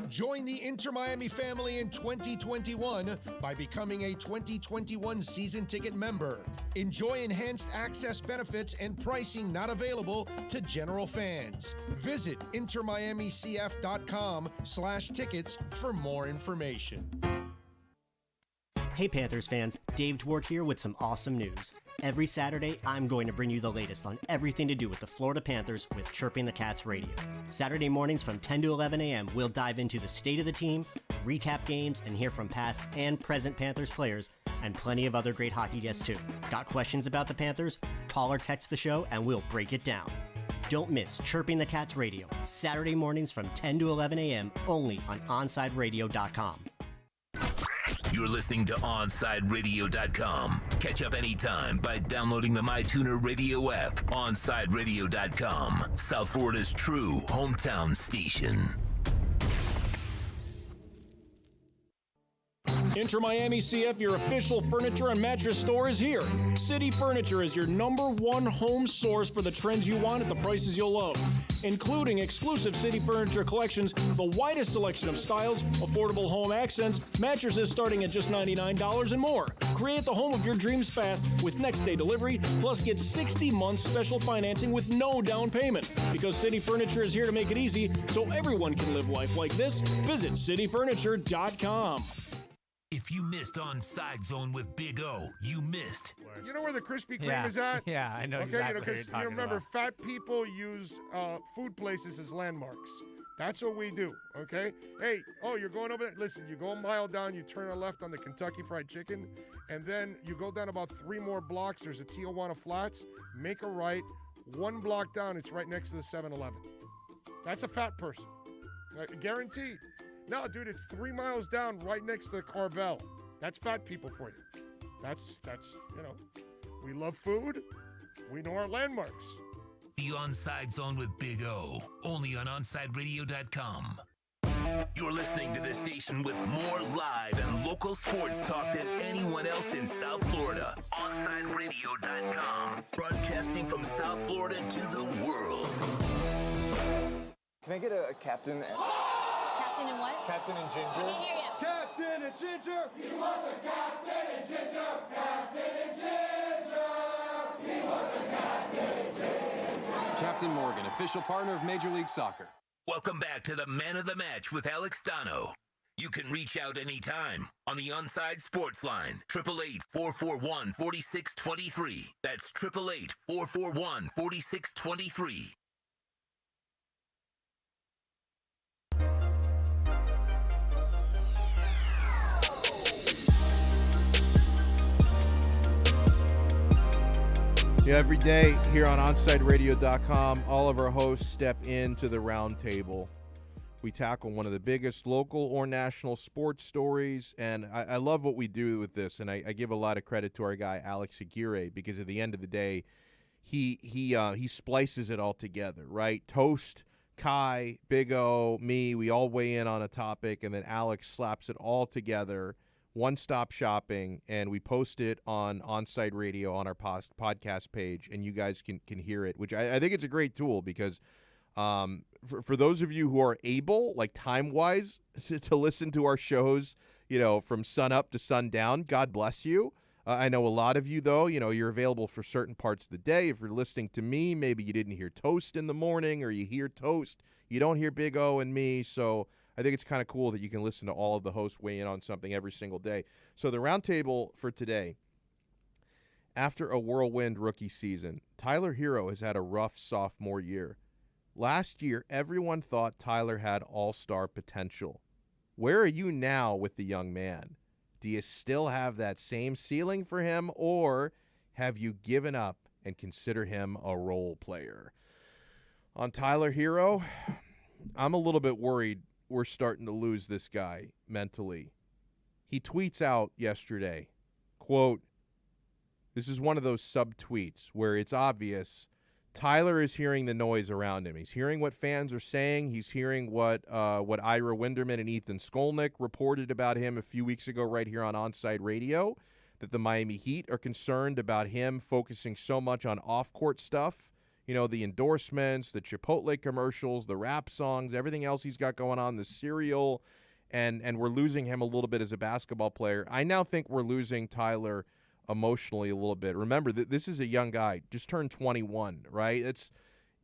Join the Inter Miami family in 2021 by becoming a 2021 season ticket member. Enjoy enhanced access benefits and pricing not available to general fans. Visit intermiamicf.com/tickets for more information. Hey Panthers fans, Dave Dwork here with some awesome news. Every Saturday, I'm going to bring you the latest on everything to do with the Florida Panthers with Chirping the Cats Radio. Saturday mornings from 10 to 11 a.m., we'll dive into the state of the team, recap games, and hear from past and present Panthers players, and plenty of other great hockey guests too. Got questions about the Panthers? Call or text the show and we'll break it down. Don't miss Chirping the Cats Radio, Saturday mornings from 10 to 11 a.m., only on OnsideRadio.com. You're listening to OnsideRadio.com. Catch up anytime by downloading the MyTuner Radio app. OnsideRadio.com, South Florida's true hometown station. Inter Miami CF, your official furniture and mattress store, is here. City Furniture is your #1 home source for the trends you want at the prices you'll love, including exclusive City Furniture collections, the widest selection of styles, affordable home accents, mattresses starting at just $99 and more. Create the home of your dreams fast with next-day delivery, plus get 60 months special financing with no down payment. Because City Furniture is here to make it easy so everyone can live life like this, visit cityfurniture.com. If you missed Onside Zone with Big O, you missed. You know where the Krispy Kreme is at? Yeah, I know okay, exactly because what you're talking remember, about. fat people use food places as landmarks. That's what we do, okay? Hey, you're going over there? Listen, you go a mile down, you turn a left on the Kentucky Fried Chicken, and then you go down about 3 more blocks, there's a Tijuana Flats, make a right, 1 block down, it's right next to the 7-Eleven. That's a fat person, guaranteed. No, dude, it's 3 miles down right next to the Carvel. That's fat people for you. That's we love food. We know our landmarks. The Onside Zone with Big O, only on OnsideRadio.com. You're listening to the station with more live and local sports talk than anyone else in South Florida. OnsideRadio.com. Broadcasting from South Florida to the world. Can I get a captain? Captain and what? Captain and Ginger. I can't hear you. Captain and Ginger. He was a captain Captain Morgan, official partner of Major League Soccer. Welcome back to the Man of the Match with Alex Donno. You can reach out anytime on the Onside Sports Line, 888-441-4623. That's 888-441-4623. Yeah, every day here on OnsideRadio.com, all of our hosts step into the round table. We tackle one of the biggest local or national sports stories, and I love what we do with this, and I give a lot of credit to our guy, Alex Aguirre, because at the end of the day, he splices it all together, right? Toast, Kai, Big O, me, we all weigh in on a topic, and then Alex slaps it all together, one-stop shopping, and we post it on Onside Radio on our podcast page, and you guys can hear it, which I think it's a great tool because for those of you who are able, like time-wise, to listen to our shows, from sun up to sundown, God bless you. I know a lot of you, though, you're available for certain parts of the day. If you're listening to me, maybe you didn't hear Toast in the morning, or you hear Toast, you don't hear Big O and me, so I think it's kind of cool that you can listen to all of the hosts weigh in on something every single day. So the roundtable for today, after a whirlwind rookie season, Tyler Hero has had a rough sophomore year. Last year, everyone thought Tyler had all-star potential. Where are you now with the young man? Do you still have that same ceiling for him, or have you given up and consider him a role player? On Tyler Hero, I'm a little bit worried we're starting to lose this guy mentally. He tweets out yesterday, quote, this is one of those sub-tweets where it's obvious Tyler is hearing the noise around him. He's hearing what fans are saying. He's hearing what Ira Winderman and Ethan Skolnick reported about him a few weeks ago right here on Onside Radio, that the Miami Heat are concerned about him focusing so much on off-court stuff. The endorsements, the Chipotle commercials, the rap songs, everything else he's got going on, the cereal, and we're losing him a little bit as a basketball player. I now think we're losing Tyler emotionally a little bit. Remember, this is a young guy, just turned 21, right?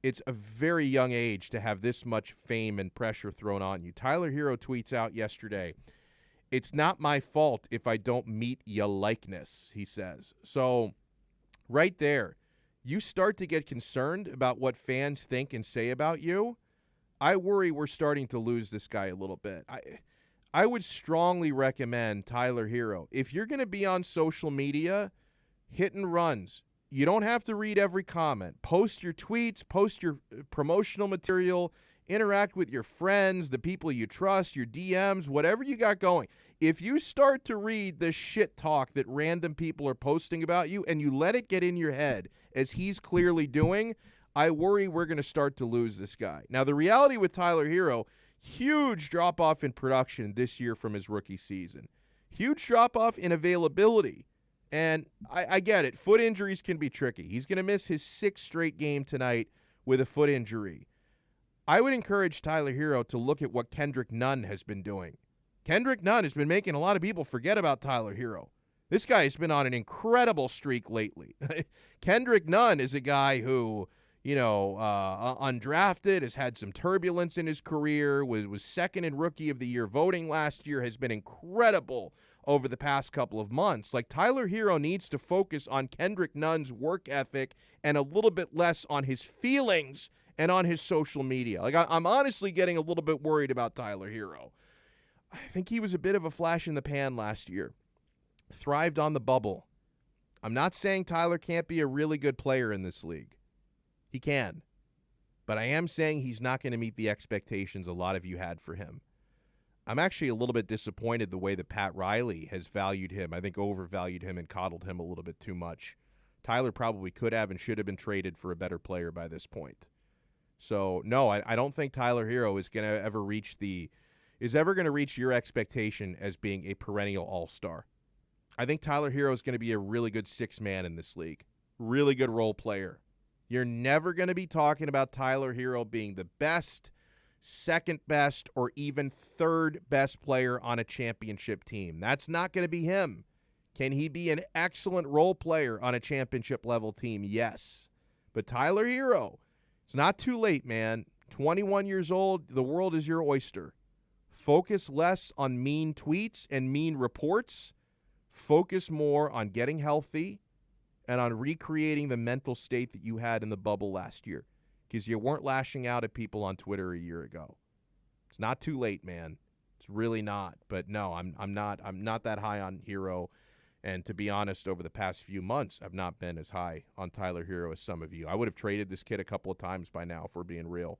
It's a very young age to have this much fame and pressure thrown on you. Tyler Hero tweets out yesterday, it's not my fault if I don't meet ya likeness, he says. So right there, you start to get concerned about what fans think and say about you. I worry we're starting to lose this guy a little bit. I would strongly recommend Tyler Hero. If you're going to be on social media, hit and runs. You don't have to read every comment. Post your tweets, post your promotional material, interact with your friends, the people you trust, your DMs, whatever you got going. If you start to read the shit talk that random people are posting about you and you let it get in your head, as he's clearly doing, I worry we're going to start to lose this guy. Now, the reality with Tyler Hero, huge drop-off in production this year from his rookie season. Huge drop-off in availability. And I get it. Foot injuries can be tricky. He's going to miss his 6th straight game tonight with a foot injury. I would encourage Tyler Hero to look at what Kendrick Nunn has been doing. Kendrick Nunn has been making a lot of people forget about Tyler Hero. This guy has been on an incredible streak lately. Kendrick Nunn is a guy who, undrafted, has had some turbulence in his career, was second in Rookie of the Year voting last year, has been incredible over the past couple of months. Like, Tyler Hero needs to focus on Kendrick Nunn's work ethic and a little bit less on his feelings and on his social media. Like, I'm honestly getting a little bit worried about Tyler Hero. I think he was a bit of a flash in the pan last year. Thrived on the bubble. I'm not saying Tyler can't be a really good player in this league. He can. But I am saying he's not going to meet the expectations a lot of you had for him. I'm actually a little bit disappointed the way that Pat Riley has valued him. I think overvalued him and coddled him a little bit too much. Tyler probably could have and should have been traded for a better player by this point. So, no, I don't think Tyler Hero is going to ever reach your expectation as being a perennial all-star. I think Tyler Hero is going to be a really good sixth man in this league. Really good role player. You're never going to be talking about Tyler Hero being the best, second best, or even third best player on a championship team. That's not going to be him. Can he be an excellent role player on a championship level team? Yes. But Tyler Hero, It's not too late, man. 21 years old, the world is your oyster. Focus less on mean tweets and mean reports. Focus more on getting healthy and on recreating the mental state that you had in the bubble last year, because you weren't lashing out at people on Twitter a year ago. It's not too late, man. It's really not. But no, I'm not that high on Hero. And to be honest, over the past few months, I've not been as high on Tyler Hero as some of you. I would have traded this kid a couple of times by now, if we're being real.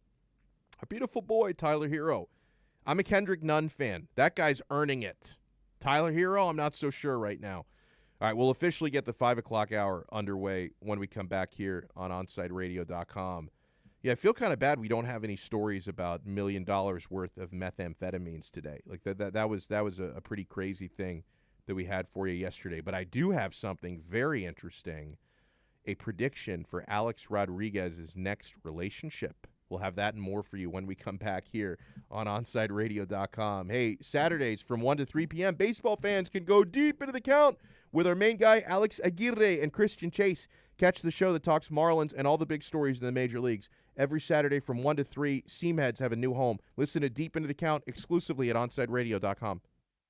A beautiful boy, Tyler Hero. I'm a Kendrick Nunn fan. That guy's earning it. Tyler Hero, I'm not so sure right now. All right, we'll officially get the 5 o'clock hour underway when we come back here on OnSideRadio.com. Yeah, I feel kind of bad we don't have any stories about $1 million worth of methamphetamines today. Like that was a pretty crazy thing that we had for you yesterday. But I do have something very interesting, a prediction for Alex Rodriguez's next relationship. We'll have that and more for you when we come back here on OnSideRadio.com. Hey, Saturdays from 1 to 3 p.m., baseball fans can go deep into the count with our main guy, Alex Aguirre and Christian Chase. Catch the show that talks Marlins and all the big stories in the major leagues. Every Saturday from 1 to 3, Seamheads have a new home. Listen to Deep Into the Count exclusively at OnSideRadio.com.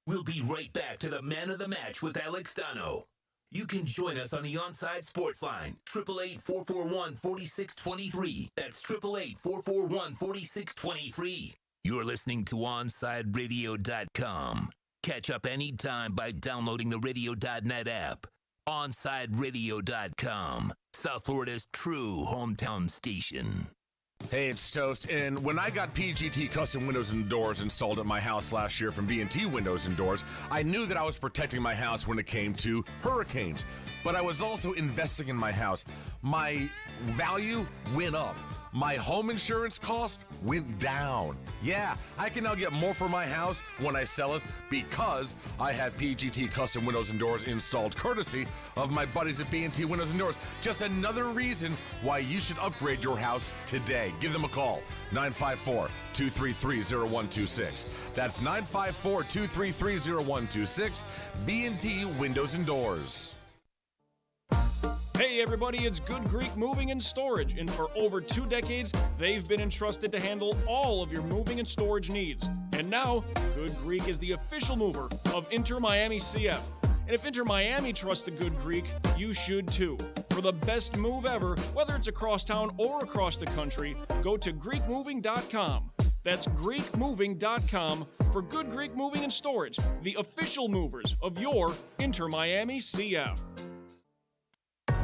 We'll be right back to the Man of the Match with Alex Donno. You can join us on the Onside Sports Line, 888-441-4623. That's 888-441-4623. You're listening to OnSideRadio.com. Catch up anytime by downloading the Radio.net app. OnSideRadio.com, South Florida's true hometown station. Hey, it's Toast, and when I got PGT custom windows and doors installed at my house last year from B&T Windows and Doors, I knew that I was protecting my house when it came to hurricanes, but I was also investing in my house. My value went up. My home insurance cost went down. Yeah, I can now get more for my house when I sell it because I have PGT custom windows and doors installed courtesy of my buddies at B&T Windows and Doors. Just another reason why you should upgrade your house today. Give them a call, 954-233-0126. That's 954-233-0126, B&T Windows and Doors. Hey everybody, it's Good Greek Moving and Storage, and for over 2 decades, they've been entrusted to handle all of your moving and storage needs. And now, Good Greek is the official mover of Inter Miami CF. And if Inter Miami trusts the Good Greek, you should too. For the best move ever, whether it's across town or across the country, go to GreekMoving.com. That's GreekMoving.com for Good Greek Moving and Storage, the official movers of your Inter Miami CF.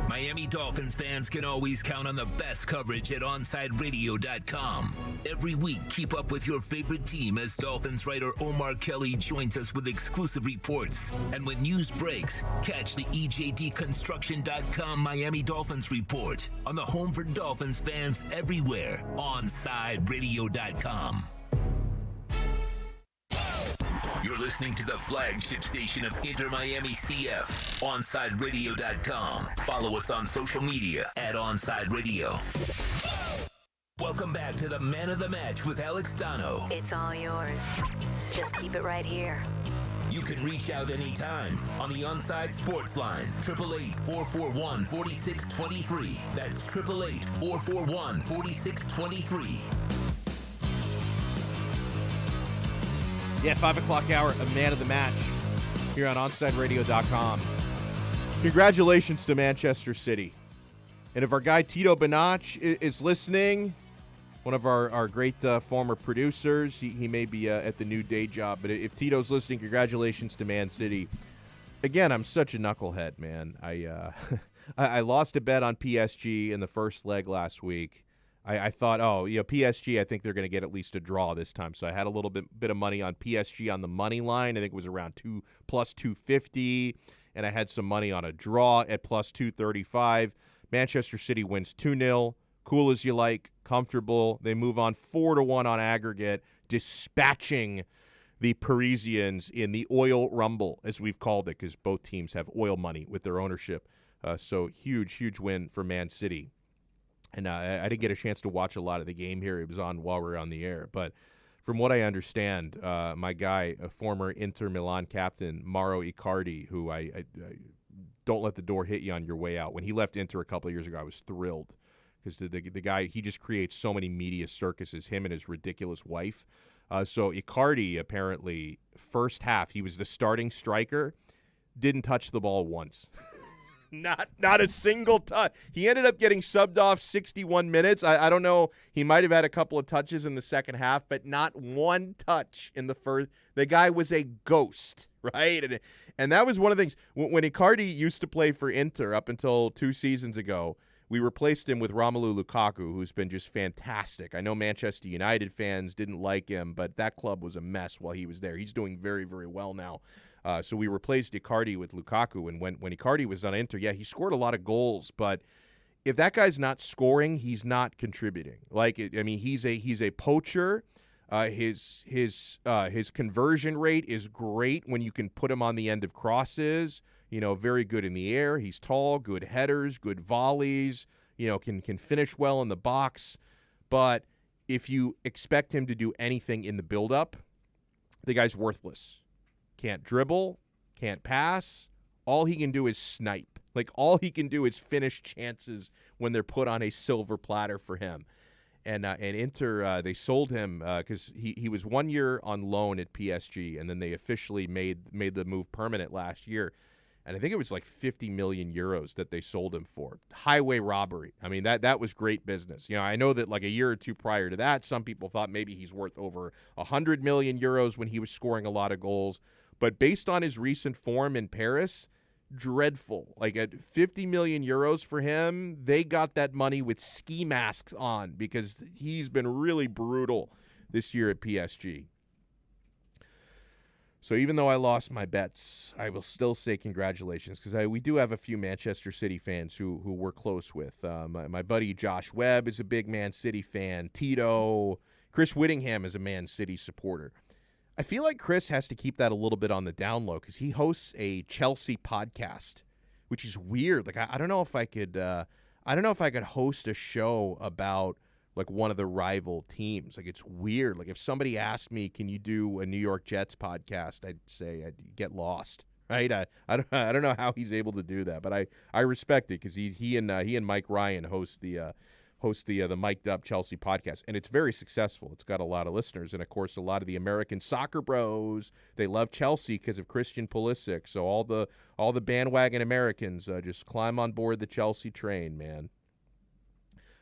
Miami Dolphins fans can always count on the best coverage at OnSideRadio.com. Every week, keep up with your favorite team as Dolphins writer Omar Kelly joins us with exclusive reports. And when news breaks, catch the EJDConstruction.com Miami Dolphins report on the home for Dolphins fans everywhere, OnSideRadio.com. You're listening to the flagship station of Inter Miami CF, OnSideRadio.com. Follow us on social media at OnSide Radio. Welcome back to the Man of the Match with Alex Donno. It's all yours. Just keep it right here. You can reach out anytime on the Onside Sports Line, 888-441-4623. That's 888-441-4623. Yeah, 5 o'clock hour, a Man of the Match here on OnSideRadio.com. Congratulations to Manchester City. And if our guy Tito Benach is listening, one of our great former producers, he may be at the new day job, but if Tito's listening, congratulations to Man City. Again, I'm such a knucklehead, man. I lost a bet on PSG in the first leg last week. I thought, PSG, I think they're going to get at least a draw this time. So I had a little bit of money on PSG on the money line. I think it was around plus 250. And I had some money on a draw at plus 235. Manchester City wins 2-0. Cool as you like, comfortable. They move on 4-1 on aggregate, dispatching the Parisians in the oil rumble, as we've called it, because both teams have oil money with their ownership. So huge win for Man City. And I didn't get a chance to watch a lot of the game here. It was on while we were on the air. But from what I understand, my guy, a former Inter Milan captain, Mauro Icardi, who I don't let the door hit you on your way out. When he left Inter a couple of years ago, I was thrilled because the guy, he just creates so many media circuses, him and his ridiculous wife. So Icardi, apparently, first half, he was the starting striker, didn't touch the ball once. Not a single touch. He ended up getting subbed off 61 minutes. I don't know. He might have had a couple of touches in the second half, but not one touch in the first. The guy was a ghost, right? And that was one of the things. When Icardi used to play for Inter up until 2 seasons ago, we replaced him with Romelu Lukaku, who's been just fantastic. I know Manchester United fans didn't like him, but that club was a mess while he was there. He's doing very, very well now. So we replaced Icardi with Lukaku, and when Icardi was on Inter, yeah, he scored a lot of goals, but if that guy's not scoring, he's not contributing. He's a poacher. His conversion rate is great when you can put him on the end of crosses. Very good in the air. He's tall, good headers, good volleys. Can finish well in the box. But if you expect him to do anything in the build-up, the guy's worthless. Can't dribble, can't pass. All he can do is snipe. All he can do is finish chances when they're put on a silver platter for him. And Inter, they sold him because he was 1 year on loan at PSG, and then they officially made the move permanent last year. And I think it was like 50 million euros that they sold him for. Highway robbery. I mean, that was great business. I know that like a year or two prior to that, some people thought maybe he's worth over 100 million euros when he was scoring a lot of goals. But based on his recent form in Paris, dreadful. At 50 million euros for him, they got that money with ski masks on because he's been really brutal this year at PSG. So even though I lost my bets, I will still say congratulations because we do have a few Manchester City fans who we're close with. My buddy Josh Webb is a big Man City fan. Tito, Chris Whittingham is a Man City supporter. I feel like Chris has to keep that a little bit on the down low because he hosts a Chelsea podcast, which is weird. I don't know if I could. I don't know if I could host a show about one of the rival teams. It's weird. If somebody asked me, "Can you do a New York Jets podcast?" I'd say I'd get lost. Right? I don't know how he's able to do that, but I respect it because he and Mike Ryan host the Mic'd Up Chelsea podcast, and it's very successful. It's got a lot of listeners, and of course, a lot of the American soccer bros, they love Chelsea because of Christian Pulisic. So all the bandwagon Americans just climb on board the Chelsea train, man.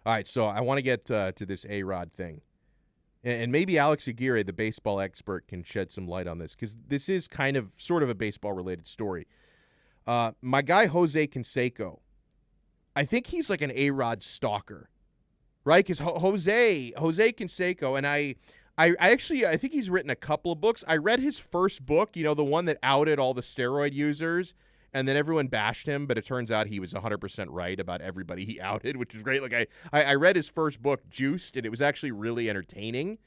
All right, so I want to get to this A-Rod thing, and maybe Alex Aguirre, the baseball expert, can shed some light on this because this is sort of a baseball-related story. My guy Jose Canseco, I think he's like an A-Rod stalker. Right, because Jose Canseco, and I think he's written a couple of books. I read his first book, the one that outed all the steroid users, and then everyone bashed him, but it turns out he was 100% right about everybody he outed, which is great. I read his first book, Juiced, and it was actually really entertaining.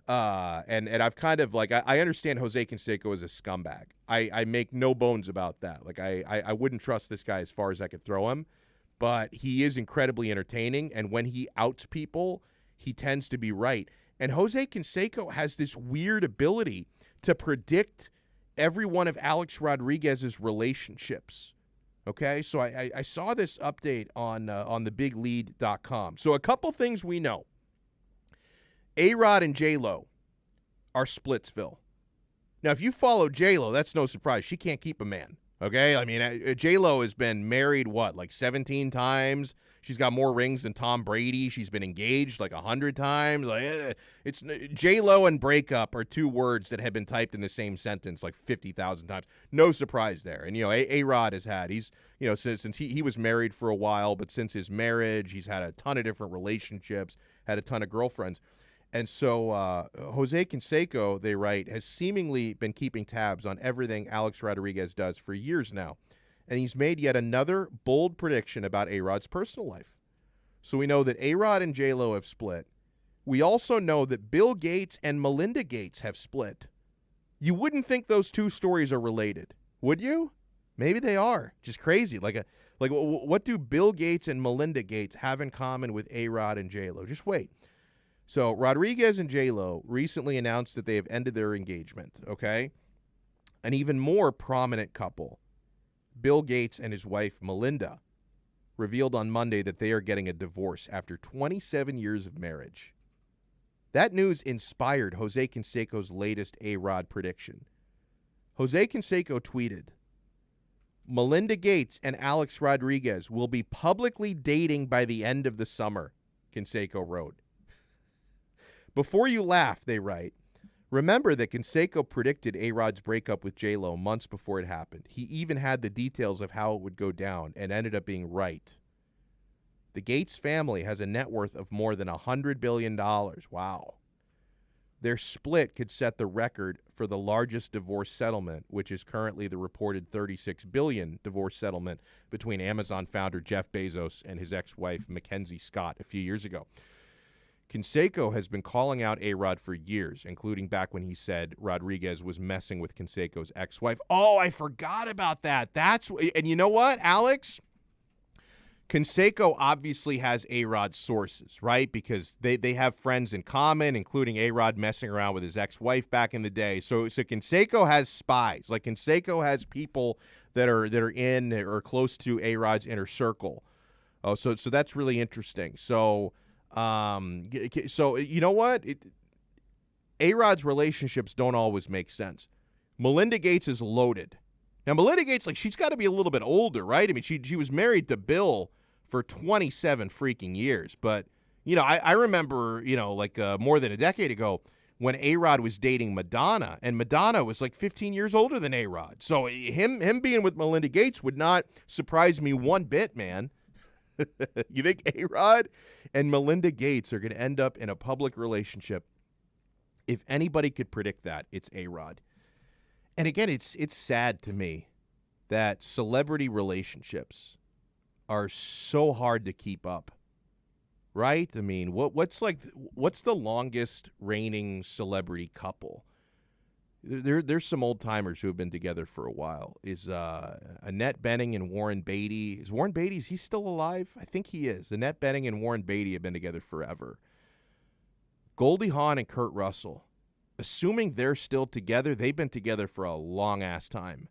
And I've I understand Jose Canseco is a scumbag. I make no bones about that. I wouldn't trust this guy as far as I could throw him. But he is incredibly entertaining, and when he outs people, he tends to be right. And Jose Canseco has this weird ability to predict every one of Alex Rodriguez's relationships. Okay, so I saw this update on thebiglead.com. So a couple things we know. A-Rod and J-Lo are Splitsville. Now, if you follow J-Lo, that's no surprise. She can't keep a man. Okay, I mean, J-Lo has been married, 17 times? She's got more rings than Tom Brady. She's been engaged 100 times. It's J-Lo and breakup are two words that have been typed in the same sentence 50,000 times. No surprise there. And, A-Rod has had, since he was married for a while, but since his marriage, he's had a ton of different relationships, had a ton of girlfriends. And so Jose Canseco, they write, has seemingly been keeping tabs on everything Alex Rodriguez does for years now. And he's made yet another bold prediction about A-Rod's personal life. So we know that A-Rod and J-Lo have split. We also know that Bill Gates and Melinda Gates have split. You wouldn't think those two stories are related, would you? Maybe they are. Just crazy. What do Bill Gates and Melinda Gates have in common with A-Rod and J-Lo? Just wait. So Rodriguez and J-Lo recently announced that they have ended their engagement, okay? An even more prominent couple, Bill Gates and his wife Melinda, revealed on Monday that they are getting a divorce after 27 years of marriage. That news inspired Jose Canseco's latest A-Rod prediction. Jose Canseco tweeted, Melinda Gates and Alex Rodriguez will be publicly dating by the end of the summer, Canseco wrote. Before you laugh, they write, remember that Canseco predicted A-Rod's breakup with J-Lo months before it happened. He even had the details of how it would go down and ended up being right. The Gates family has a net worth of more than $100 billion. Wow. Their split could set the record for the largest divorce settlement, which is currently the reported $36 billion divorce settlement between Amazon founder Jeff Bezos and his ex-wife Mackenzie Scott a few years ago. Canseco has been calling out A-Rod for years, including back when he said Rodriguez was messing with Canseco's ex-wife. Oh, I forgot about that. And you know what, Alex? Canseco obviously has A-Rod's sources, right? Because they have friends in common, including A-Rod messing around with his ex-wife back in the day. So Canseco has spies. Like, Canseco has people that are in or close to A-Rod's inner circle. Oh, so that's really interesting. So you know what? A-Rod's relationships don't always make sense. Melinda Gates is loaded. Now, Melinda Gates, like, she's got to be a little bit older, right? I mean, she was married to Bill for 27 freaking years. But, you know, I remember, you know, like more than a decade ago when A-Rod was dating Madonna, and Madonna was like 15 years older than A-Rod. So him being with Melinda Gates would not surprise me one bit, man. You think A-Rod and Melinda Gates are going to end up in a public relationship? If anybody could predict that, it's A-Rod. And again, it's sad to me that celebrity relationships are so hard to keep up, right? I mean, what's the longest reigning celebrity couple? There's some old timers who have been together for a while. Is Annette Bening and Warren Beatty? Is Warren Beatty, is he still alive? I think he is. Annette Bening and Warren Beatty have been together forever. Goldie Hawn and Kurt Russell. Assuming they're still together, they've been together for a long-ass time.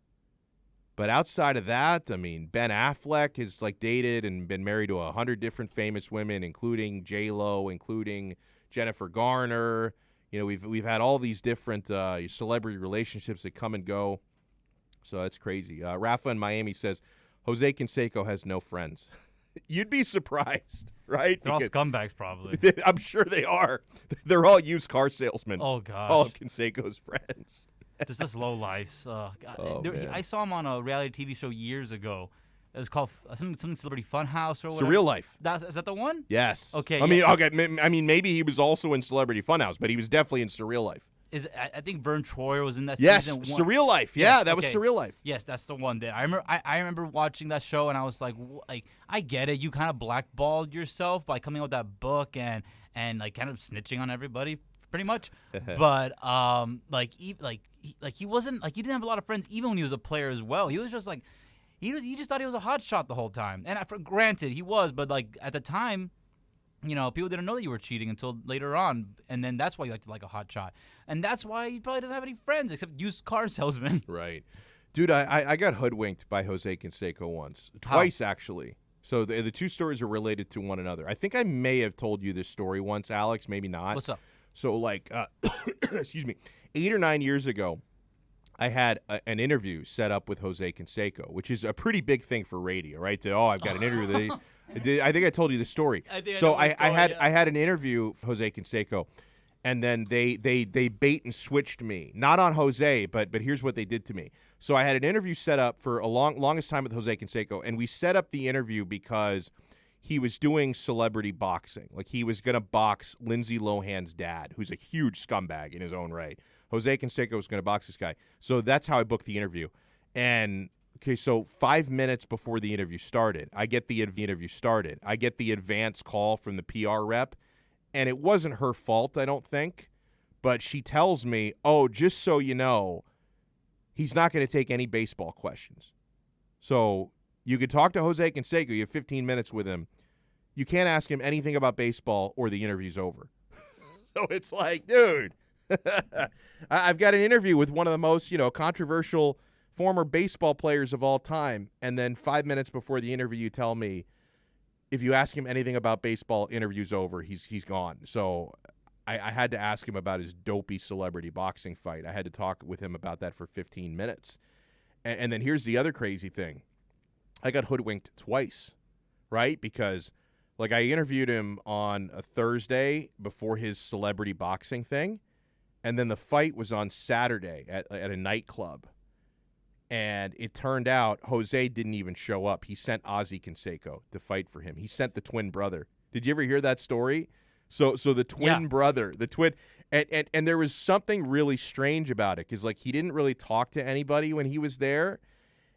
But outside of that, I mean, Ben Affleck has, like, dated and been married to 100 different famous women, including J-Lo, including Jennifer Garner. You know, we've had all these different celebrity relationships that come and go. So that's crazy. Rafa in Miami says, Jose Canseco has no friends. You'd be surprised, right? They're all scumbags, probably. I'm sure they are. They're all used car salesmen. Oh, gosh. All of Canseco's friends. Just this low life. Man. I saw him on a reality TV show years ago. It was called something Celebrity Funhouse or whatever. Surreal Life. Is that the one? Yes. Okay. I mean, maybe he was also in Celebrity Funhouse, but he was definitely in Surreal Life. I think Vern Troyer was in that yes, season. Yes, Surreal Life. Yeah, that was Surreal Life. Yes, that's the one. I remember watching that show, and I was like, I get it. You kind of blackballed yourself by coming out with that book and like kind of snitching on everybody, pretty much. But he wasn't like, he didn't have a lot of friends even when he was a player as well. He was just like he just thought he was a hot shot the whole time. And granted, he was, but like at the time, you know, people didn't know that you were cheating until later on, and then that's why you like a hot shot. And that's why he probably doesn't have any friends except used car salesmen. Right. Dude, I got hoodwinked by Jose Canseco once. Twice, actually. So the two stories are related to one another. I think I may have told you this story once, Alex, maybe not. What's up? So, like, excuse me, 8 or 9 years ago, I had an interview set up with Jose Canseco, which is a pretty big thing for radio, right? I've got an interview. I think I told you the story. I had an interview with Jose Canseco, and then they bait and switched me. Not on Jose, but here's what they did to me. So I had an interview set up for a longest time with Jose Canseco, and we set up the interview because he was doing celebrity boxing. Like, he was going to box Lindsay Lohan's dad, who's a huge scumbag in his own right. Jose Canseco was going to box this guy. So that's how I booked the interview. And, okay, so 5 minutes before the interview started, I get the advance call from the PR rep, and it wasn't her fault, I don't think. But she tells me, oh, just so you know, he's not going to take any baseball questions. So you could talk to Jose Canseco. You have 15 minutes with him. You can't ask him anything about baseball or the interview's over. So it's like, dude, I've got an interview with one of the most, controversial former baseball players of all time. And then 5 minutes before the interview, you tell me if you ask him anything about baseball, interview's over. He's gone. So I had to ask him about his dopey celebrity boxing fight. I had to talk with him about that for 15 minutes. And then here's the other crazy thing. I got hoodwinked twice, right? Because, like, I interviewed him on a Thursday before his celebrity boxing thing, and then the fight was on Saturday at a nightclub. And it turned out Jose didn't even show up. He sent Ozzy Canseco to fight for him. He sent the twin brother. Did you ever hear that story? So the twin brother, and there was something really strange about it because, like, he didn't really talk to anybody when he was there.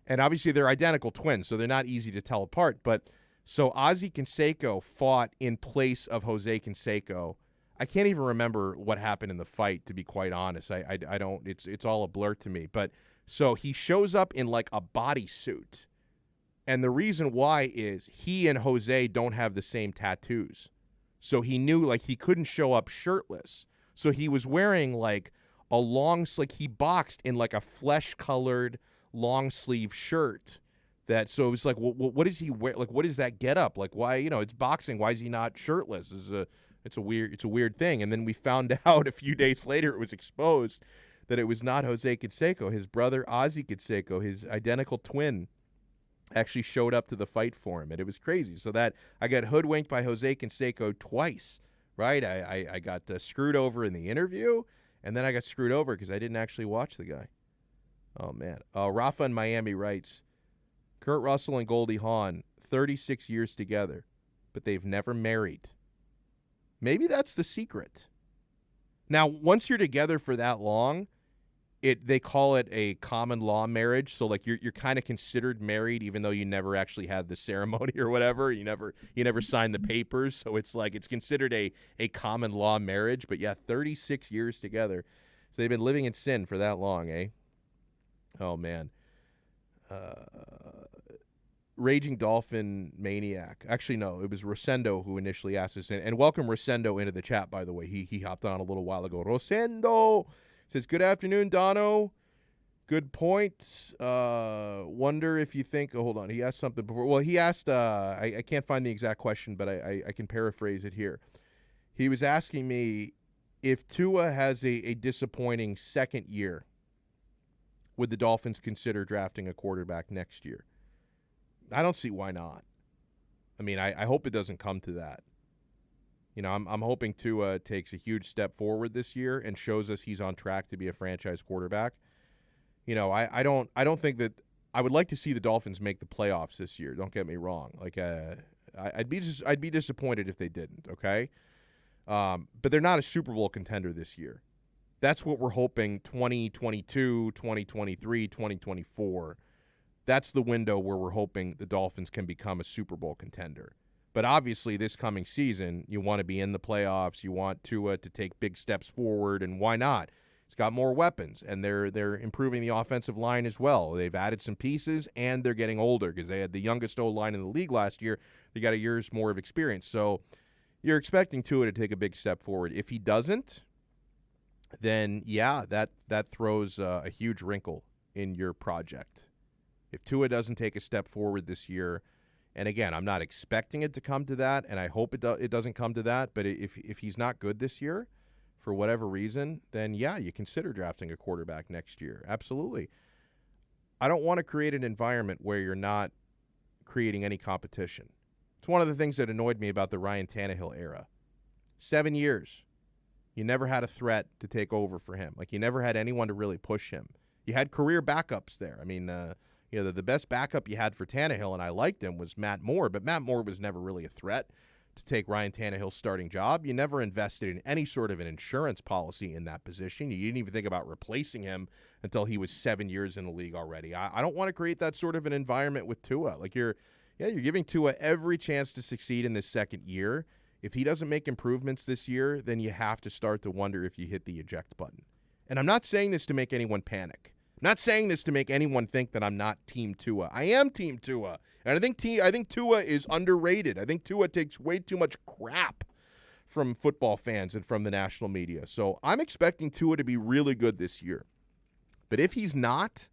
And obviously they're identical twins, so they're not easy to tell apart. But so Ozzy Canseco fought in place of Jose Canseco. I can't even remember what happened in the fight, to be quite honest. I don't. It's all a blur to me. But so he shows up in like a bodysuit, and the reason why is he and Jose don't have the same tattoos. So he knew, like, he couldn't show up shirtless. So he was wearing like a long, like, he boxed in like a flesh-colored long sleeve shirt. So it was like, well, what does he wear? Like, what is that get up? Like, why, it's boxing. Why is he not shirtless? It's a weird thing. And then we found out a few days later, it was exposed that it was not Jose Canseco. His brother, Ozzy Canseco, his identical twin, actually showed up to the fight for him. And it was crazy. So that I got hoodwinked by Jose Canseco twice, right? I got screwed over in the interview, and then I got screwed over because I didn't actually watch the guy. Oh, man. Rafa in Miami writes, Kurt Russell and Goldie Hawn, 36 years together, but they've never married. Maybe that's the secret. Now, once you're together for that long, they call it a common law marriage. So, like, you're kind of considered married even though you never actually had the ceremony or whatever. You never signed the papers. So it's like it's considered a common law marriage. But, yeah, 36 years together. So they've been living in sin for that long, eh? Oh, man. Raging Dolphin Maniac. Actually, no, it was Rosendo who initially asked us. And welcome Rosendo into the chat, by the way. He hopped on a little while ago. Rosendo says, good afternoon, Donno. Good point. Wonder if you think, hold on. He asked something before. Well, he asked, I can't find the exact question, but I can paraphrase it here. He was asking me if Tua has a disappointing second year, would the Dolphins consider drafting a quarterback next year? I don't see why not. I mean, I hope it doesn't come to that. I'm hoping Tua takes a huge step forward this year and shows us he's on track to be a franchise quarterback. I don't think that I would like to see the Dolphins make the playoffs this year. Don't get me wrong. Like, I'd be disappointed if they didn't. Okay, but they're not a Super Bowl contender this year. That's what we're hoping 2022, 2023, 2024. That's the window where we're hoping the Dolphins can become a Super Bowl contender. But obviously this coming season, you want to be in the playoffs. You want Tua to take big steps forward, and why not? He's got more weapons, and they're improving the offensive line as well. They've added some pieces, and they're getting older because they had the youngest O-line in the league last year. They got a year's more of experience. So you're expecting Tua to take a big step forward. If he doesn't, then, yeah, that throws a huge wrinkle in your project. If Tua doesn't take a step forward this year, and again, I'm not expecting it to come to that, and I hope it doesn't come to that, but if he's not good this year for whatever reason, then, yeah, you consider drafting a quarterback next year. Absolutely. I don't want to create an environment where you're not creating any competition. It's one of the things that annoyed me about the Ryan Tannehill era. 7 years. You never had a threat to take over for him. Like, you never had anyone to really push him. You had career backups there. I mean, the best backup you had for Tannehill, and I liked him, was Matt Moore, but Matt Moore was never really a threat to take Ryan Tannehill's starting job. You never invested in any sort of an insurance policy in that position. You didn't even think about replacing him until he was 7 years in the league already. I don't want to create that sort of an environment with Tua. Like, you're giving Tua every chance to succeed in this second year. If he doesn't make improvements this year, then you have to start to wonder if you hit the eject button. And I'm not saying this to make anyone panic. I'm not saying this to make anyone think that I'm not Team Tua. I am Team Tua. And I think Tua is underrated. I think Tua takes way too much crap from football fans and from the national media. So I'm expecting Tua to be really good this year. But if he's not,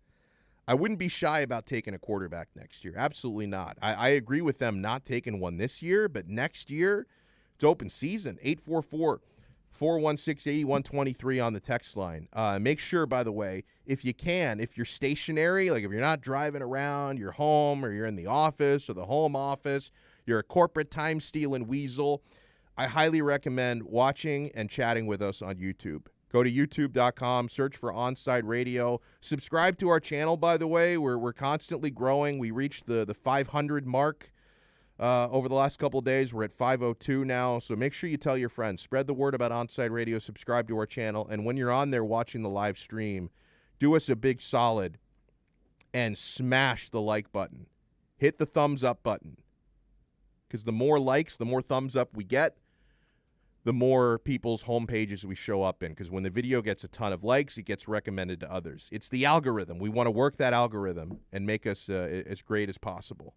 I wouldn't be shy about taking a quarterback next year. Absolutely not. I agree with them not taking one this year, but next year, it's open season. 844-416-8123 on the text line. Make sure, by the way, if you can, if you're stationary, like if you're not driving around, you're home or you're in the office or the home office, you're a corporate time-stealing weasel, I highly recommend watching and chatting with us on YouTube. Go to youtube.com, search for Onside Radio. Subscribe to our channel, by the way. We're constantly growing. We reached the 500 mark over the last couple of days. We're at 502 now, so make sure you tell your friends. Spread the word about Onside Radio. Subscribe to our channel. And when you're on there watching the live stream, do us a big solid and smash the like button. Hit the thumbs up button. Because the more likes, the more thumbs up we get, the more people's home pages we show up in, because when the video gets a ton of likes, it gets recommended to others. It's the algorithm. We want to work that algorithm and make us as great as possible.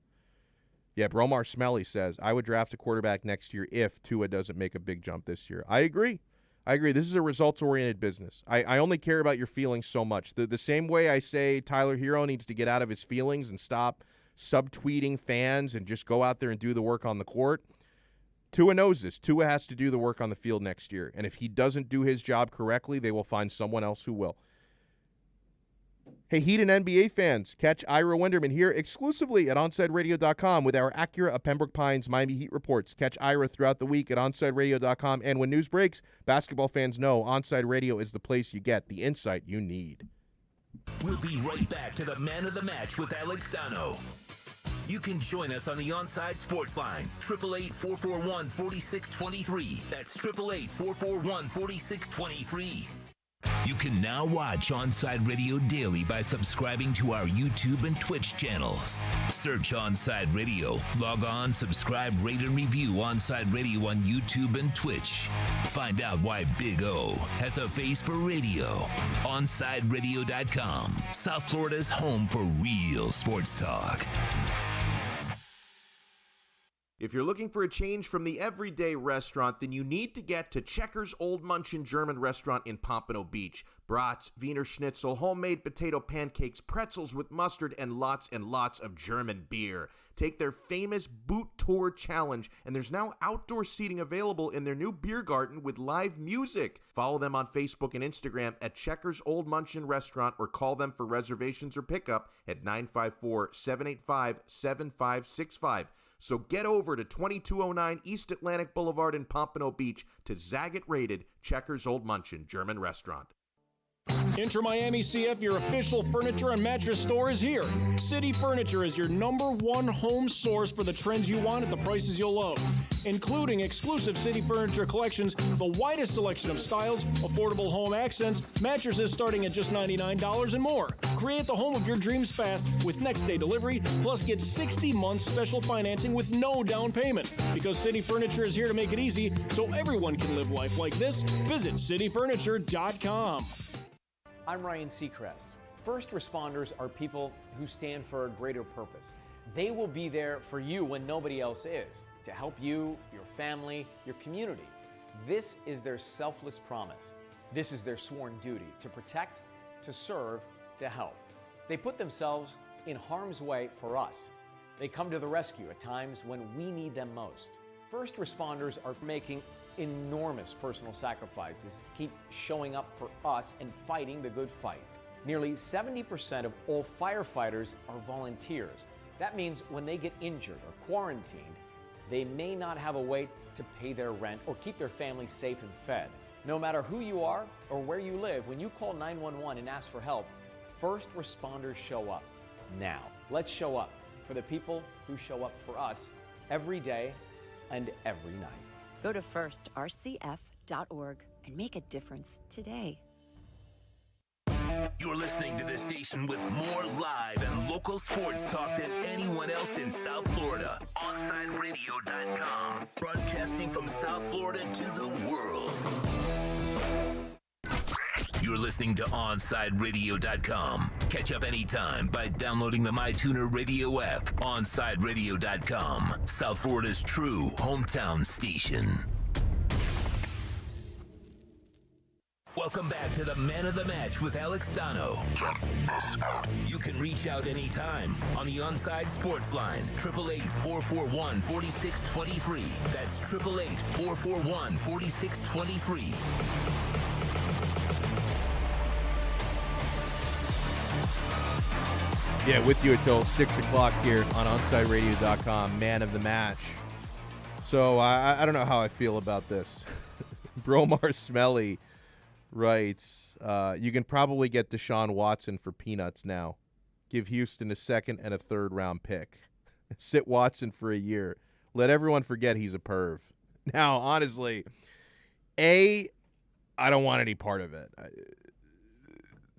Yeah, Bromar Smelly says, I would draft a quarterback next year if Tua doesn't make a big jump this year. I agree. This is a results-oriented business. I only care about your feelings so much. The same way I say Tyler Hero needs to get out of his feelings and stop subtweeting fans and just go out there and do the work on the court, Tua knows this. Tua has to do the work on the field next year. And if he doesn't do his job correctly, they will find someone else who will. Hey, Heat and NBA fans, catch Ira Winderman here exclusively at OnsideRadio.com with our Acura of Pembroke Pines Miami Heat reports. Catch Ira throughout the week at OnsideRadio.com. And when news breaks, basketball fans know Onside Radio is the place you get the insight you need. We'll be right back to the man of the match with Alex Donno. You can join us on the Onside Sports Line, 888-441-4623. That's 888-441-4623. You can now watch Onside Radio daily by subscribing to our YouTube and Twitch channels. Search Onside Radio. Log on, subscribe, rate, and review Onside Radio on YouTube and Twitch. Find out why Big O has a face for radio. OnsideRadio.com, South Florida's home for real sports talk. If you're looking for a change from the everyday restaurant, then you need to get to Checkers Old Munchin German Restaurant in Pompano Beach. Brats, Wiener Schnitzel, homemade potato pancakes, pretzels with mustard, and lots of German beer. Take their famous Boot Tour Challenge, and there's now outdoor seating available in their new beer garden with live music. Follow them on Facebook and Instagram at Checkers Old Munchin Restaurant, or call them for reservations or pickup at 954-785-7565. So get over to 2209 East Atlantic Boulevard in Pompano Beach to Zagat-rated Checkers Old Munchin German Restaurant. Inter Miami CF, your official furniture and mattress store, is here. City Furniture is your #1 home source for the trends you want at the prices you'll love, including exclusive City Furniture collections, the widest selection of styles, affordable home accents, mattresses starting at just $99 and more. Create the home of your dreams fast with next-day delivery, plus get 60 months special financing with no down payment. Because City Furniture is here to make it easy so everyone can live life like this, visit cityfurniture.com. I'm Ryan Seacrest. First responders are people who stand for a greater purpose. They will be there for you when nobody else is, to help you, your family, your community. This is their selfless promise. This is their sworn duty, to protect, to serve, to help. They put themselves in harm's way for us. They come to the rescue at times when we need them most. First responders are making enormous personal sacrifices to keep showing up for us and fighting the good fight. Nearly 70% of all firefighters are volunteers. That means when they get injured or quarantined, they may not have a way to pay their rent or keep their family safe and fed. No matter who you are or where you live, when you call 911 and ask for help, first responders show up. Now, let's show up for the people who show up for us every day and every night. Go to firstrcf.org and make a difference today. You're listening to the station with more live and local sports talk than anyone else in South Florida. OnsideRadio.com. Broadcasting from South Florida to the world. You're listening to OnsideRadio.com. Catch up anytime by downloading the MyTuner Radio app. OnsideRadio.com. South Florida's true hometown station. Welcome back to the Man of the Match with Alex Donno. Check this out. You can reach out anytime on the Onside Sports Line, 888-441-4623. That's 888-441-4623. Yeah, with you until 6 o'clock here on OnsideRadio.com, Man of the Match. So I don't know how I feel about this. Bromar Smelly writes, you can probably get Deshaun Watson for peanuts now. Give Houston a second and a third round pick. Sit Watson for a year. Let everyone forget he's a perv. Now, honestly, I don't want any part of it.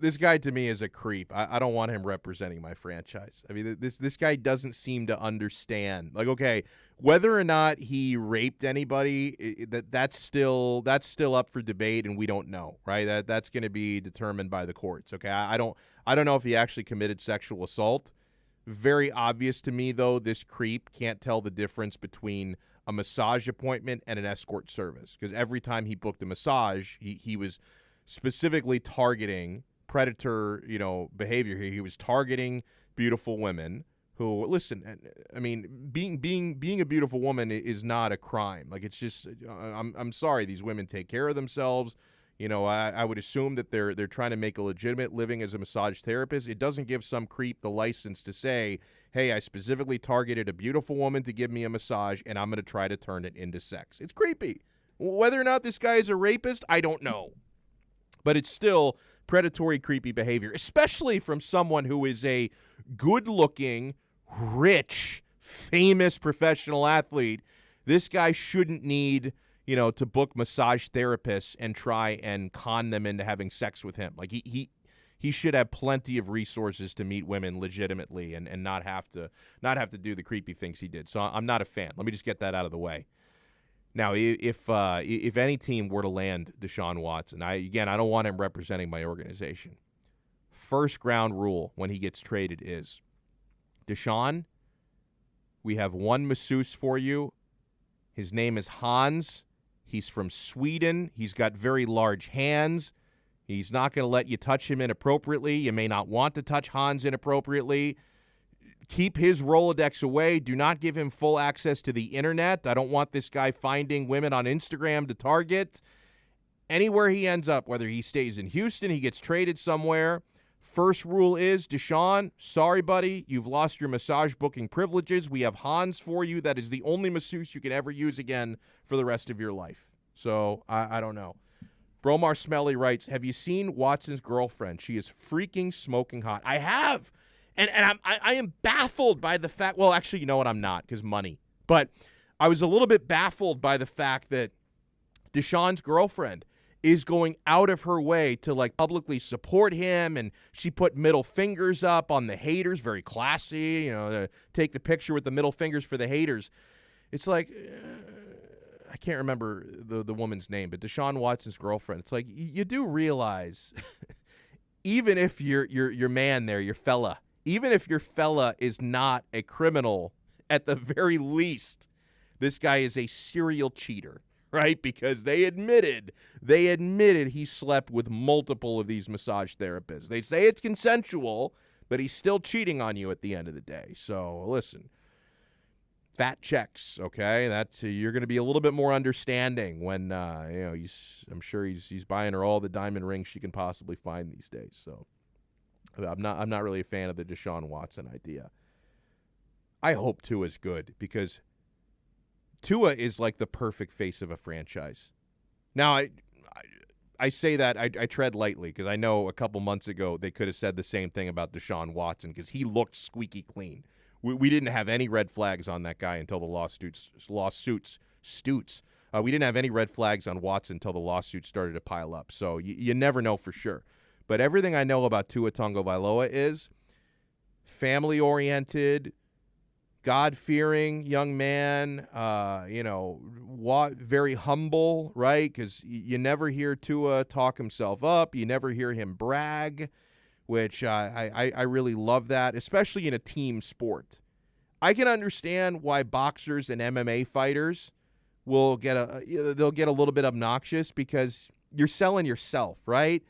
This guy to me is a creep. I don't want him representing my franchise. I mean, this guy doesn't seem to understand. Like, okay, whether or not he raped anybody, that's still up for debate, and we don't know, right? That's going to be determined by the courts. Okay, I don't know if he actually committed sexual assault. Very obvious to me, though, this creep can't tell the difference between a massage appointment and an escort service, because every time he booked a massage, he was specifically targeting predator, behavior here. He was targeting beautiful women who, listen, I mean, being a beautiful woman is not a crime. Like, it's just, I'm sorry, these women take care of themselves. I would assume that they're trying to make a legitimate living as a massage therapist. It doesn't give some creep the license to say, hey, I specifically targeted a beautiful woman to give me a massage, and I'm going to try to turn it into sex. It's creepy. Whether or not this guy is a rapist, I don't know. But it's still predatory, creepy behavior, especially from someone who is a good-looking, rich, famous professional athlete. This guy shouldn't need, to book massage therapists and try and con them into having sex with him. Like, he should have plenty of resources to meet women legitimately and not have to do the creepy things he did. So I'm not a fan. Let me just get that out of the way. Now, if any team were to land Deshaun Watson, I don't want him representing my organization. First ground rule when he gets traded is, Deshaun, we have one masseuse for you. His name is Hans. He's from Sweden. He's got very large hands. He's not going to let you touch him inappropriately. You may not want to touch Hans inappropriately. Keep his Rolodex away. Do not give him full access to the internet. I don't want this guy finding women on Instagram to target. Anywhere he ends up, whether he stays in Houston, he gets traded somewhere. First rule is, Deshaun, sorry, buddy, you've lost your massage booking privileges. We have Hans for you. That is the only masseuse you can ever use again for the rest of your life. So, I don't know. Bromar Smelly writes, have you seen Watson's girlfriend? She is freaking smoking hot. I have. And I am baffled by the fact, well, actually, you know what, I'm not, because money. But I was a little bit baffled by the fact that Deshaun's girlfriend is going out of her way to, like, publicly support him, and she put middle fingers up on the haters, very classy, to take the picture with the middle fingers for the haters. It's like, I can't remember the woman's name, but Deshaun Watson's girlfriend, it's like, you do realize, even if your man there, your fella, even if your fella is not a criminal, at the very least, this guy is a serial cheater, right? Because they admitted he slept with multiple of these massage therapists. They say it's consensual, but he's still cheating on you at the end of the day. So listen, fat checks, okay? That's you're going to be a little bit more understanding when I'm sure he's buying her all the diamond rings she can possibly find these days. So I'm not really a fan of the Deshaun Watson idea. I hope Tua's good, because Tua is like the perfect face of a franchise. Now, I say that, I tread lightly, because I know a couple months ago they could have said the same thing about Deshaun Watson, because he looked squeaky clean. We didn't have any red flags on that guy until the lawsuits. We didn't have any red flags on Watson until the lawsuits started to pile up. So you never know for sure. But everything I know about Tua Tagovailoa is family-oriented, God-fearing young man, very humble, right? Because you never hear Tua talk himself up. You never hear him brag, which I really love that, especially in a team sport. I can understand why boxers and MMA fighters will get a little bit obnoxious, because you're selling yourself, right?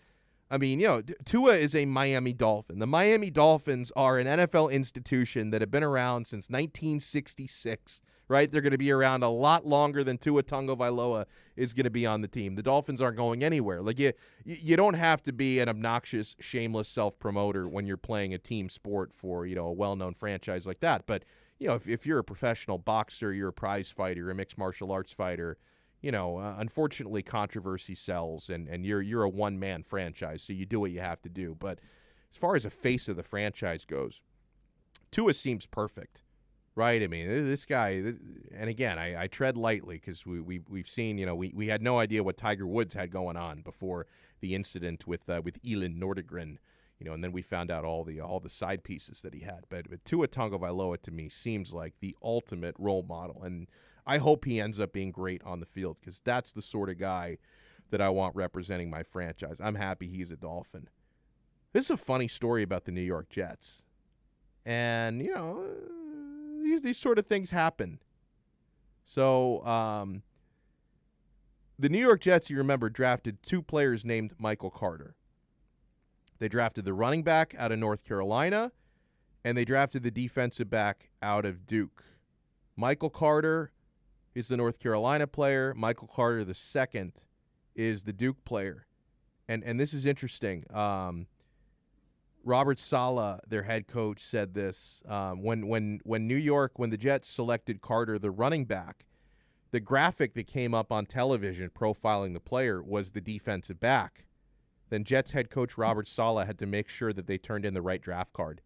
I mean, Tua is a Miami Dolphin. The Miami Dolphins are an NFL institution that have been around since 1966, right? They're going to be around a lot longer than Tua Tagovailoa is going to be on the team. The Dolphins aren't going anywhere. Like, you don't have to be an obnoxious, shameless self-promoter when you're playing a team sport for, a well-known franchise like that. But, if you're a professional boxer, you're a prize fighter, you're a mixed martial arts fighter, unfortunately, controversy sells, and you're a one-man franchise, so you do what you have to do. But as far as a face of the franchise goes, Tua seems perfect, right? I mean, this guy, and again, I tread lightly because we've seen, we had no idea what Tiger Woods had going on before the incident with Elin Nordegren, and then we found out all the side pieces that he had. But Tua Tagovailoa to me seems like the ultimate role model, and I hope he ends up being great on the field because that's the sort of guy that I want representing my franchise. I'm happy he's a Dolphin. This is a funny story about the New York Jets. And, these sort of things happen. So, the New York Jets, you remember, drafted 2 players named Michael Carter. They drafted the running back out of North Carolina, and they drafted the defensive back out of Duke. Michael Carter is the North Carolina player. Michael Carter II is the Duke player. And this is interesting. Robert Saleh, their head coach, said this. When the Jets selected Carter, the running back, the graphic that came up on television profiling the player was the defensive back. Then Jets head coach Robert Saleh had to make sure that they turned in the right draft card.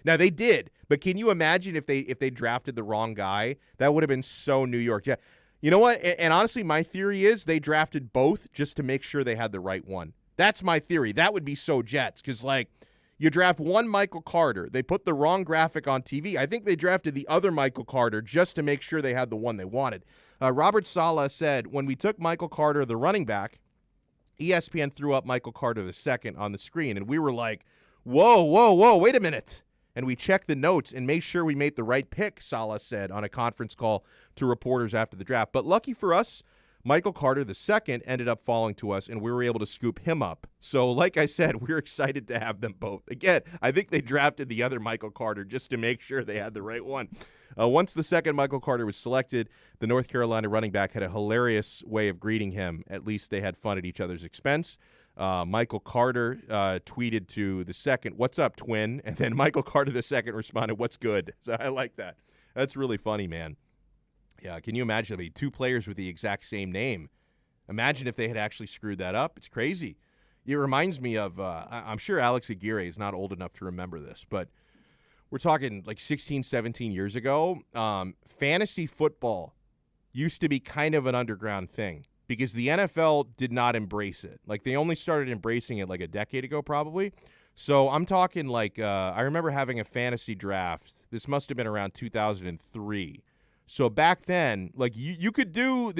Now, they did, but can you imagine if they drafted the wrong guy? That would have been so New York. Yeah, you know what? And honestly, my theory is they drafted both just to make sure they had the right one. That's my theory. That would be so Jets because, you draft one Michael Carter. They put the wrong graphic on TV. I think they drafted the other Michael Carter just to make sure they had the one they wanted. Robert Saleh said, when we took Michael Carter, the running back, ESPN threw up Michael Carter II on the screen, and we were like, whoa, wait a minute. And we checked the notes and made sure we made the right pick, Saleh said on a conference call to reporters after the draft. But lucky for us, Michael Carter II ended up falling to us, and we were able to scoop him up. So, like I said, we're excited to have them both. Again, I think they drafted the other Michael Carter just to make sure they had the right one. Once the second Michael Carter was selected, the North Carolina running back had a hilarious way of greeting him. At least they had fun at each other's expense. Michael Carter tweeted to the second, "What's up, twin?" And then Michael Carter II responded, "What's good?" So I like that. That's really funny, man. Yeah, can you imagine? I mean, 2 players with the exact same name. Imagine if they had actually screwed that up. It's crazy. It reminds me of, I'm sure Alex Aguirre is not old enough to remember this, but we're talking like 16, 17 years ago. Fantasy football used to be kind of an underground thing because the NFL did not embrace it. Like, they only started embracing it like a decade ago probably. So I'm talking like, I remember having a fantasy draft. This must have been around 2003. So back then, like, you could do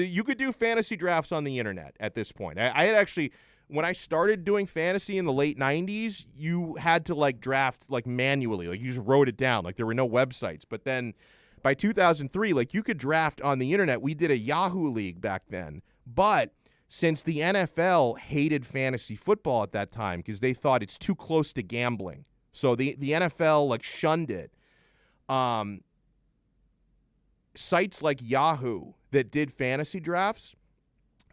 fantasy drafts on the internet at this point. I had actually, when I started doing fantasy in the late 90s, you had to like draft like manually, like you just wrote it down, like there were no websites. But then by 2003, like you could draft on the internet. We did a Yahoo League back then, but since the NFL hated fantasy football at that time because they thought it's too close to gambling, so the NFL like shunned it. Sites like Yahoo that did fantasy drafts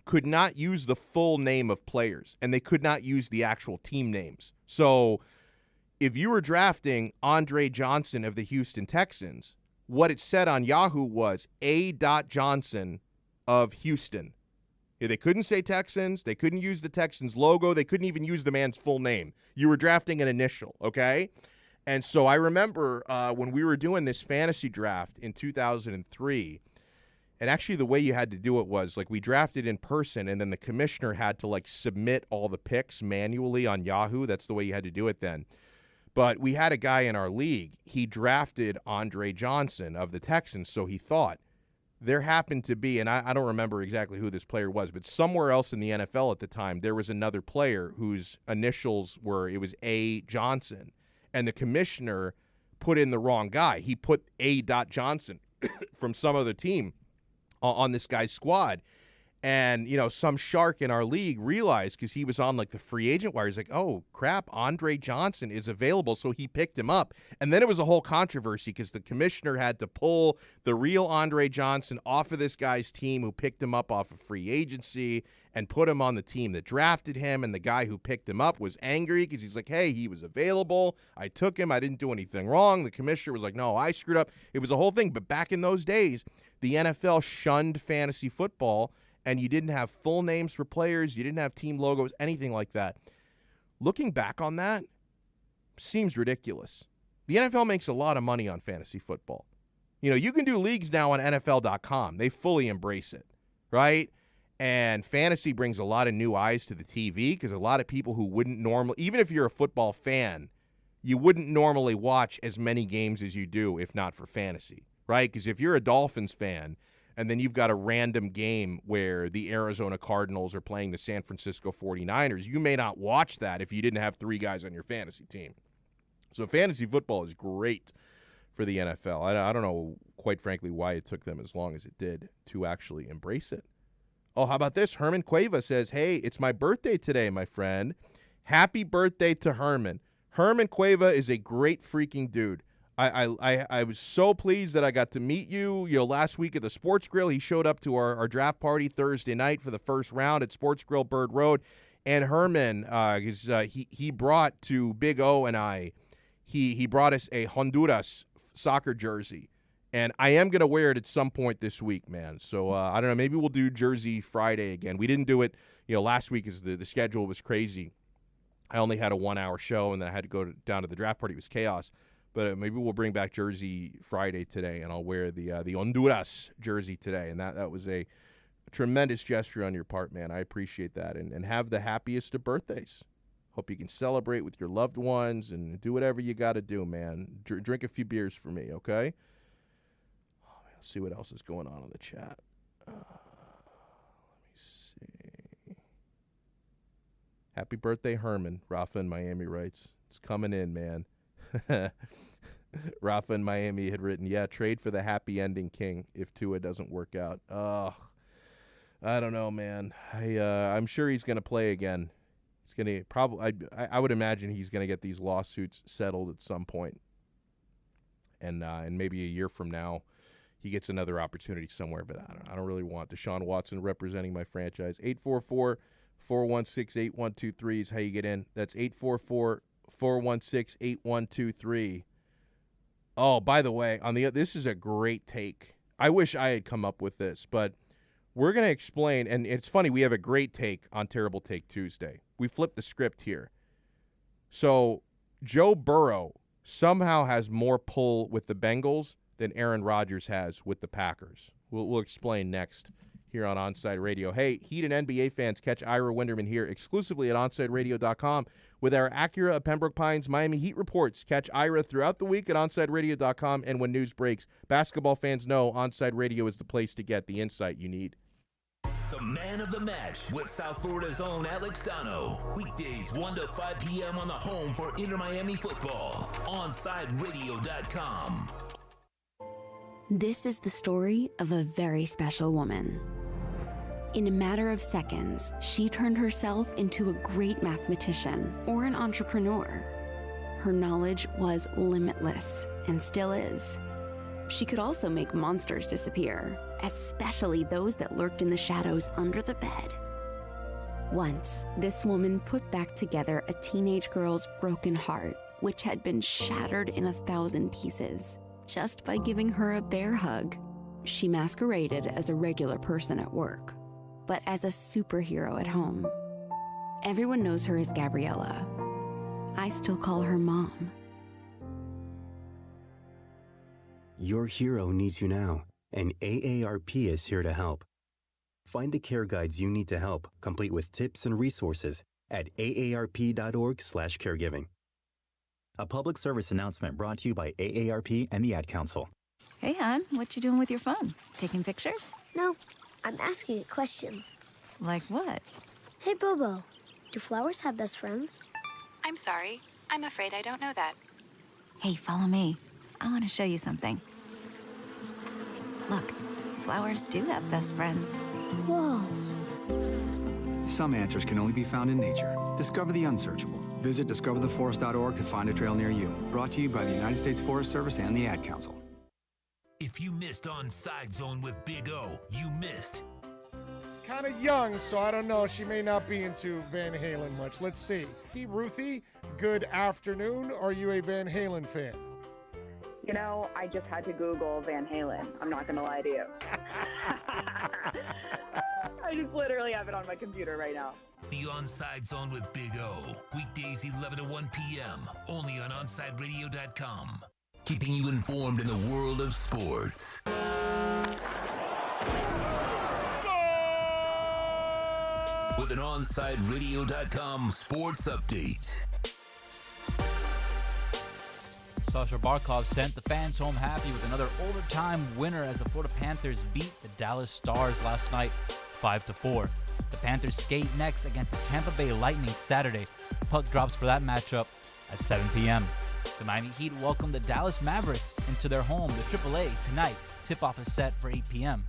could not use the full name of players, and they could not use the actual team names. So if you were drafting Andre Johnson of the Houston Texans, what it said on Yahoo was A. Johnson of Houston. They couldn't say Texans. They couldn't use the Texans logo. They couldn't even use the man's full name. You were drafting an initial, okay? And so I remember when we were doing this fantasy draft in 2003, and actually the way you had to do it was like we drafted in person, and then the commissioner had to like submit all the picks manually on Yahoo. That's the way you had to do it then. But we had a guy in our league. He drafted Andre Johnson of the Texans, so he thought. There happened to be, and I don't remember exactly who this player was, but somewhere else in the NFL at the time, there was another player whose initials were, it was A. Johnson. And the commissioner put in the wrong guy. He put A. Johnson from some other team on this guy's squad. And, some shark in our league realized, because he was on, like, the free agent wire, he's like, oh, crap, Andre Johnson is available, so he picked him up. And then it was a whole controversy because the commissioner had to pull the real Andre Johnson off of this guy's team who picked him up off of free agency and put him on the team that drafted him. And the guy who picked him up was angry because he's like, hey, he was available. I took him. I didn't do anything wrong. The commissioner was like, no, I screwed up. It was a whole thing. But back in those days, the NFL shunned fantasy football, and you didn't have full names for players. You didn't have team logos, anything like that. Looking back on that, seems ridiculous. The NFL makes a lot of money on fantasy football. You can do leagues now on NFL.com. They fully embrace it, right? And fantasy brings a lot of new eyes to the TV because a lot of people who wouldn't normally, even if you're a football fan, you wouldn't normally watch as many games as you do if not for fantasy, right? Because if you're a Dolphins fan, and then you've got a random game where the Arizona Cardinals are playing the San Francisco 49ers, you may not watch that if you didn't have 3 guys on your fantasy team. So fantasy football is great for the NFL. I don't know, quite frankly, why it took them as long as it did to actually embrace it. Oh, how about this? Herman Cueva says, hey, it's my birthday today, my friend. Happy birthday to Herman. Herman Cueva is a great freaking dude. I was so pleased that I got to meet you, last week at the Sports Grill. He showed up to our draft party Thursday night for the first round at Sports Grill Bird Road. And Herman, he brought to Big O and I, he brought us a Honduras soccer jersey. And I am going to wear it at some point this week, man. So I don't know, maybe we'll do Jersey Friday again. We didn't do it, last week because the schedule was crazy. I only had a 1-hour show, and then I had to go down to the draft party. It was chaos. But maybe we'll bring back Jersey Friday today, and I'll wear the Honduras jersey today. And that was a tremendous gesture on your part, man. I appreciate that. And have the happiest of birthdays. Hope you can celebrate with your loved ones and do whatever you got to do, man. Drink a few beers for me, okay? Let's see what else is going on in the chat. Let me see. Happy birthday, Herman. Rafa in Miami writes. It's coming in, man. Rafa in Miami had written, yeah, trade for the happy ending king if Tua doesn't work out. Oh, I don't know, man. I'm sure he's going to play again. He's going to probably, I would imagine he's going to get these lawsuits settled at some point. And maybe a year from now, he gets another opportunity somewhere. But I don't really want Deshaun Watson representing my franchise. 844-416-8123 is how you get in. That's 844-416-8123. Oh, by the way, this is a great take. I wish I had come up with this, but we're going to explain, and it's funny, we have a great take on Terrible Take Tuesday. We flipped the script here. So Joe Burrow somehow has more pull with the Bengals than Aaron Rodgers has with the Packers. We'll explain next here on Onside Radio. Hey, Heat and NBA fans, catch Ira Winderman here exclusively at OnsideRadio.com with our Acura of Pembroke Pines Miami Heat reports. Catch Ira throughout the week at OnsideRadio.com and when news breaks. Basketball fans know Onside Radio is the place to get the insight you need. The man of the match with South Florida's own Alex Donno. Weekdays 1 to 5 p.m. on the home for Inter Miami football. OnsideRadio.com. This is the story of a very special woman. In a matter of seconds, she turned herself into a great mathematician or an entrepreneur. Her knowledge was limitless and still is. She could also make monsters disappear, especially those that lurked in the shadows under the bed. Once, this woman put back together a teenage girl's broken heart, which had been shattered in 1,000 pieces, just by giving her a bear hug. She masqueraded as a regular person at work, but as a superhero at home. Everyone knows her as Gabriella. I still call her Mom. Your hero needs you now, and AARP is here to help. Find the care guides you need to help, complete with tips and resources at aarp.org/caregiving. A public service announcement brought to you by AARP and the Ad Council. Hey, hon, what you doing with your phone? Taking pictures? No, I'm asking it questions. Like what? Hey, Bobo, do flowers have best friends? I'm sorry. I'm afraid I don't know that. Hey, follow me. I want to show you something. Look, flowers do have best friends. Whoa, Some answers can only be found in nature. Discover the unsearchable. Visit discovertheforest.org to find a trail near you. Brought to you by the United States Forest Service and the Ad Council. If you missed Onside Zone with Big O, you missed. She's kind of young, so I don't know. She may not be into Van Halen much. Let's see. Hey, Ruthie, good afternoon. Are you a Van Halen fan? You know, I just had to Google Van Halen. I'm not going to lie to you. I just literally have it on my computer right now. The Onside Zone with Big O. Weekdays 11 to 1 p.m. Only on OnsideRadio.com. Keeping you informed in the world of sports. With an OnsideRadio.com sports update. Sasha Barkov sent the fans home happy with another overtime winner as the Florida Panthers beat the Dallas Stars last night 5-4. The Panthers skate next against the Tampa Bay Lightning Saturday. Puck drops for that matchup at 7 p.m. The Miami Heat welcome the Dallas Mavericks into their home, the AAA, tonight. Tip-off is set for 8 p.m.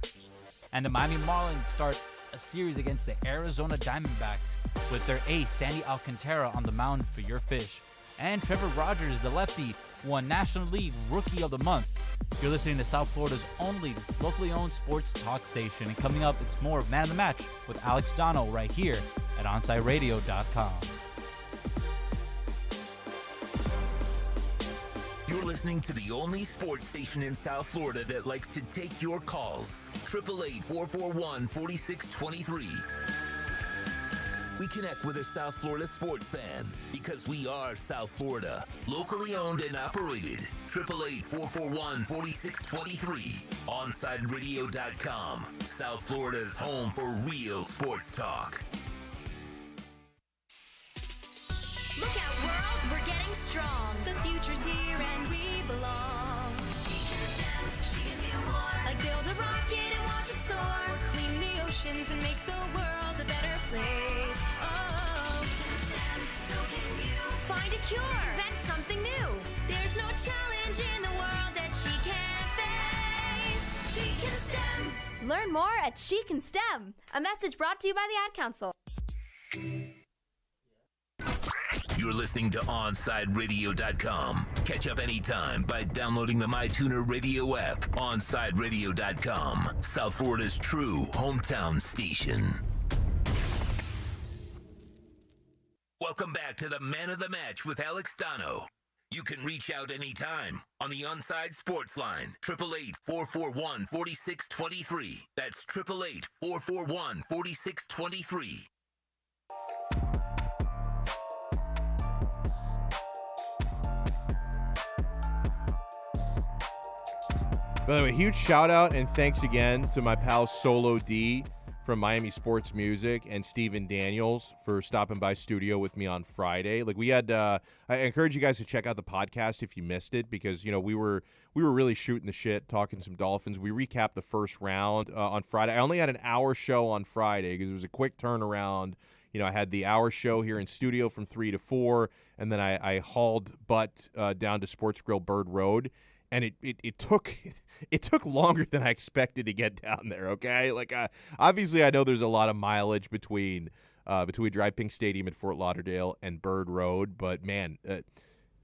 And the Miami Marlins start a series against the Arizona Diamondbacks with their ace, Sandy Alcantara, on the mound for your fish. And Trevor Rogers, the lefty, won National League Rookie of the Month. You're listening to South Florida's only locally owned sports talk station. And coming up, it's more of Man of the Match with Alex Donno right here at OnsideRadio.com. You're listening to the only sports station in South Florida that likes to take your calls. 888-441-4623. We connect with a South Florida sports fan because we are South Florida. Locally owned and operated. 888-441-4623. OnsideRadio.com. South Florida's home for real sports talk. Look out, world, we're getting strong. The future's here and we belong. She can STEM, she can do more. Like build a rocket and watch it soar. Clean the oceans and make the world a better place. Oh, she can STEM, so can you. Find a cure, invent something new. There's no challenge in the world that she can't face. She can STEM. Learn more at She Can STEM. A message brought to you by the Ad Council. You're listening to OnsideRadio.com. Catch up anytime by downloading the MyTuner Radio app. OnsideRadio.com, South Florida's true hometown station. Welcome back to the Man of the Match with Alex Donno. You can reach out anytime on the Onside Sports Line, 888-441-4623. That's 888-441-4623. By the way, huge shout out and thanks again to my pal Solo D from Miami Sports Music and Steven Daniels for stopping by studio with me on Friday. Like we had, I encourage you guys to check out the podcast if you missed it because we were really shooting the shit, talking some Dolphins. We recapped the first round on Friday. I only had an hour show on Friday because it was a quick turnaround. I had the hour show here in studio from 3 to 4, and then I hauled butt down to Sports Grill Bird Road. And it took longer than I expected to get down there. Okay, obviously I know there's a lot of mileage between Drive Pink Stadium at Fort Lauderdale and Bird Road, but man,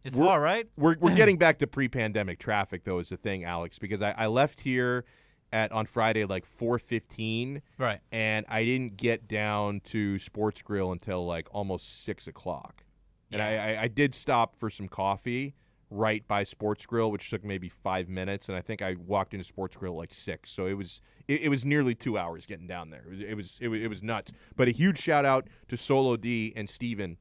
it's far, right? We're getting back to pre-pandemic traffic though is the thing, Alex, because I left here on Friday 4:15, right? And I didn't get down to Sports Grill until almost 6 o'clock, and I did stop for some coffee right by Sports Grill, which took maybe 5 minutes, and I think I walked into Sports Grill at 6. So it was nearly 2 hours getting down there. It was nuts. But a huge shout out to Solo D and Steven,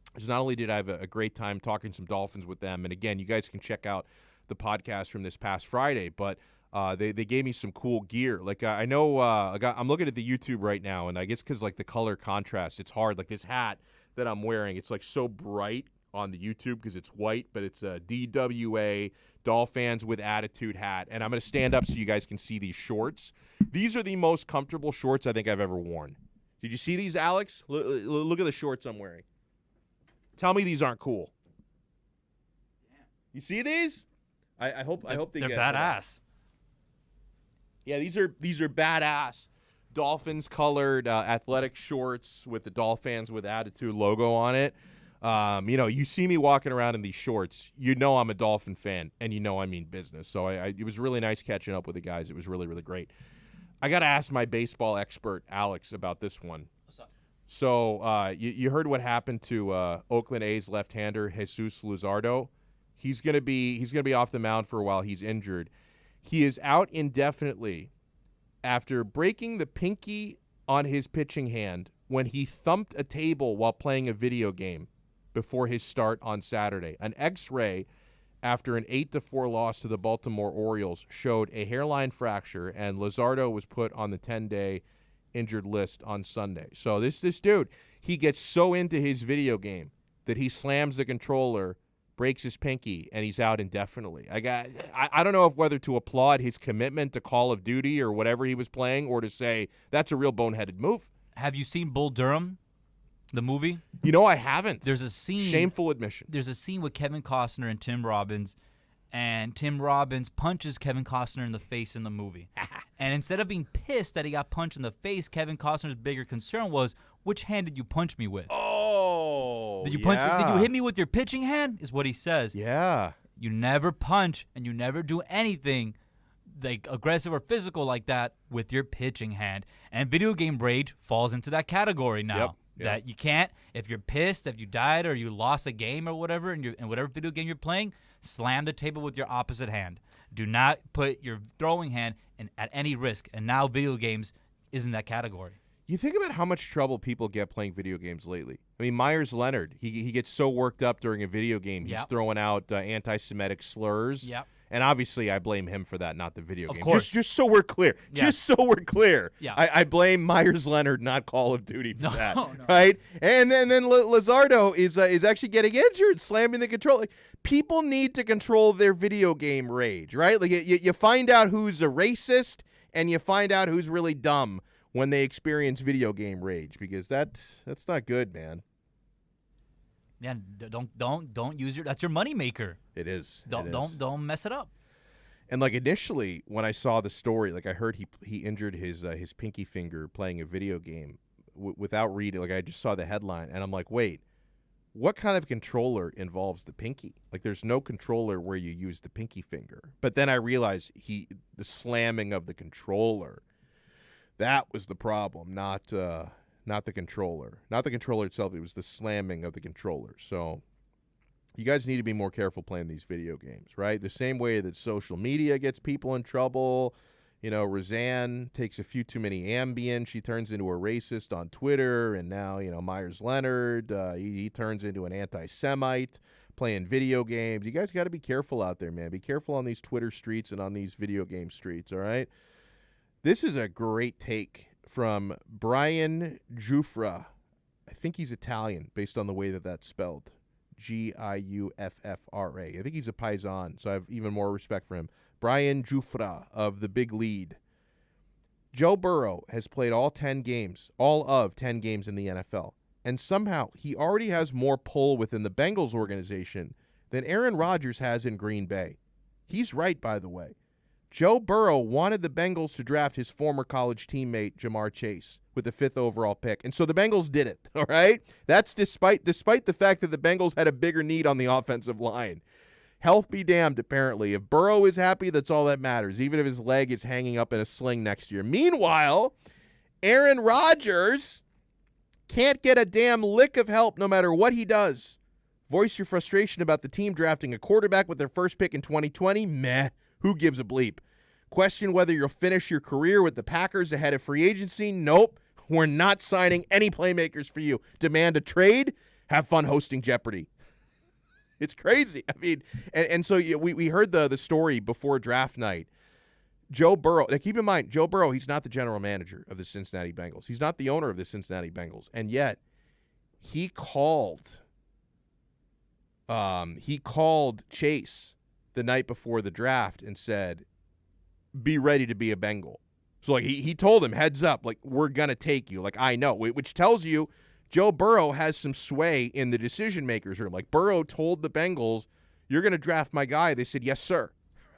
because not only did I have a great time talking some Dolphins with them, and again, you guys can check out the podcast from this past Friday, but they gave me some cool gear. I know I'm looking at the YouTube right now, and I guess because the color contrast, it's hard. This hat that I'm wearing, it's so bright on the YouTube because it's white, but it's a DWA Dolphins with Attitude hat. And I'm going to stand up so you guys can see these shorts. These are the most comfortable shorts I think I've ever worn. Did you see these, Alex? Look at the shorts I'm wearing. Tell me these aren't cool. You see these? I hope they're get badass. Yeah, these are badass Dolphins colored athletic shorts with the Dolphins with Attitude logo on it. You see me walking around in these shorts, you know I'm a Dolphin fan, and you know I mean business. So it was really nice catching up with the guys. It was really, really great. I got to ask my baseball expert, Alex, about this one. What's up? So you heard what happened to Oakland A's left-hander Jesus Luzardo. He's gonna be off the mound for a while. He's injured. He is out indefinitely after breaking the pinky on his pitching hand when he thumped a table while playing a video game before his start on Saturday. An X-ray after an 8-4 loss to the Baltimore Orioles showed a hairline fracture, and Luzardo was put on the 10-day injured list on Sunday. So this dude, he gets so into his video game that he slams the controller, breaks his pinky, and he's out indefinitely. I don't know whether to applaud his commitment to Call of Duty or whatever he was playing, or to say that's a real boneheaded move. Have you seen Bull Durham, the movie? I haven't. There's a scene. Shameful admission. There's a scene with Kevin Costner and Tim Robbins, and Tim Robbins punches Kevin Costner in the face in the movie. And instead of being pissed that he got punched in the face, Kevin Costner's bigger concern was, which hand did you punch me with? Oh, Did you hit me with your pitching hand? Is what he says. Yeah. You never punch and you never do anything like aggressive or physical like that with your pitching hand. And video game rage falls into that category now. Yep. That you can't, if you're pissed, if you died or you lost a game or whatever, in whatever video game you're playing, slam the table with your opposite hand. Do not put your throwing hand at any risk. And now video games is in that category. You think about how much trouble people get playing video games lately. I mean, Myers Leonard, he gets so worked up during a video game, he's throwing out anti-Semitic slurs. Yep. And obviously, I blame him for that, not the video game. Of course. Just so we're clear. Yeah. Just so we're clear. Yeah. I blame Myers Leonard, not Call of Duty for that. No. Right? And then Luzardo is actually getting injured, slamming the controller. Like, people need to control their video game rage, right? Like you find out who's a racist, and you find out who's really dumb when they experience video game rage, because that's not good, man. Yeah, don't use that's your moneymaker. It is. Don't mess it up. And like initially when I saw the story, like I heard he injured his pinky finger playing a video game without reading. Like I just saw the headline and I'm like, wait, what kind of controller involves the pinky? Like there's no controller where you use the pinky finger. But then I realized the slamming of the controller, that was the problem, not the controller. Not the controller itself. It was the slamming of the controller. So you guys need to be more careful playing these video games, right? The same way that social media gets people in trouble. Roseanne takes a few too many Ambien. She turns into a racist on Twitter. And now, Myers Leonard, he turns into an anti-Semite playing video games. You guys got to be careful out there, man. Be careful on these Twitter streets and on these video game streets, all right? This is a great take from Brian Giuffra. I think he's Italian based on the way that's spelled. Giuffra. I think he's a Paisan, so I have even more respect for him. Brian Giuffra of the Big Lead. Joe Burrow has played all of 10 games in the NFL, and somehow he already has more pull within the Bengals organization than Aaron Rodgers has in Green Bay. He's right, by the way. Joe Burrow wanted the Bengals to draft his former college teammate, Jamar Chase, with the 5th overall pick. And so the Bengals did it, all right? That's despite the fact that the Bengals had a bigger need on the offensive line. Health be damned, apparently. If Burrow is happy, that's all that matters, even if his leg is hanging up in a sling next year. Meanwhile, Aaron Rodgers can't get a damn lick of help no matter what he does. Voice your frustration about the team drafting a quarterback with their first pick in 2020? Meh. Who gives a bleep? Question whether you'll finish your career with the Packers ahead of free agency? Nope. We're not signing any playmakers for you. Demand a trade? Have fun hosting Jeopardy. It's crazy. I mean, and so we heard the story before draft night. Joe Burrow, now keep in mind, Joe Burrow, he's not the general manager of the Cincinnati Bengals. He's not the owner of the Cincinnati Bengals. And yet, he called Chase the night before the draft and said, be ready to be a Bengal. So like he told him, heads up, like we're going to take you. Like I know, which tells you Joe Burrow has some sway in the decision makers room. Like Burrow told the Bengals, you're going to draft my guy. They said, yes, sir.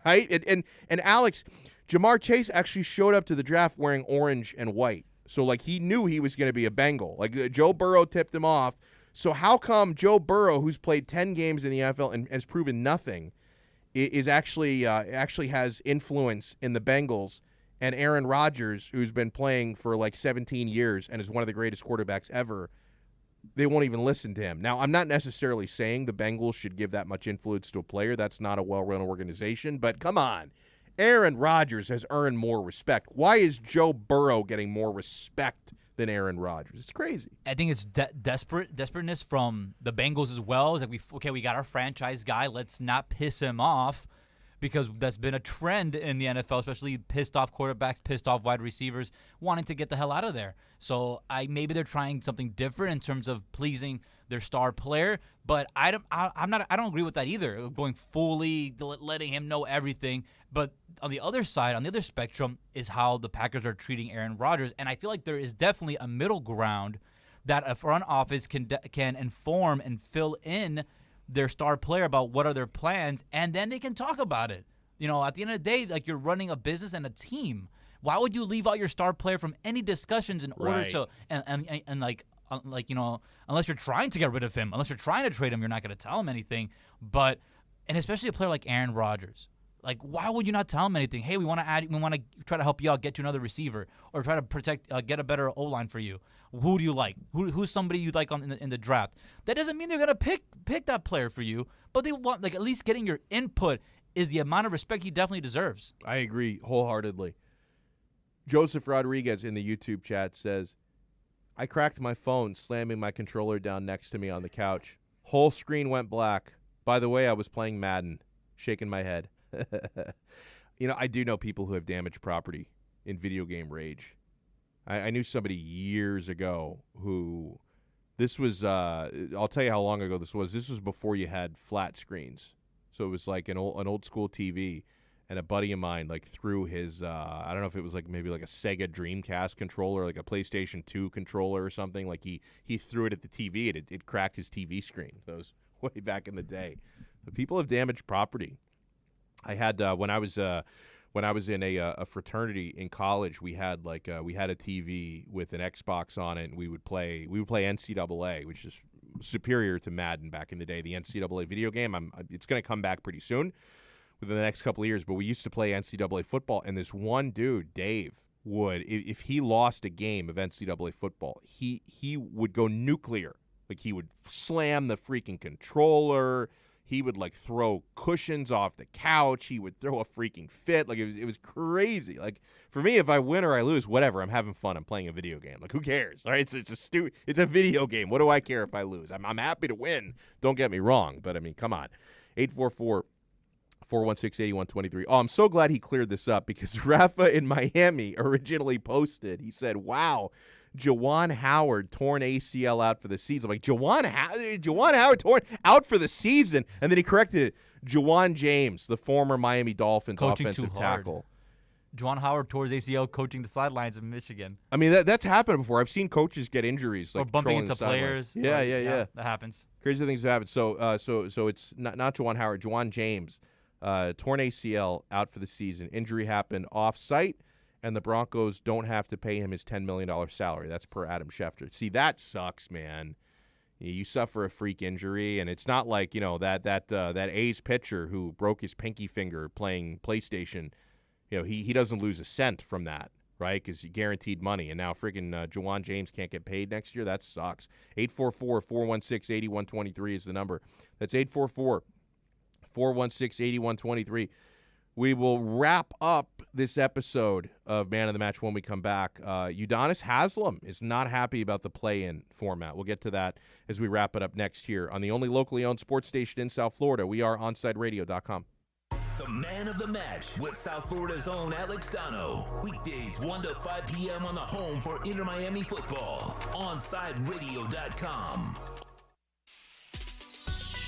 Right? And Alex, Jamar Chase actually showed up to the draft wearing orange and white. So, like, he knew he was going to be a Bengal. Like, Joe Burrow tipped him off. So how come Joe Burrow, who's played 10 games in the NFL and has proven nothing, is actually has influence in the Bengals, and Aaron Rodgers, who's been playing for like 17 years and is one of the greatest quarterbacks ever, they won't even listen to him. Now, I'm not necessarily saying the Bengals should give that much influence to a player. That's not a well-run organization. But come on. Aaron Rodgers has earned more respect. Why is Joe Burrow getting more respect than Aaron Rodgers? It's crazy. I think it's desperateness from the Bengals as well. It's like, we got our franchise guy. Let's not piss him off, because that's been a trend in the NFL, especially pissed off quarterbacks, pissed off wide receivers, wanting to get the hell out of there. So maybe they're trying something different in terms of pleasing their star player, but I don't agree with that either. Going fully, letting him know everything. But on the other side, on the other spectrum, is how the Packers are treating Aaron Rodgers, and I feel like there is definitely a middle ground that a front office can inform and fill in their star player about what are their plans, and then they can talk about it. You know, at the end of the day, like, you're running a business and a team. Why would you leave out your star player from any discussions in order to and like, you know, unless you're trying to get rid of him, unless you're trying to trade him, you're not going to tell him anything. But, and especially a player like Aaron Rodgers, like, why would you not tell him anything? Hey, we want to try to help you out, get you another receiver, or try to protect, get a better O-line for you. Who do you like? Who's somebody you like in the draft? That doesn't mean they're gonna pick that player for you, but they want, like, at least getting your input is the amount of respect he definitely deserves. I agree wholeheartedly. Joseph Rodriguez in the YouTube chat says, I cracked my phone slamming my controller down next to me on the couch. Whole screen went black. By the way, I was playing Madden, shaking my head. You know, I do know people who have damaged property in video game rage. I knew somebody years ago who, this was, I'll tell you how long ago this was. This was before you had flat screens. So it was like an old school TV, and a buddy of mine, like, threw his, I don't know if it was like maybe like a Sega Dreamcast controller, like a PlayStation 2 controller or something. Like, he threw it at the TV, and it cracked his TV screen. That was way back in the day. But people have damaged property. I had, when I was in a fraternity in college, we had a TV with an Xbox on it, and we would play NCAA, which is superior to Madden back in the day. The NCAA video game, it's going to come back pretty soon, within the next couple of years. But we used to play NCAA football, and this one dude, Dave, would, if he lost a game of NCAA football, he would go nuclear. Like, he would slam the freaking controller. He would, like, throw cushions off the couch. He would throw a freaking fit. Like, it was crazy. Like, for me, if I win or I lose, whatever. I'm having fun. I'm playing a video game. Like, who cares? All right? It's a video game. What do I care if I lose? I'm happy to win. Don't get me wrong. But, I mean, come on. 844-416-8123. Oh, I'm so glad he cleared this up, because Rafa in Miami originally posted. He said, wow, Juwan Howard torn ACL out for the season. I'm like, Juwan Howard torn out for the season? And then he corrected it. Juwan James, the former Miami Dolphins offensive tackle. Juwan Howard tore his ACL coaching the sidelines in Michigan. I mean, that's happened before. I've seen coaches get injuries, like, or bumping into players. Yeah. That happens. Crazy things have happened. So it's not Juwan Howard. Juwan James, torn ACL, out for the season. Injury happened off-site, and the Broncos don't have to pay him his $10 million salary. That's per Adam Schefter. See, that sucks, man. You suffer a freak injury, and it's not like, you know, that A's pitcher who broke his pinky finger playing PlayStation. You know, he doesn't lose a cent from that, right? Because he guaranteed money, and now freaking Juwan James can't get paid next year. That sucks. 844-416-8123 is the number. That's 844-416-8123. We will wrap up this episode of Man of the Match when we come back. Udonis Haslem is not happy about the play-in format. We'll get to that as we wrap it up next here on the only locally owned sports station in South Florida. We are OnSideRadio.com. The Man of the Match with South Florida's own Alex Donno. Weekdays 1 to 5 p.m. on the home for Inter Miami football. OnSideRadio.com.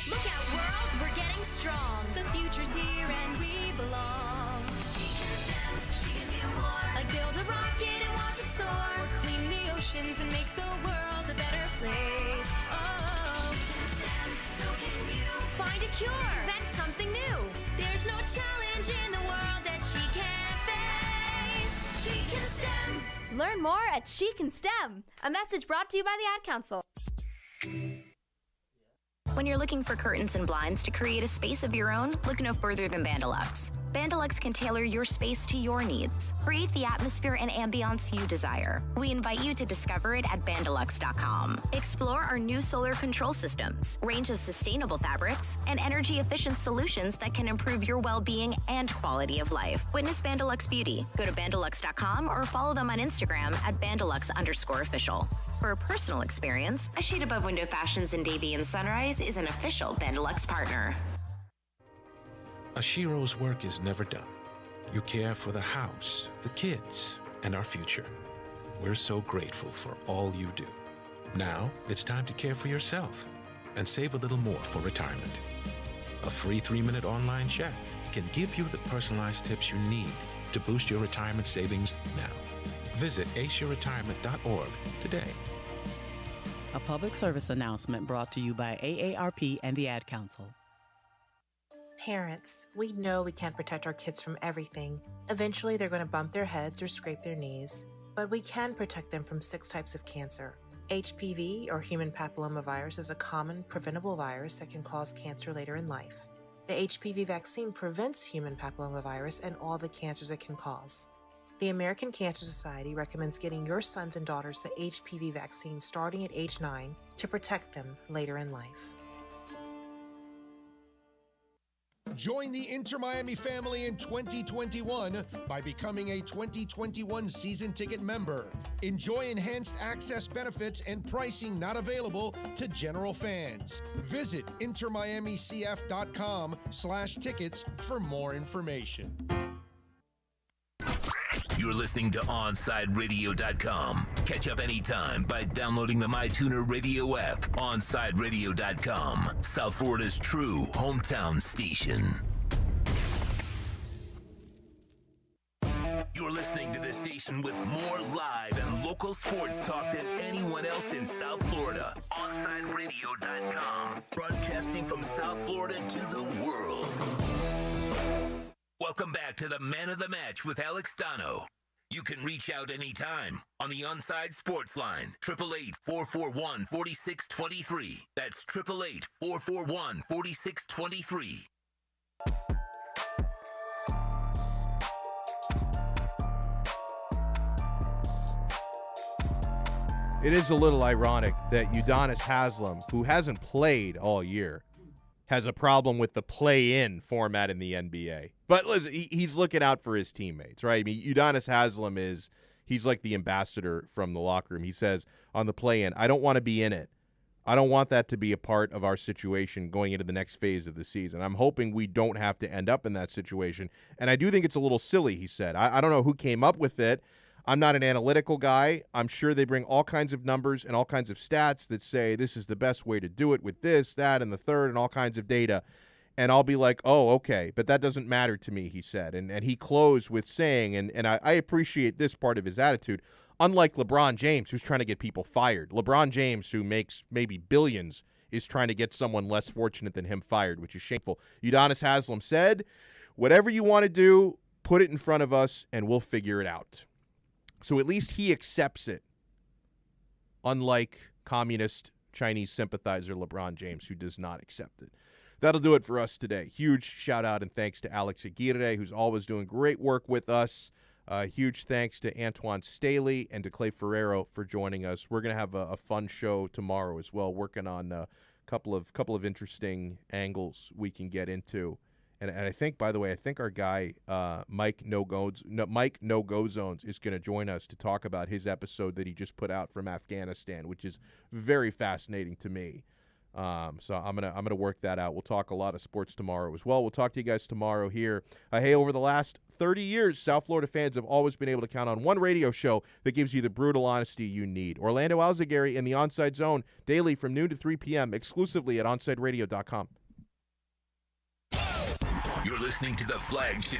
Look out, world, we're getting strong. The future's here and we belong. She can STEM, she can do more. Like build a rocket and watch it soar. Or clean the oceans and make the world a better place. Oh, she can STEM, so can you. Find a cure, invent something new. There's no challenge in the world that she can't face. She can STEM. Learn more at She Can STEM. A message brought to you by the Ad Council. When you're looking for curtains and blinds to create a space of your own, look no further than Bandalux. Bandalux can tailor your space to your needs. Create the atmosphere and ambiance you desire. We invite you to discover it at Bandalux.com. Explore our new solar control systems, range of sustainable fabrics, and energy-efficient solutions that can improve your well-being and quality of life. Witness Bandalux Beauty. Go to Bandalux.com or follow them on Instagram at Bandalux_official. For a personal experience, A Shade Above Window Fashions in Davie and Sunrise is an official Bandalux partner. Ashiro's work is never done. You care for the house, the kids, and our future. We're so grateful for all you do. Now, it's time to care for yourself and save a little more for retirement. A free 3-minute online chat can give you the personalized tips you need to boost your retirement savings now. Visit aceyourretirement.org today. A public service announcement brought to you by AARP and the Ad Council. Parents, we know we can't protect our kids from everything. Eventually, they're going to bump their heads or scrape their knees. But we can protect them from 6 types of cancer. HPV, or human papillomavirus, is a common preventable virus that can cause cancer later in life. The HPV vaccine prevents human papillomavirus and all the cancers it can cause. The American Cancer Society recommends getting your sons and daughters the HPV vaccine starting at age 9 to protect them later in life. Join the Inter Miami family in 2021 by becoming a 2021 season ticket member. Enjoy enhanced access benefits and pricing not available to general fans. Visit intermiamicf.com/tickets for more information. You're listening to OnsideRadio.com. Catch up anytime by downloading the MyTuner Radio app. OnsideRadio.com, South Florida's true hometown station. You're listening to the station with more live and local sports talk than anyone else in South Florida. OnsideRadio.com, broadcasting from South Florida to the world. Welcome back to the Man of the Match with Alex Donno. You can reach out anytime on the Onside Sports Line, 888-441-4623. That's 888-441-4623. It is a little ironic that Udonis Haslem, who hasn't played all year, has a problem with the play-in format in the NBA. But listen, he's looking out for his teammates, right? I mean, Udonis Haslem he's like the ambassador from the locker room. He says on the play-in, I don't want to be in it. I don't want that to be a part of our situation going into the next phase of the season. I'm hoping we don't have to end up in that situation. And I do think it's a little silly, he said. I don't know who came up with it. I'm not an analytical guy. I'm sure they bring all kinds of numbers and all kinds of stats that say this is the best way to do it with this, that, and the third, and all kinds of data. And I'll be like, oh, okay, but that doesn't matter to me, he said. And he closed with saying, and I appreciate this part of his attitude, unlike LeBron James, who's trying to get people fired. LeBron James, who makes maybe billions, is trying to get someone less fortunate than him fired, which is shameful. Udonis Haslem said, whatever you want to do, put it in front of us, and we'll figure it out. So at least he accepts it, unlike communist Chinese sympathizer LeBron James, who does not accept it. That'll do it for us today. Huge shout-out and thanks to Alex Aguirre, who's always doing great work with us. Huge thanks to Antoine Staley and to Clay Ferrero for joining us. We're going to have a fun show tomorrow as well, working on a couple of interesting angles we can get into. And I think, by the way, our guy Mike No Go Zones is going to join us to talk about his episode that he just put out from Afghanistan, which is very fascinating to me. So I'm gonna work that out. We'll talk a lot of sports tomorrow as well. We'll talk to you guys tomorrow here. Hey, over the last 30 years, South Florida fans have always been able to count on one radio show that gives you the brutal honesty you need. Orlando Alzagari in the Onside Zone daily from noon to 3 p.m. exclusively at OnsideRadio.com. You're listening to the flagship